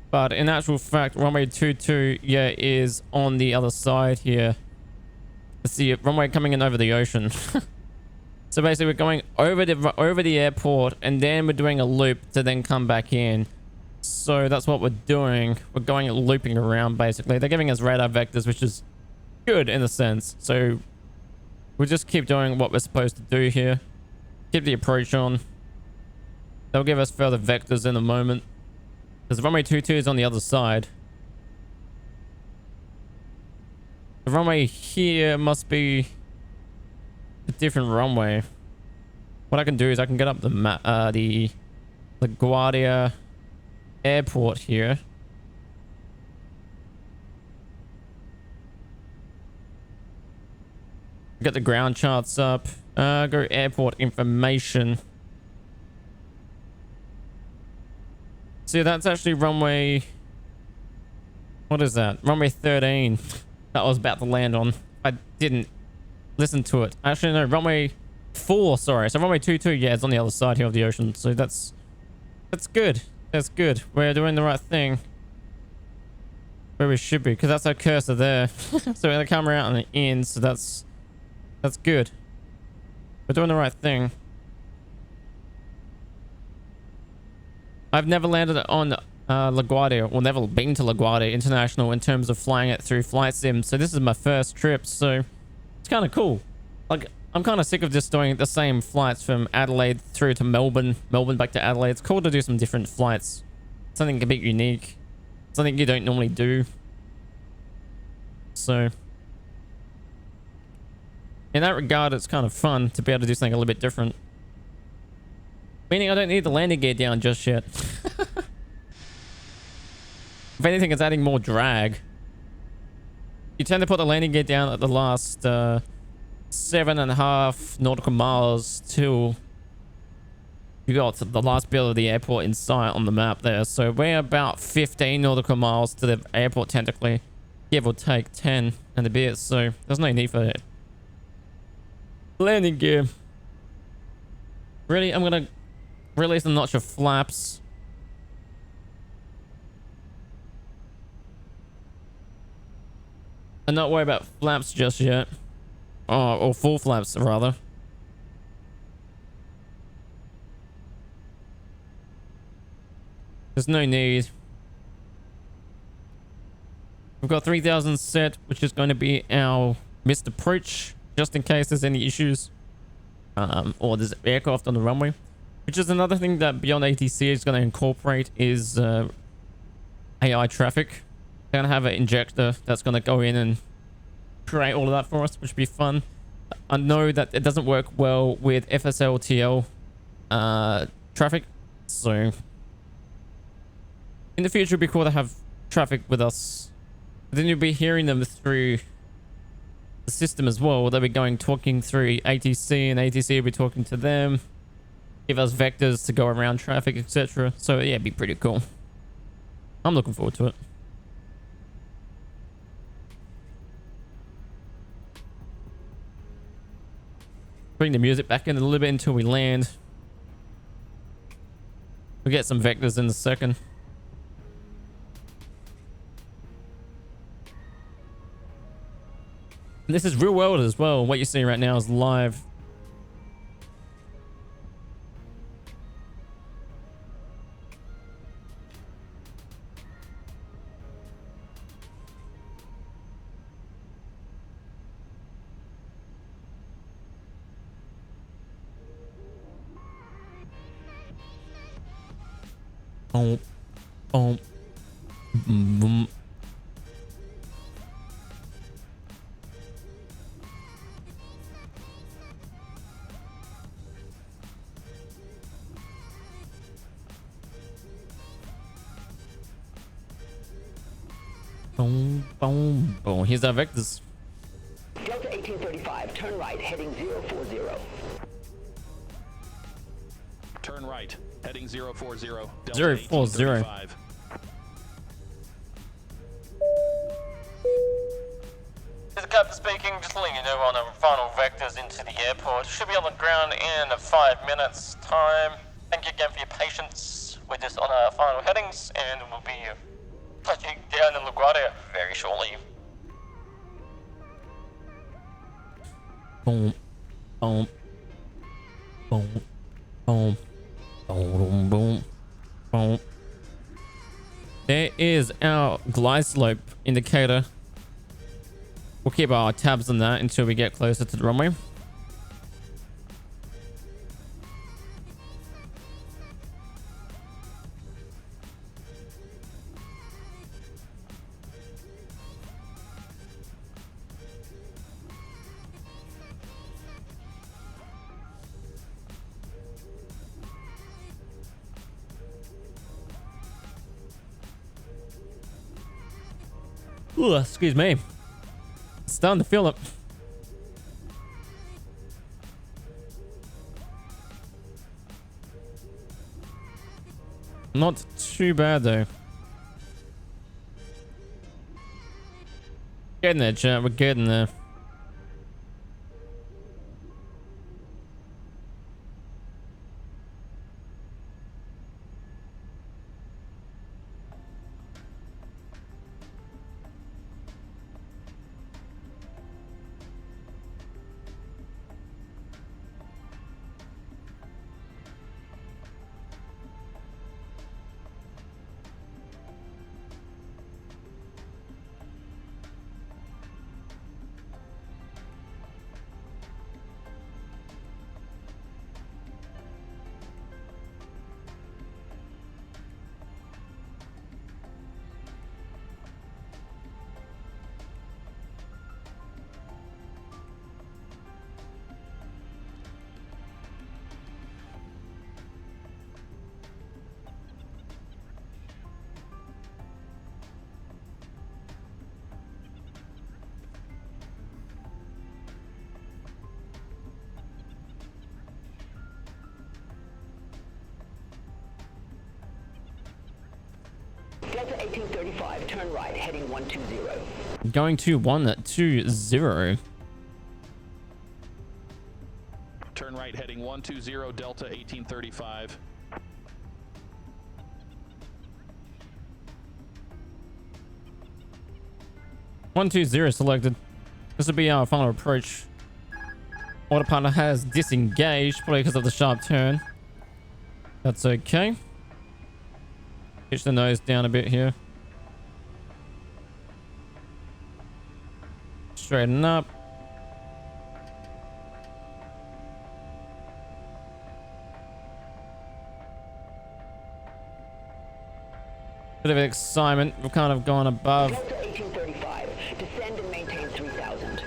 But in actual fact, runway 22, yeah, is on the other side here. Let's see, runway coming in over the ocean. So basically, we're going over the airport, and then we're doing a loop to then come back in. So that's what we're doing. We're going looping around, basically. They're giving us radar vectors, which is good in a sense. So we'll just keep doing what we're supposed to do here. Keep the approach on. They'll give us further vectors in a moment. Because runway 22 is on the other side. The runway here must be a different runway. What I can do is I can get up the LaGuardia airport here. Get the ground charts up. Go airport information. See, that's actually runway... What is that? Runway 13. That I was about to land on. I didn't listen to it. Actually, no. Runway 4, sorry. So runway 22, yeah, it's on the other side here of the ocean. So that's good. That's good. We're doing the right thing. Where we should be. Because that's our cursor there. So we're going to come around on the end. So that's good. We're doing the right thing. I've never landed on LaGuardia, or never been to LaGuardia International in terms of flying it through flight sim. So this is my first trip, so it's kind of cool. Like, I'm kind of sick of just doing the same flights from Adelaide through to Melbourne, Melbourne back to Adelaide. It's cool to do some different flights. Something a bit unique. Something you don't normally do. So in that regard, it's kind of fun to be able to do something a little bit different. Meaning I don't need the landing gear down just yet. If anything, it's adding more drag. You tend to put the landing gear down at the last 7.5 nautical miles till you got to the last bit of the airport in sight on the map there. So we're about 15 nautical miles to the airport technically. Give or take 10 and a bit. So there's no need for it. Landing gear. Really, I'm gonna release a notch of flaps. And not worry about flaps just yet. Oh, or full flaps rather. There's no need. We've got 3000 set, which is going to be our missed approach, just in case there's any issues. Or there's aircraft on the runway. Which is another thing that Beyond ATC is going to incorporate is AI traffic. They're going to have an injector that's going to go in and create all of that for us, which would be fun. I know that it doesn't work well with FSLTL traffic. So in the future, it'd be cool to have traffic with us. But then you'll be hearing them through the system as well. They'll be talking through ATC, and ATC will be talking to them. Give us vectors to go around traffic, etc. So yeah, it'd be pretty cool. I'm looking forward to it. bring the music back in a little bit until we land. We'll get some vectors in a second. And this is real world as well. What you're seeing right now is live. Boom, boom, boom. Boom, boom, boom. Here's our vectors. Delta 1835, turn right, heading 040. Turn right, heading 040. Delta 040. 1835. This is Captain speaking, just letting you know on our final vectors into the airport. Should be on the ground in 5 minutes time. Thank you again for your patience. We're just on our final headings and we'll be touching down in LaGuardia very shortly. Boom, boom, boom, boom, boom, boom, boom. There is our glide slope indicator. We'll keep our tabs on that until we get closer to the runway. Ooh, excuse me. Starting to feel it. Not too bad though. Getting there, chat. We're getting there. Delta 1835, turn right, heading 120. Going to 120. Turn right, heading 120, Delta 1835. One, 2, 0 selected. This will be our final approach. Autopilot has disengaged, probably because of the sharp turn. That's okay. Pitch the nose down a bit here. Straighten up. Bit of excitement. We've kind of gone above. Delta 1835, descend and maintain 3000.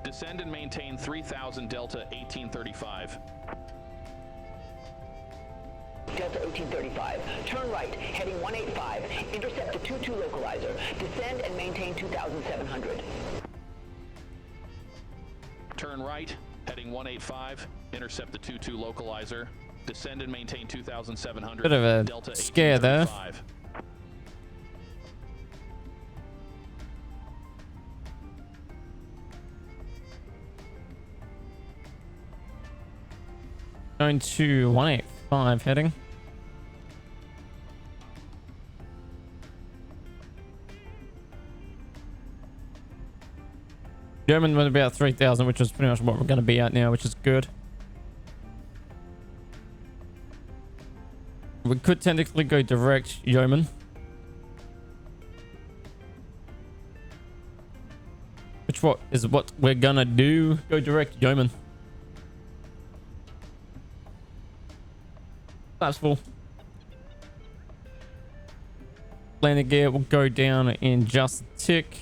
Descend and maintain 3000, Delta 1835. Delta 1835, turn right, heading 185, intercept the 22 localizer, descend and maintain 2700. Turn right, heading 185, intercept the 22 localizer, descend and maintain 2700. Bit of a Delta scare there. 1835. Going to 185 heading. German went about 3,000, which is pretty much what we're going to be at now, which is good. We could technically go direct Yeoman. Which is what we're going to do. Go direct Yeoman. That's full. Landing gear will go down in just a tick.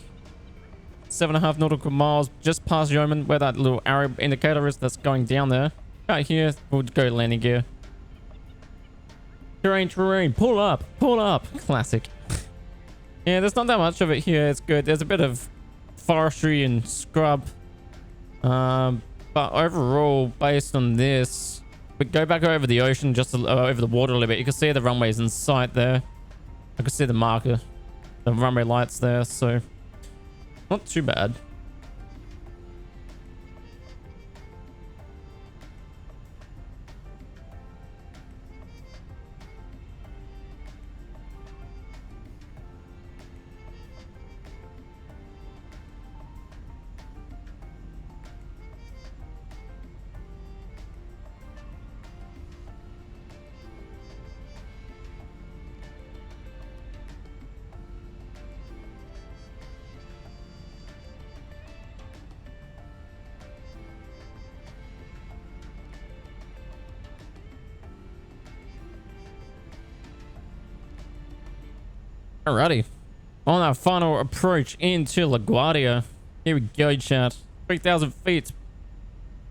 7.5 nautical miles just past Yeoman, where that little arrow indicator is that's going down there. Right here, we'll go landing gear. Terrain, pull up. Classic. Yeah, there's not that much of it here. It's good. There's a bit of forestry and scrub. But overall, based on this, we go back over the ocean, just over the water a little bit. You can see the runways in sight there. I can see the marker, the runway lights there, so not too bad. Alrighty, on our final approach into LaGuardia. Here we go, chat. 3,000 feet.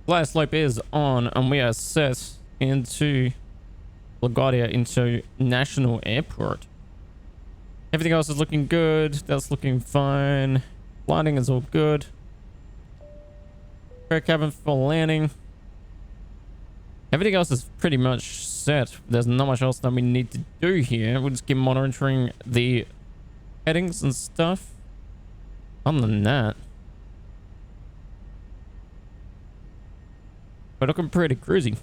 Glide slope is on, and we are set into LaGuardia, into National Airport. Everything else is looking good. That's looking fine. Landing is all good. Air cabin for landing. Everything else is pretty much set. There's not much else that we need to do here. We'll just keep monitoring the headings and stuff. Other than that, we're looking pretty cruisy.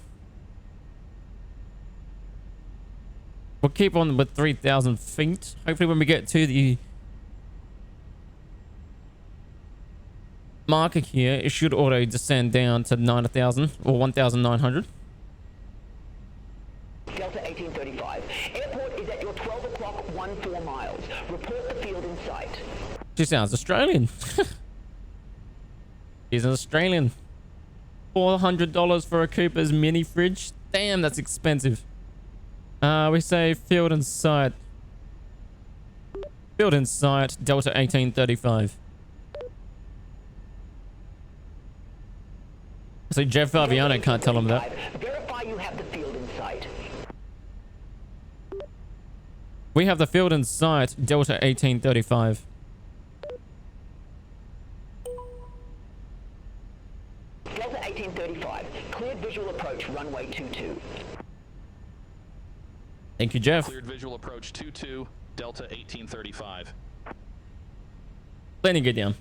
We'll keep on with 3,000 feet. Hopefully when we get to the marker here, it should auto descend down to 9,000 or 1,900. Delta 1835. Airport is at your 12 o'clock 14 miles. Report the field in sight. She sounds Australian. She's an Australian. $400 for a Cooper's mini fridge. Damn, that's expensive. We say field in sight. Field in sight, Delta 1835. So Jeff Fabiano can't tell him that. Verify you have the field in sight. We have the field in sight, Delta 1835. Delta 1835. Cleared visual approach runway 22. Thank you, Jeff. Cleared visual approach 22, Delta 1835. Landing gear down.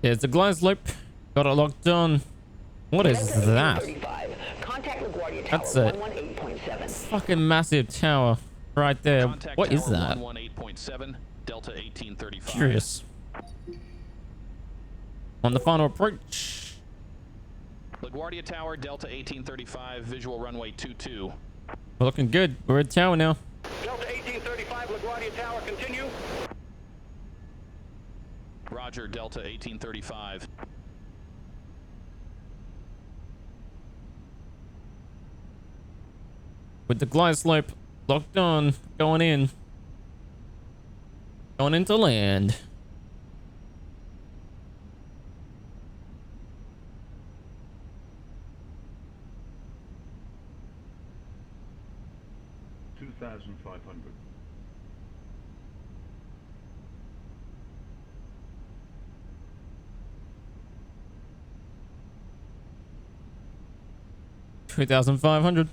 There's the glide slope. Got it locked on. What is that? That's a fucking massive tower right there. Contact What is tower that? 118.7, Delta 1835. Curious. On the final approach. LaGuardia Tower, Delta 1835, visual runway 22. We're looking good. We're at tower now. Delta 1835, LaGuardia Tower, continue. Roger, Delta 1835. With the glide slope locked on, going in. Going into land. $2,500. $2,500.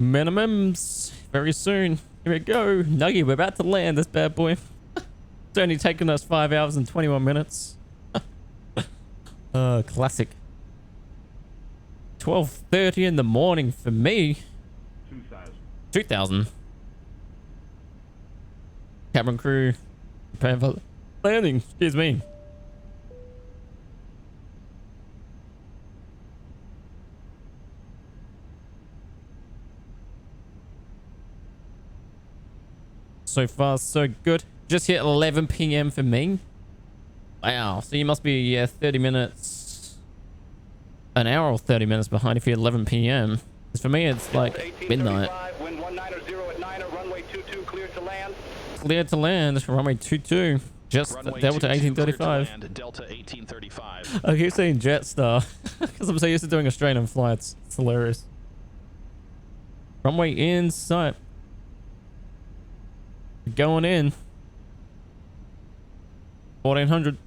Minimums very soon. Here we go. Nuggy, we're about to land this bad boy. It's only taken us 5 hours and 21 minutes. Classic. 12:30 in the morning for me. 2,000. Cabin crew preparing for landing. Excuse me. So far, so good. Just hit 11 p.m. for me. Wow. So you must be 30 minutes, an hour or 30 minutes behind if you're 11 p.m. For me, it's like midnight. Wind 190 at 9, runway 22 cleared to land. Cleared to land. Runway 22. Just Runway Delta 22 1835. land, Delta 1835. I keep saying Jetstar because I'm so used to doing Australian flights. It's hilarious. Runway in sight. Going in. 1400.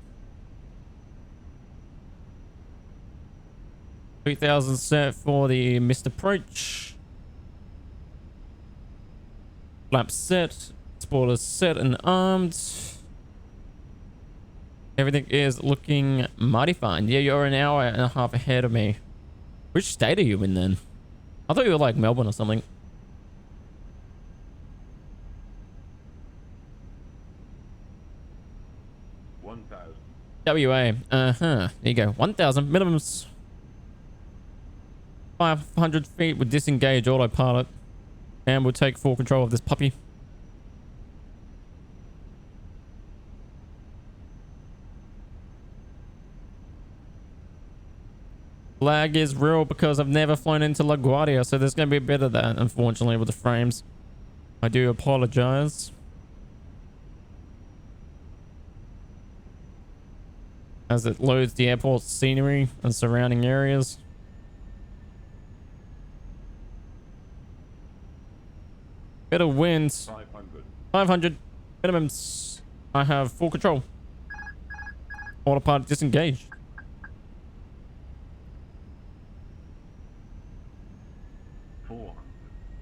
3000 set for the missed approach. Flaps set. Spoilers set and armed. Everything is looking mighty fine. Yeah, you're an hour and a half ahead of me. Which state are you in then? I thought you were like Melbourne or something. WA. There you go. 1,000 minimums. 500 feet with disengage autopilot. And we'll take full control of this puppy. Lag is real because I've never flown into LaGuardia, so there's going to be a bit of that, unfortunately, with the frames. I do apologize. As it loads the airport scenery and surrounding areas. Bit of wind. 500 minimums. I have full control. Autopilot disengaged.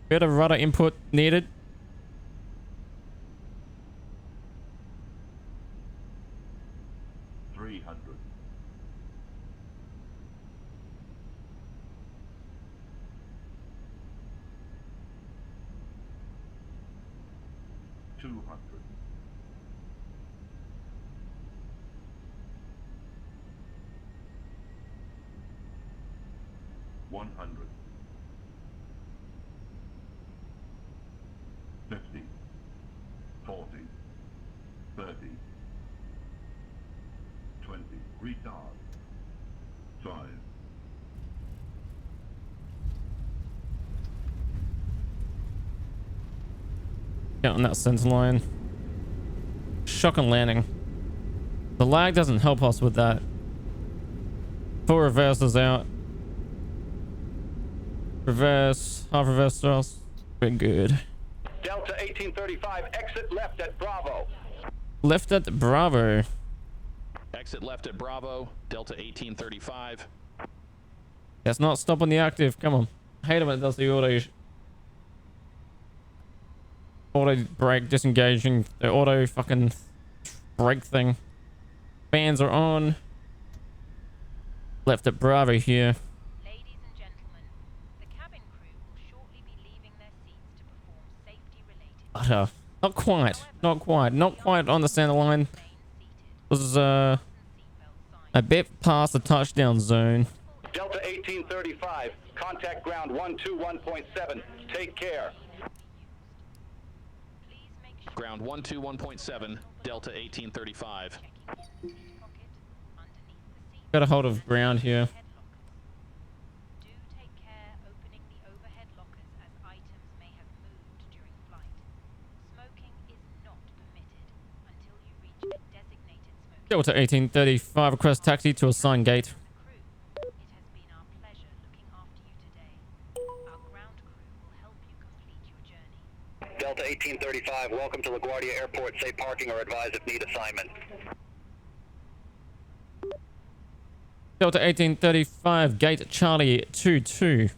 Bit of rudder input needed. Get on that center line. Shock and landing. The lag doesn't help us with that. Full reverse is out. Reverse, half reverse thrust. Been good. Delta 1835, exit left at Bravo. Left at Bravo. Exit left at Bravo, Delta 1835. Let's not stop on the active. Come on. I hate it when it does the auto brake disengaging, the auto fucking brake thing. Fans are on. Left at Bravo here. Ladies and gentlemen, the cabin crew will shortly be leaving their seats to perform safety-related. Not quite. Not quite. Not quite on the center line. This is a bit past the touchdown zone. Delta 1835, contact ground 121.7. Take care. Ground 121.7, Delta 1835. Got a hold of ground here. Do take care opening the overhead lockers as items may have moved during flight. Smoking is not permitted until you reach the designated smoking. Delta 1835, request taxi to assigned gate. It has been our pleasure looking after you today. Our ground crew will help you complete your journey. Delta 1835, welcome to LaGuardia Airport. Safe parking or advise if need assignment. Delta 1835, gate Charlie 22.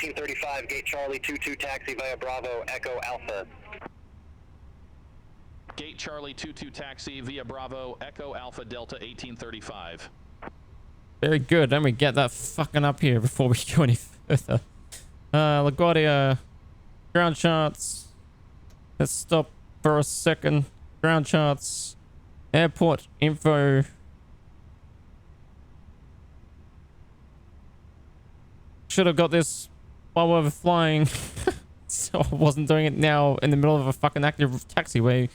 1835, gate Charlie 22 taxi via Bravo, Echo Alpha. Gate Charlie 22 taxi via Bravo, Echo Alpha Delta 1835. Very good. Let me get that fucking up here before we go any further. LaGuardia, ground charts. Let's stop for a second. Ground charts. Airport info. Should have got this while we were flying. So I wasn't doing it now in the middle of a fucking active taxiway.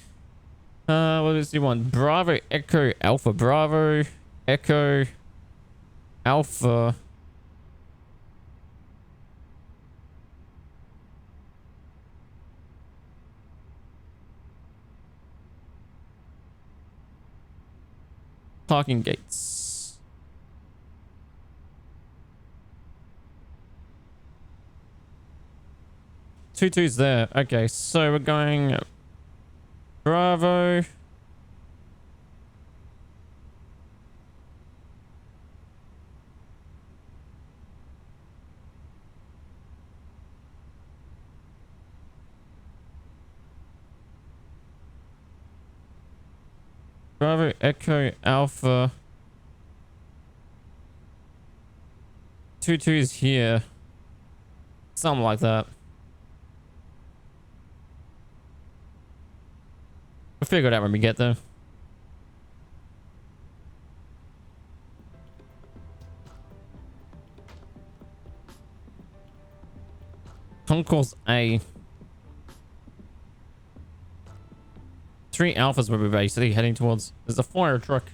What does he want? Bravo, Echo, Alpha, Bravo, Echo, Alpha. Parking gates. Two-two's there. Okay, so we're going Bravo. Bravo, Echo, Alpha. 2-2 is here. Something like that. We'll figure it out when we get there. Concourse A. 3 Alphas were basically heading towards. There's a fire truck.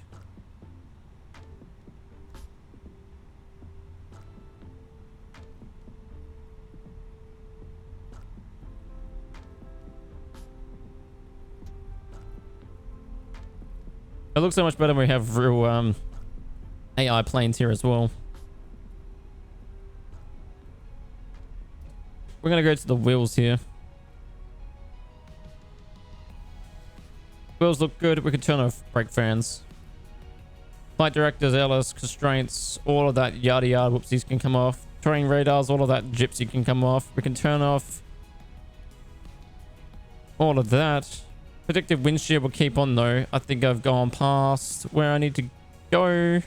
It looks so much better when we have real AI planes here as well. We're gonna go to the wheels here. Wheels look good. We can turn off brake fans. Flight directors, LS, constraints, all of that yada yada whoopsies can come off. Terrain radars, all of that gypsy can come off. We can turn off all of that. Predictive windshield will keep on though. I think I've gone past where I need to go.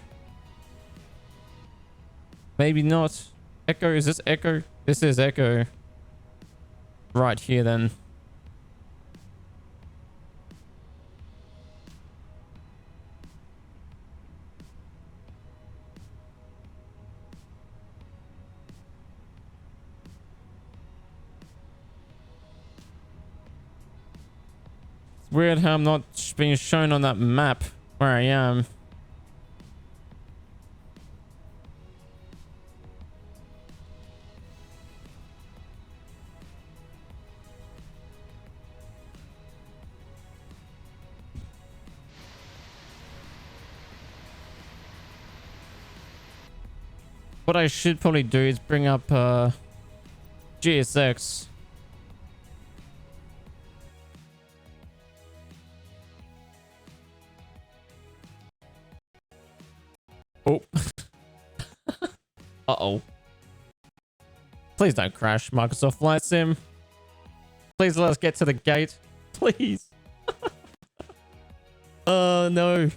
Maybe not. Echo, is this Echo? This is Echo. Right here then. It's weird how I'm not being shown on that map where I am. What I should probably do is bring up GSX. Oh. Uh-oh. Please don't crash, Microsoft Flight Sim. Please let us get to the gate. Please. Oh, no.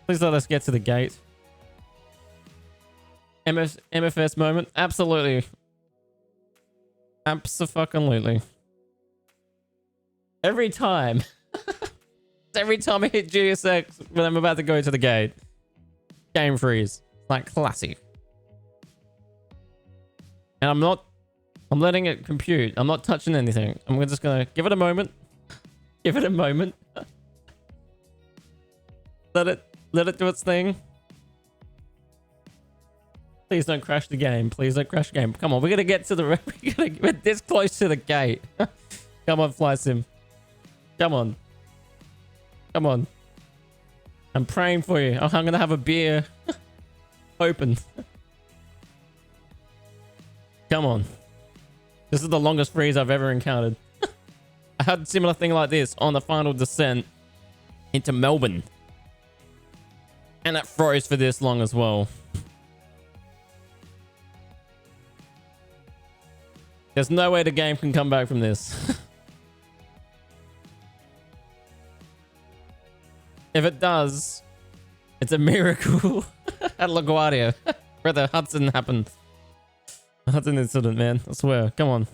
Please let us get to the gate. MFS moment. Absolutely. Abso-fucking-lutely. Every time. Every time I hit GSX when I'm about to go to the gate. Game freeze. Like classic. And I'm letting it compute. I'm not touching anything. I'm just gonna give it a moment. Give it a moment. Let it do its thing. Please don't crash the game. Please don't crash the game. Come on, we're gonna get to the. We're gonna get this close to the gate. Come on, Fly Sim. Come on. Come on. I'm praying for you. I'm gonna have a beer. Open. Come on. This is the longest freeze I've ever encountered. I had a similar thing like this on the final descent into Melbourne. And it froze for this long as well. There's no way the game can come back from this. If it does, it's a miracle at LaGuardia where the Hudson happened. The Hudson incident, man. I swear. Come on.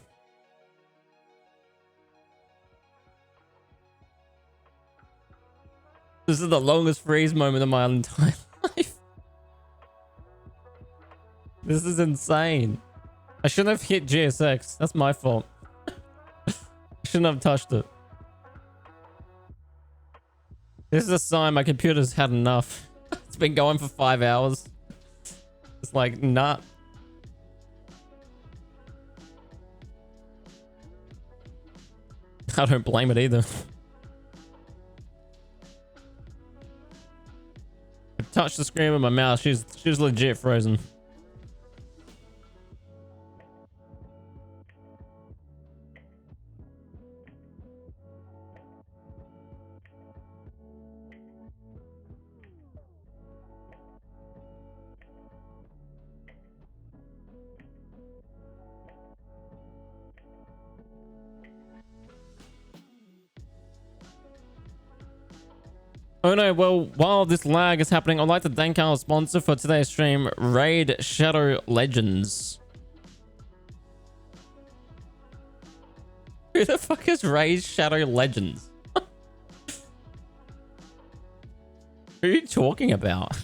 This is the longest freeze moment of my entire life. This is insane. I shouldn't have hit GSX. That's my fault. I shouldn't have touched it. This is a sign my computer's had enough. It's been going for 5 hours. It's like, nah. I don't blame it either. I touched the screen with my mouse. She's legit frozen. Oh no, well, while this lag is happening, I'd like to thank our sponsor for today's stream, Raid Shadow Legends. Who the fuck is Raid Shadow Legends? Who are you talking about?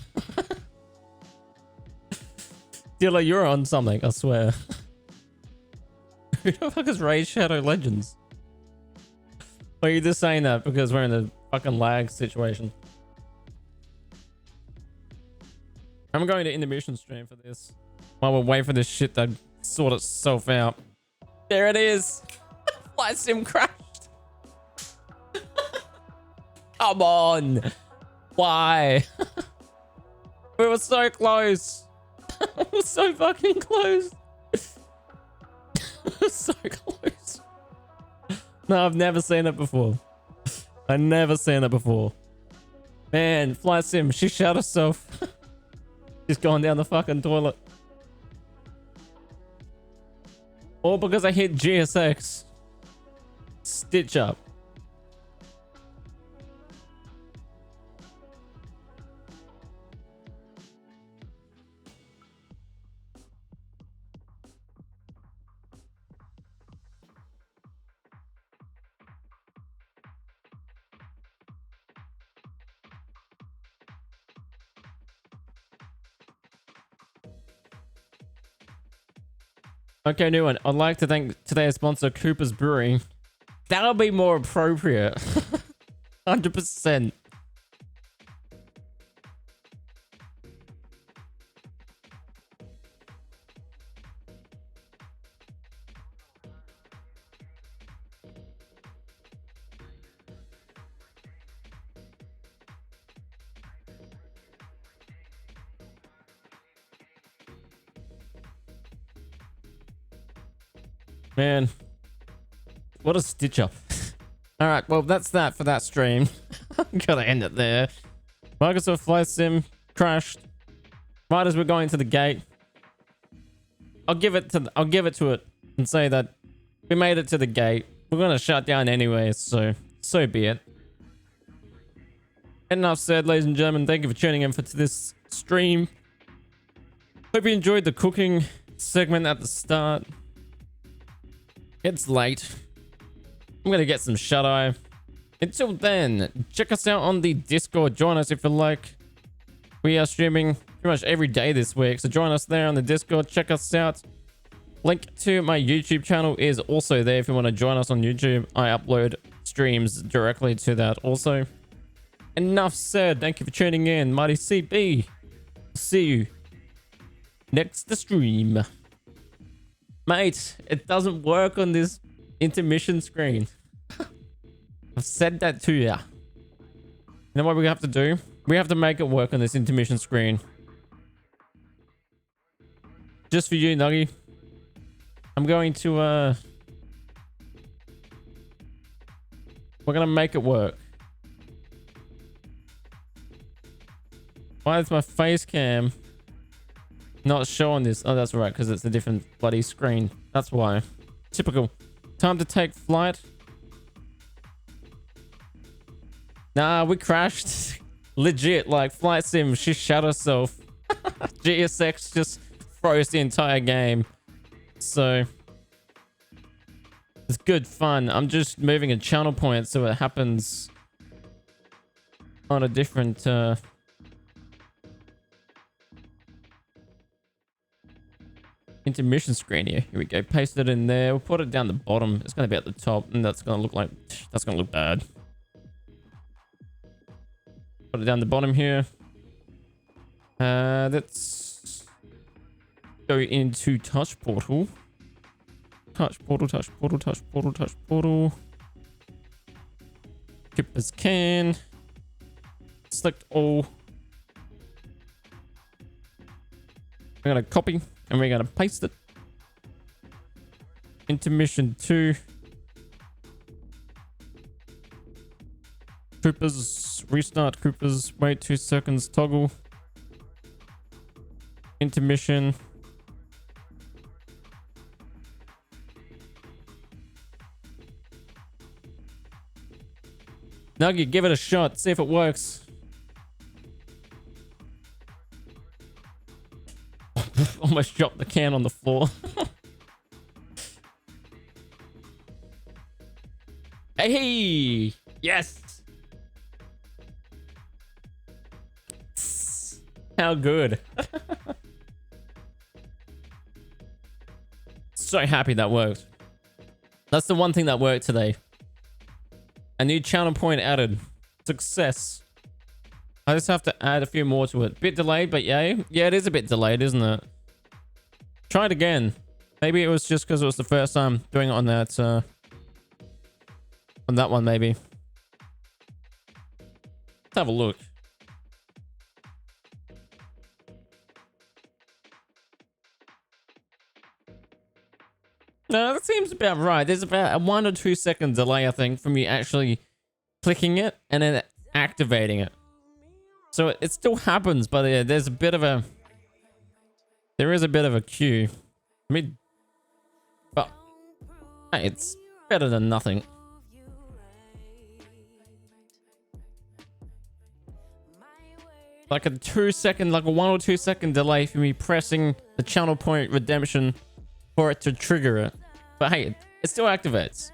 Dilla, you're on something, I swear. Who the fuck is Raid Shadow Legends? Or are you just saying that because we're in a fucking lag situation? I'm going to intermission stream for this while we wait for this shit to sort itself out. There it is. Flight sim crashed. Come on. Why? We were so close. We were so fucking close. We were so close. No, I've never seen it before. I've never seen it before. Man, Flight Sim, she shot herself. She's gone down the fucking toilet. All because I hit GSX. Stitch up. Okay, new one. I'd like to thank today's sponsor, Cooper's Brewing. That'll be more appropriate. 100%. Man, what a stitch up. All right, well, that's that for that stream. Gotta end it there. Microsoft Flight Sim crashed right as we're going to the gate. I'll give it to it and say that we made it to the gate. We're gonna shut down anyway, so be it. Enough said, ladies and gentlemen. Thank you for tuning in for this stream. Hope you enjoyed the cooking segment at the start. It's late. I'm gonna get some shut-eye. Until then, check us out on the Discord. Join us if you like. We are streaming pretty much every day this week, so join us there on the Discord. Check us out. Link to my YouTube channel is also there if you want to join us on YouTube. I upload streams directly to that also. Enough said. Thank you for tuning in. Mighty CB. See you next stream. Mate, it doesn't work on this intermission screen. I've said that to ya. You know what we have to do? We have to make it work on this intermission screen. Just for you, Nuggy. I'm going to, we're gonna make it work. Why is my face cam not showing this? Oh, that's right, because it's a different bloody screen. That's why. Typical. Time to take flight. Nah, we crashed. Legit, like flight sim, she shut herself. GSX just froze the entire game. So it's good fun. I'm just moving a channel point so it happens on a different intermission screen here. Here we go. Paste it in there. We'll put it down the bottom. It's going to be at the top, and that's going to look like that's going to look bad. Put it down the bottom here. Let's go into touch portal. Touch portal, touch portal, touch portal, touch portal. Keep as can. Select all. We're going to copy and we're going to paste it. Intermission 2. Coopers, restart Coopers, wait 2 seconds, toggle. Intermission. Nuggy, give it a shot, see if it works. Almost dropped the can on the floor. Hey! Yes! How good. So happy that worked. That's the one thing that worked today. A new channel point added. Success. I just have to add a few more to it. Bit delayed, but yay. Yeah, it is a bit delayed, isn't it? Try it again. Maybe it was just because it was the first time doing it on that one, maybe. Let's have a look. No, that seems about right. There's about a 1 or 2 second delay, I think, from you actually clicking it and then activating it. So it still happens, but there's a bit of a... There is a bit of a queue. I mean... But... Hey, it's better than nothing. Like a 2 second, like a 1 or 2 second delay for me pressing the channel point redemption for it to trigger it. But hey, it still activates.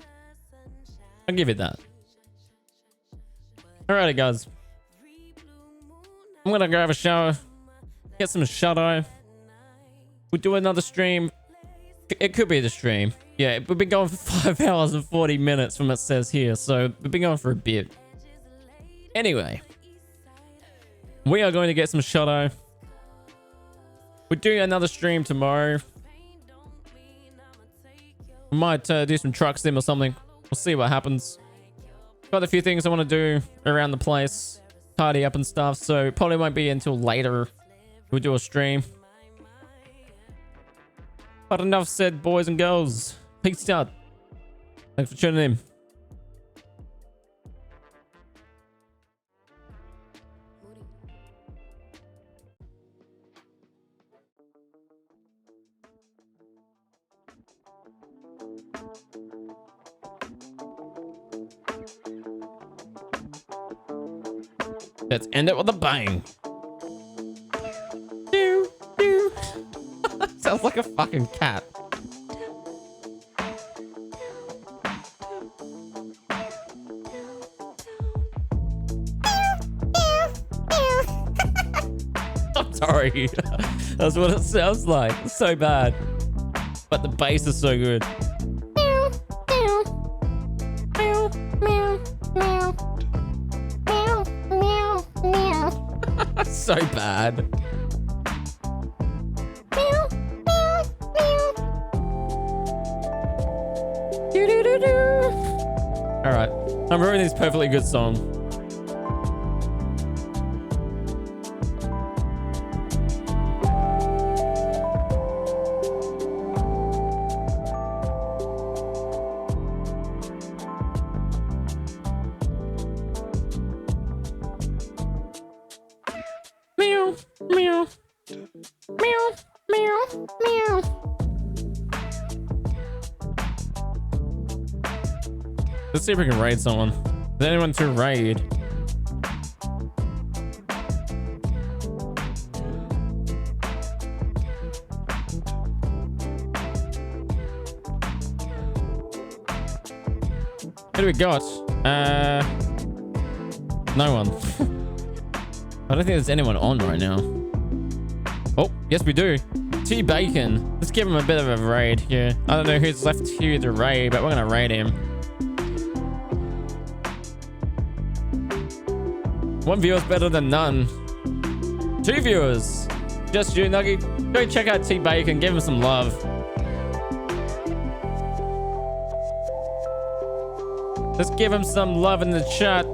I'll give it that. Alrighty, guys. I'm gonna go have a shower, get some shut-eye. We'll do another stream. It could be the stream. Yeah, we've been going for 5 hours and 40 minutes from what it says here, so we've been going for a bit. Anyway, we are going to get some shut-eye. We're doing another stream tomorrow. We might do some truck sim or something. We'll see what happens. Got a few things I want to do around the place. Tidy up and stuff. So it probably won't be until later we'll do a stream. But enough said, boys and girls. Peace out. Thanks for tuning in. Let's end it with a bang. Doo, doo. Sounds like a fucking cat. I'm sorry. That's what it sounds like. It's so bad. But the bass is so good. So bad. Alright. I'm ruining this perfectly good song. Let's see if we can raid someone. Is there anyone to raid? Who do we got? No one. I don't think there's anyone on right now. Oh, yes we do. T-Bacon. Let's give him a bit of a raid here. I don't know who's left here to raid, but we're gonna raid him. One viewer's better than none. 2 viewers. Just you, Nuggy. Go check out T-Bacon. Give him some love. Let's give him some love in the chat.